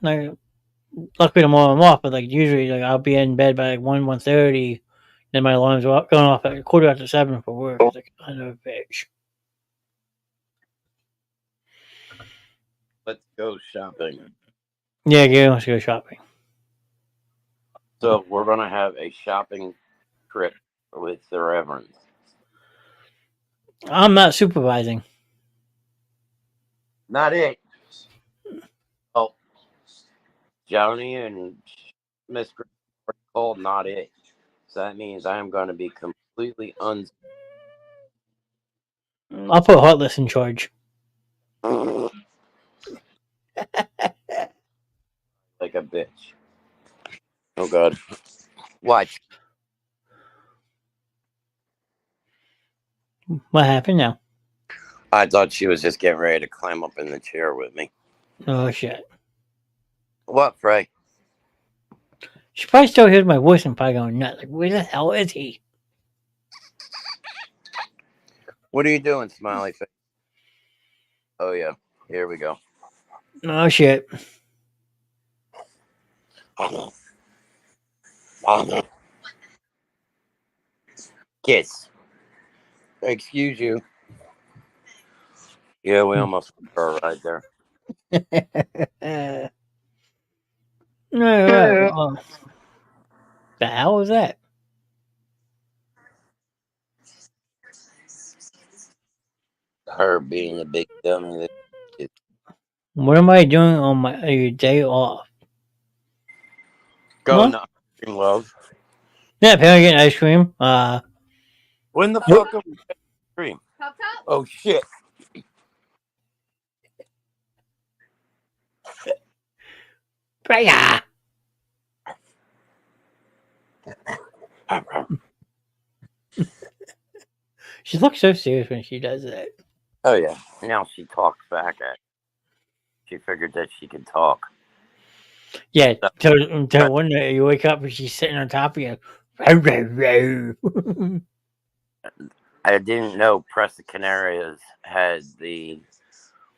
luckily tomorrow I'm off, but like usually like I'll be in bed by like 1:30. Then my alarm's going off at 7:15 for work. It's like, I know, bitch.
Let's go shopping.
Yeah, Gary wants to go shopping.
So we're going to have a shopping trip with the Reverend.
I'm not supervising.
Not it. Oh, Johnny and Miss Cole, not it. So that means I am going to be completely
I'll put Heartless in charge.
like a bitch. Oh, God. What?
What happened now?
I thought she was just getting ready to climb up in the chair with me.
Oh, shit.
What, Frey?
She probably still hears my voice and probably going nuts. Like, where the hell is he?
What are you doing, smiley face? Oh, yeah. Here we go.
Oh, shit.
Kiss. Excuse you. Yeah, we almost were right there.
No, the hell was that?
Her being a big dummy.
What am I doing on my day off?
Go
Huh?
nuts, love.
Yeah, apparently getting ice cream.
When the fuck are we getting ice cream?
Pop top?
Oh, shit.
Freya! She looks so serious when she does that.
Oh, yeah. Now she talks back at. She figured that she could talk.
Yeah, until one day you wake up and she's sitting on top of you.
I didn't know Presa Canarias had the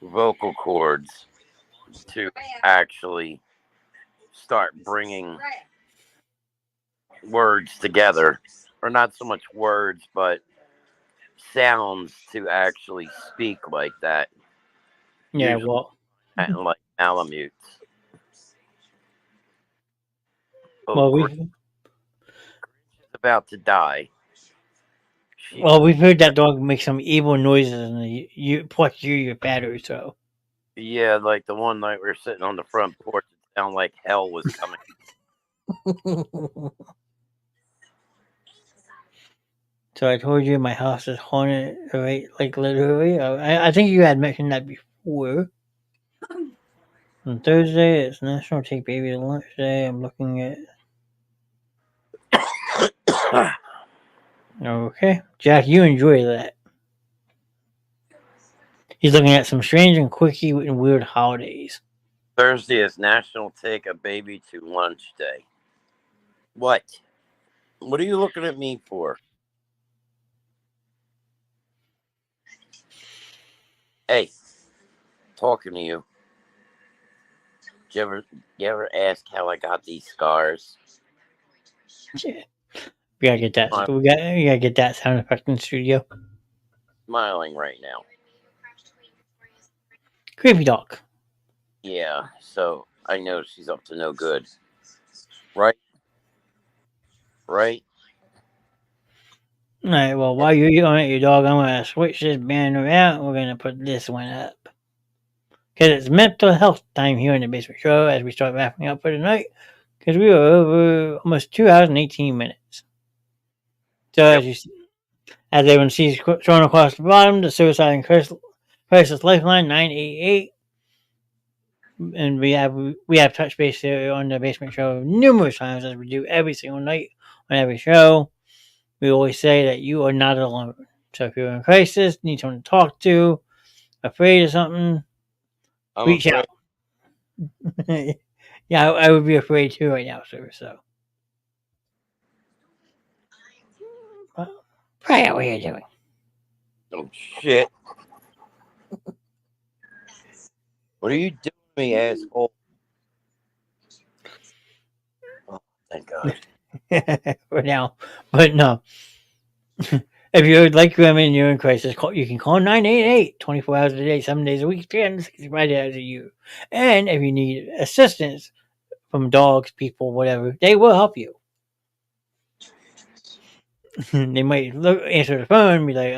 vocal cords to actually start bringing words together. Or not so much words, but sounds to actually speak like that.
Yeah,
Usually,
well.
like Malamutes. Oh,
Well,
Grinch is about to die.
we've heard that dog make some evil noises, and plus you're battery, so.
Yeah, like the one night we were sitting on the front porch, it sounded like hell was coming.
So I told you my house is haunted, right? Like literally. I think you had mentioned that before. On Thursday, it's National Take Baby to Lunch Day. I'm looking at. Okay, Jack, you enjoy that. He's looking at some strange and quirky and weird holidays.
Thursday is National Take a Baby to Lunch Day. What? What are you looking at me for? Hey, talking to you. Did you ever ask how I got these scars?
Yeah. We gotta get that. We gotta get that sound effect in the studio.
Smiling right now.
Creepy dog.
Yeah, so I know she's up to no good. Right? Right?
All right. Well, while you're yelling at your dog, I'm gonna switch this banner out. We're gonna put this one up because it's mental health time here in the basement show as we start wrapping up for the night. Because we are over almost 2 hours and 18 minutes. So
Yep.
as everyone sees shown across the bottom, the suicide and crisis lifeline 988. And we have touched base here on the basement show numerous times as we do every single night on every show. We always say that you are not alone. So if you're in crisis, need someone to talk to, afraid of something,
I'm
reach
afraid.
out. Yeah, I would be afraid too right now, sir. So, Brian, what are you doing?
Oh shit! What are you doing to me, asshole? Oh, thank God.
For now, but no. If you would like Grim and you're in crisis, you can call 988 24 hours a day, 7 days a week, 365 days a year. And if you need assistance from dogs, people, whatever, they will help you. They might answer the phone and be like,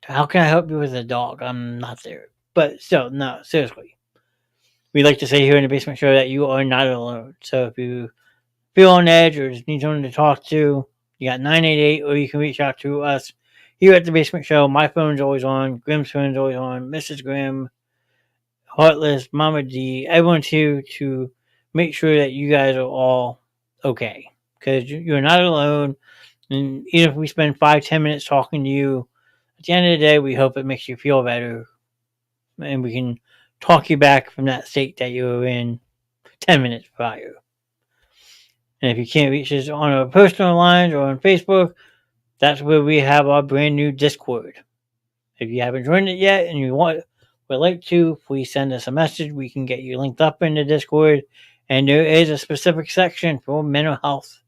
how can I help you with a dog? I'm not there. But still, no, seriously. We like to say here in the basement show that you are not alone. So if you feel on edge or just need someone to talk to, you got 988, or you can reach out to us here at the basement show. My phone's always on, Grimm's phone's always on, Mrs. Grimm, Heartless, Mama D, everyone's here to make sure that you guys are all okay. Because you're not alone. And even if we spend 5-10 minutes talking to you, at the end of the day, we hope it makes you feel better. And we can talk you back from that state that you were in 10 minutes prior. And if you can't reach us on our personal lines or on Facebook, that's where we have our brand new Discord. If you haven't joined it yet and you would like to, please send us a message. We can get you linked up in the Discord. And there is a specific section for mental health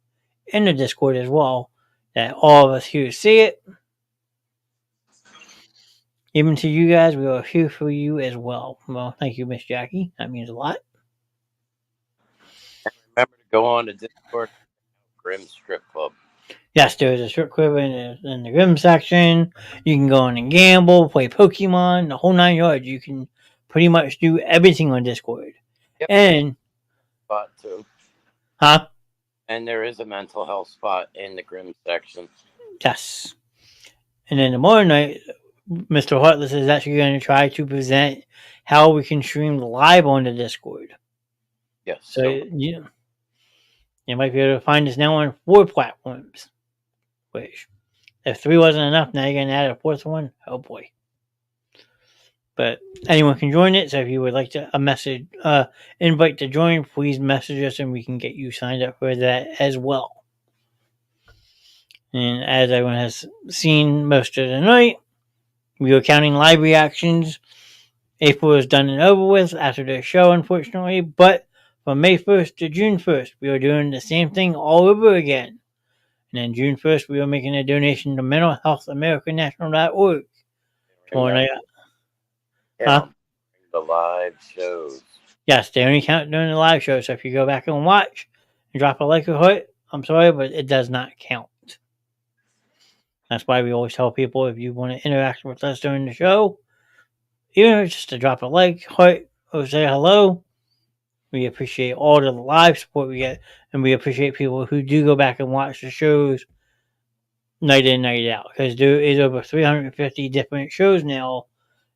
in the Discord as well that all of us here see it. Even to you guys, we are here for you as well. Well, thank you, Miss Jackie. That means a lot.
And remember to go on to Discord, Grim Strip Club.
Yes, there is a strip club in the Grim section. You can go on and gamble, play Pokemon, the whole 9 yards. You can pretty much do everything on Discord.
Yep.
And,
Spot too.
huh?
And there is a mental health spot in the Grim section.
Yes. And then tomorrow night, Mr. Heartless is actually going to try to present how we can stream live on the Discord.
Yes.
So you might be able to find us now on 4 platforms. Which, if 3 wasn't enough, now you're going to add a 4th one. Oh boy. But anyone can join it. So if you would like to invite to join, please message us and we can get you signed up for that as well. And as everyone has seen most of the night, we are counting live reactions. April is done and over with after the show, unfortunately. But from May 1st to June 1st, we are doing the same thing all over again. And then June 1st, we are making a donation to Mental Health National.org.
Yeah. The live shows.
Yes, they only count during the live show. So if you go back and watch and drop a like or heart, I'm sorry, but it does not count. That's why we always tell people if you want to interact with us during the show, even if it's just to drop a like, heart, or say hello, we appreciate all the live support we get, and we appreciate people who do go back and watch the shows night in, night out. Because there is over 350 different shows now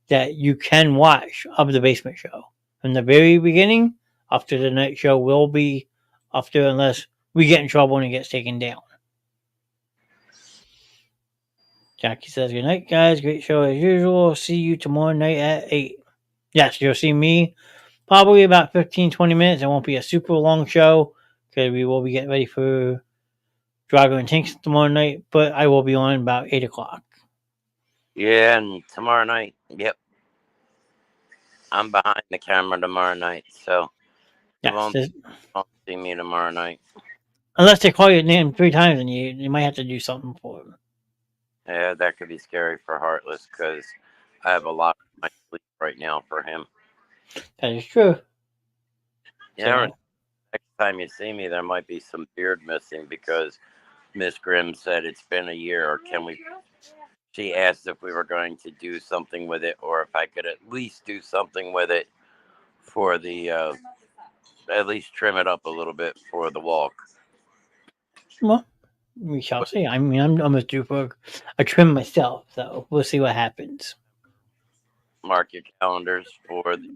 that you can watch of the basement show. From the very beginning up to the night show will be up to, unless we get in trouble and it gets taken down. Jackie says, good night, guys. Great show as usual. See you tomorrow night at 8. Yes, you'll see me probably about 15-20 minutes. It won't be a super long show because we will be getting ready for Drago and Tinks tomorrow night, but I will be on about 8 o'clock.
Yeah, and tomorrow night, yep. I'm behind the camera tomorrow night, so you won't see me tomorrow night.
Unless they call your name 3 times and you might have to do something for them.
Yeah, that could be scary for Heartless because I have a lot of my sleep right now for him.
That is true.
Yeah, next time you see me, there might be some beard missing because Miss Grimm said it's been a year, or can we? She asked if we were going to do something with it, or if I could at least do something with it for the, at least trim it up a little bit for the walk.
Well, we shall see. I mean, I'm almost due for a trim myself, so we'll see what happens.
Mark your calendars for the.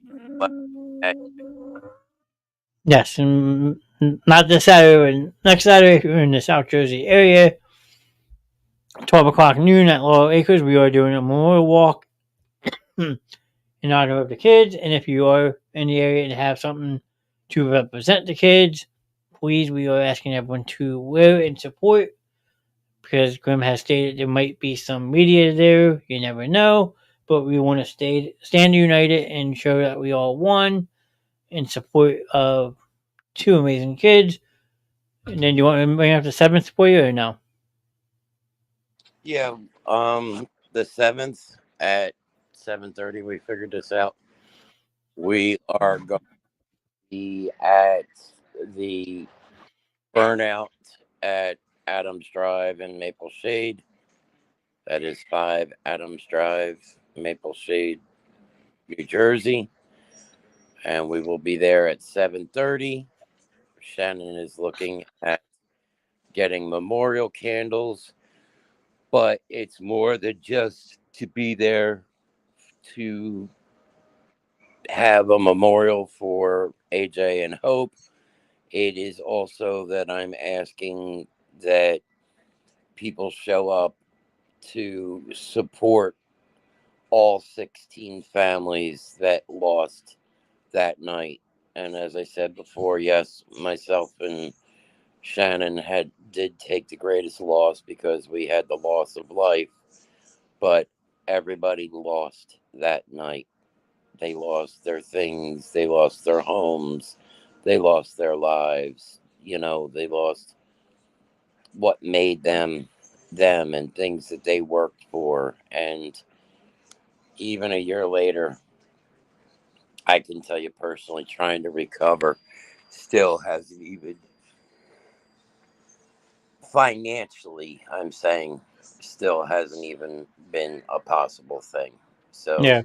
Yes, and not this Saturday, but next Saturday if you're in the South Jersey area, 12 o'clock noon at Laurel Acres, we are doing a memorial walk in honor of the kids. And if you are in the area and have something to represent the kids, please, we are asking everyone to wear and support, because Grimm has stated there might be some media there. You never know. But we want to stand united and show that we all won in support of two amazing kids. And then you want to bring up the 7th for you or no?
Yeah, the 7th at 7:30. We figured this out. We are going to be at the Burnout at Adams Drive in Maple Shade. That is 5 Adams Drive, Maple Shade, New Jersey. And we will be there at 7:30. Shannon is looking at getting memorial candles, but it's more than just to be there to have a memorial for AJ and Hope. It is also that I'm asking that people show up to support all 16 families that lost that night. And as I said before, yes, myself and Shannon did take the greatest loss because we had the loss of life, but everybody lost that night. They lost their things, they lost their homes, they lost their lives. They lost what made them them and things that they worked for. And even a year later, I can tell you personally, trying to recover still hasn't even financially, I'm saying, still hasn't even been a possible thing. So,
Yeah.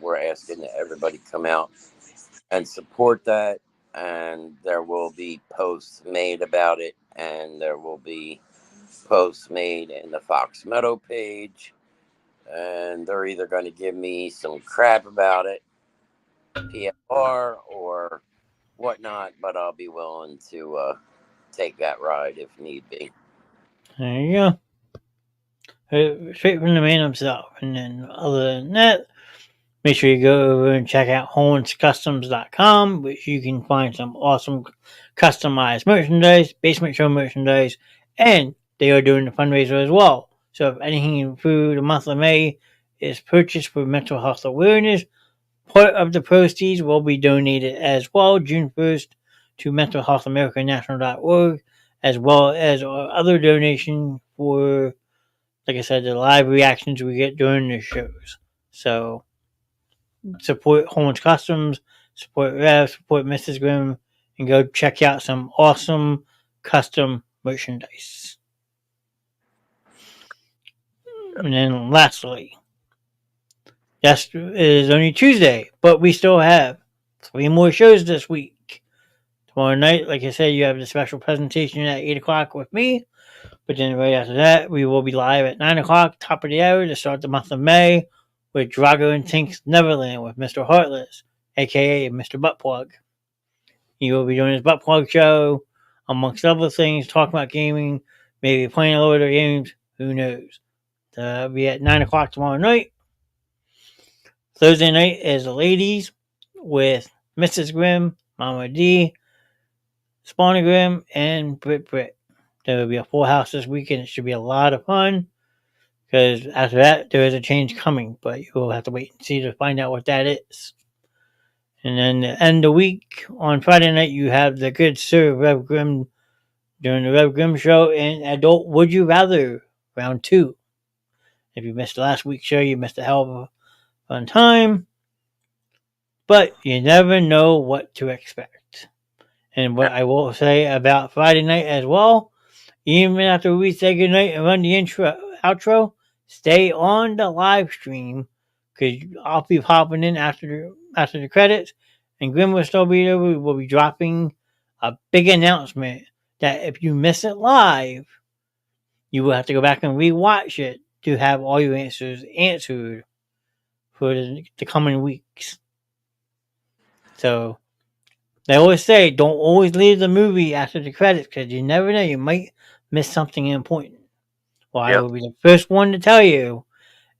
we're asking that everybody come out and support that. And there will be posts made about it, and there will be posts made in the Fox Meadow page. And they're either going to give me some crap about it, PFR, or whatnot, but I'll be willing to take that ride if need be.
There you go. Straight from the man himself. And then, other than that, make sure you go over and check out HornsCustoms.com, which you can find some awesome customized merchandise, basement show merchandise, and they are doing the fundraiser as well. So if anything through the month of May is purchased for mental health awareness, part of the proceeds will be donated as well, June 1st, to mentalhealthamericanational.org, as well as our other donation for, like I said, the live reactions we get during the shows. So support Horns Customs, support Rev, support Mrs. Grimm, and go check out some awesome custom merchandise. And then lastly, yes, it is only Tuesday, but we still have 3 more shows this week. Tomorrow night, like I said, you have the special presentation at 8 o'clock with me. But then right after that, we will be live at 9 o'clock, top of the hour, to start the month of May with Drago and Tink's Neverland with Mr. Heartless, a.k.a. Mr. Buttplug. He will be doing his Buttplug show, amongst other things, talking about gaming, maybe playing a load of games, who knows. It'll be at 9 o'clock tomorrow night. Thursday night is the ladies with Mrs. Grimm, Mama D, Spawny Grimm, and Brit. There will be a full house this weekend. It should be a lot of fun, because after that, there is a change coming, but you will have to wait and see to find out what that is. And then the end of the week, on Friday night, you have the good Sir Rev Grimm during the Rev Grimm show and Adult Would You Rather round 2. If you missed last week's show, you missed a hell of a fun time. But you never know what to expect. And what I will say about Friday night as well, even after we say goodnight and run the outro, stay on the live stream because I'll be popping in after the credits, and Grim will still be there. We will be dropping a big announcement that if you miss it live, you will have to go back and rewatch it to have all your answers answered for the coming weeks. So they always say don't always leave the movie after the credits because you never know, you might miss something important. Well, I will be the first one to tell you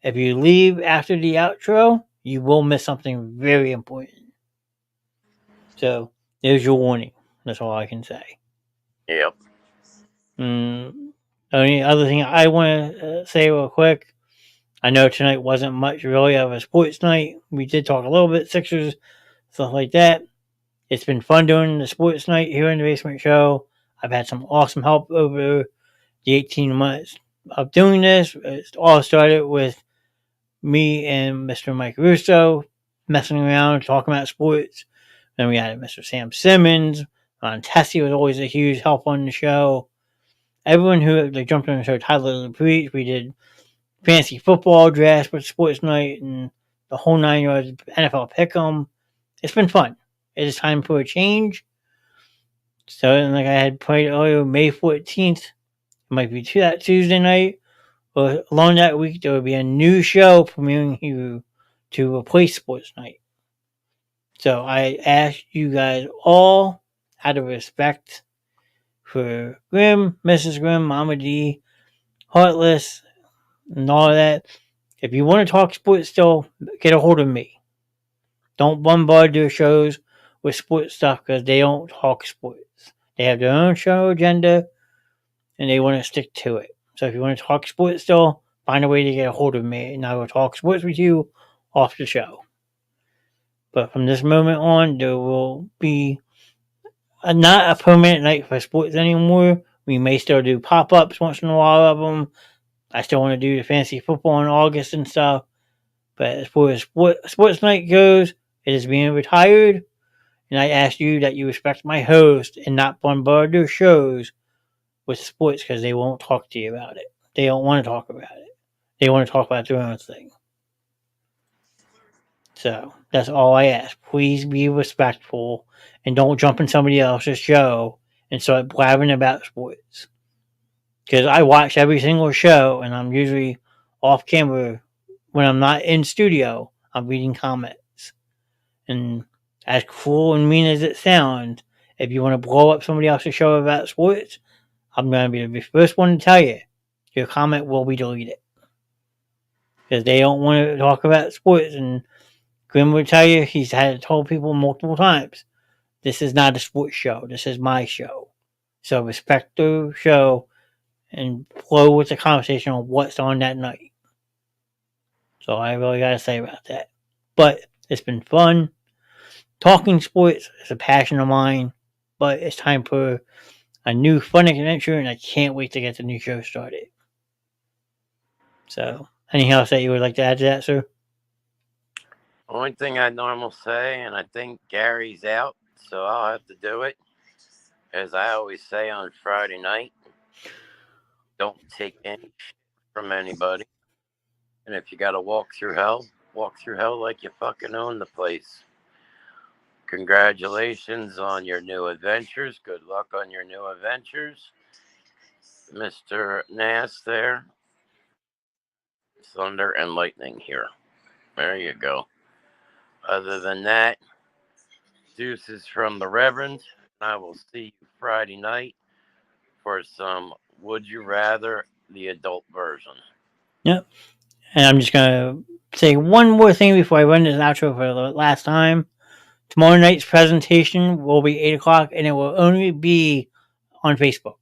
if you leave after the outro, you will miss something very important. So there's your warning. That's all I can say.
Yep.
Only other thing I want to say real quick, I know tonight wasn't much really of a sports night. We did talk a little bit Sixers, stuff like that. It's been fun doing the sports night here in the Basement Show. I've had some awesome help over the 18 months of doing this. It all started with me and Mr. Mike Russo messing around, talking about sports. Then we had Mr. Sam Simmons. Ron Tessie was always a huge help on the show. Everyone who jumped on the show, Tyler LaPreach, we did fantasy football drafts with sports night and the whole 9 yards NFL pick'em. It's been fun. It is time for a change. So, like I had played earlier, May 14th, it might be that Tuesday night, or along that week, there will be a new show premiering here to replace Sports Night. So, I ask you guys all, out of respect for Grimm, Mrs. Grimm, Mama D, Heartless, and all of that, if you want to talk sports still, get a hold of me. Don't bombard their shows with sports stuff because they don't talk sports. They have their own show agenda and they want to stick to it. So if you want to talk sports still, find a way to get a hold of me and I will talk sports with you off the show. But from this moment on, there will be not a permanent night for sports anymore. We may still do pop-ups once in a while of them. I still want to do the fantasy football in August and stuff. But as far as sports night goes, it is being retired. And I ask you that you respect my host and not bombard their shows with sports because they won't talk to you about it. They don't want to talk about it. They want to talk about their own thing. So that's all I ask. Please be respectful and don't jump in somebody else's show and start blabbing about sports. Because I watch every single show and I'm usually off camera when I'm not in studio. I'm reading comments. And as cruel and mean as it sounds, if you want to blow up somebody else's show about sports, I'm going to be the first one to tell you your comment will be deleted. Because they don't want to talk about sports. And Grim will tell you he's had told people multiple times, this is not a sports show. This is my show. So respect the show and flow with the conversation on what's on that night. So I really got to say about that. But it's been fun. Talking sports is a passion of mine, but it's time for a new fun adventure, and I can't wait to get the new show started. So, anything else that you would like to add to that, sir?
Only thing I normally say, and I think Gary's out, so I'll have to do it. As I always say on Friday night, don't take any shit from anybody. And if you got to walk through hell like you fucking own the place. Congratulations on your new adventures. Good luck on your new adventures. Mr. Knast there. Thunder and lightning here. There you go. Other than that, deuces from the Reverend. I will see you Friday night for some Would You Rather, the adult version.
Yep. And I'm just going to say one more thing before I run this outro for the last time. Tomorrow night's presentation will be 8 o'clock, and it will only be on Facebook.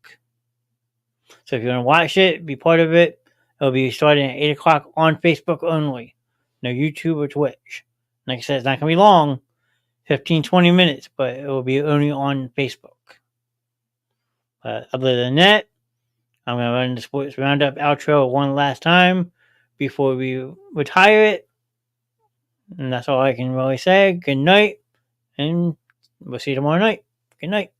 So if you want to watch it, be part of it, it'll be starting at 8 o'clock on Facebook only. No YouTube or Twitch. Like I said, it's not going to be long, 15, 20 minutes, but it will be only on Facebook. Other than that, I'm going to run the Sports Roundup outro one last time before we retire it. And that's all I can really say. Good night, and we'll see you tomorrow night. Good night.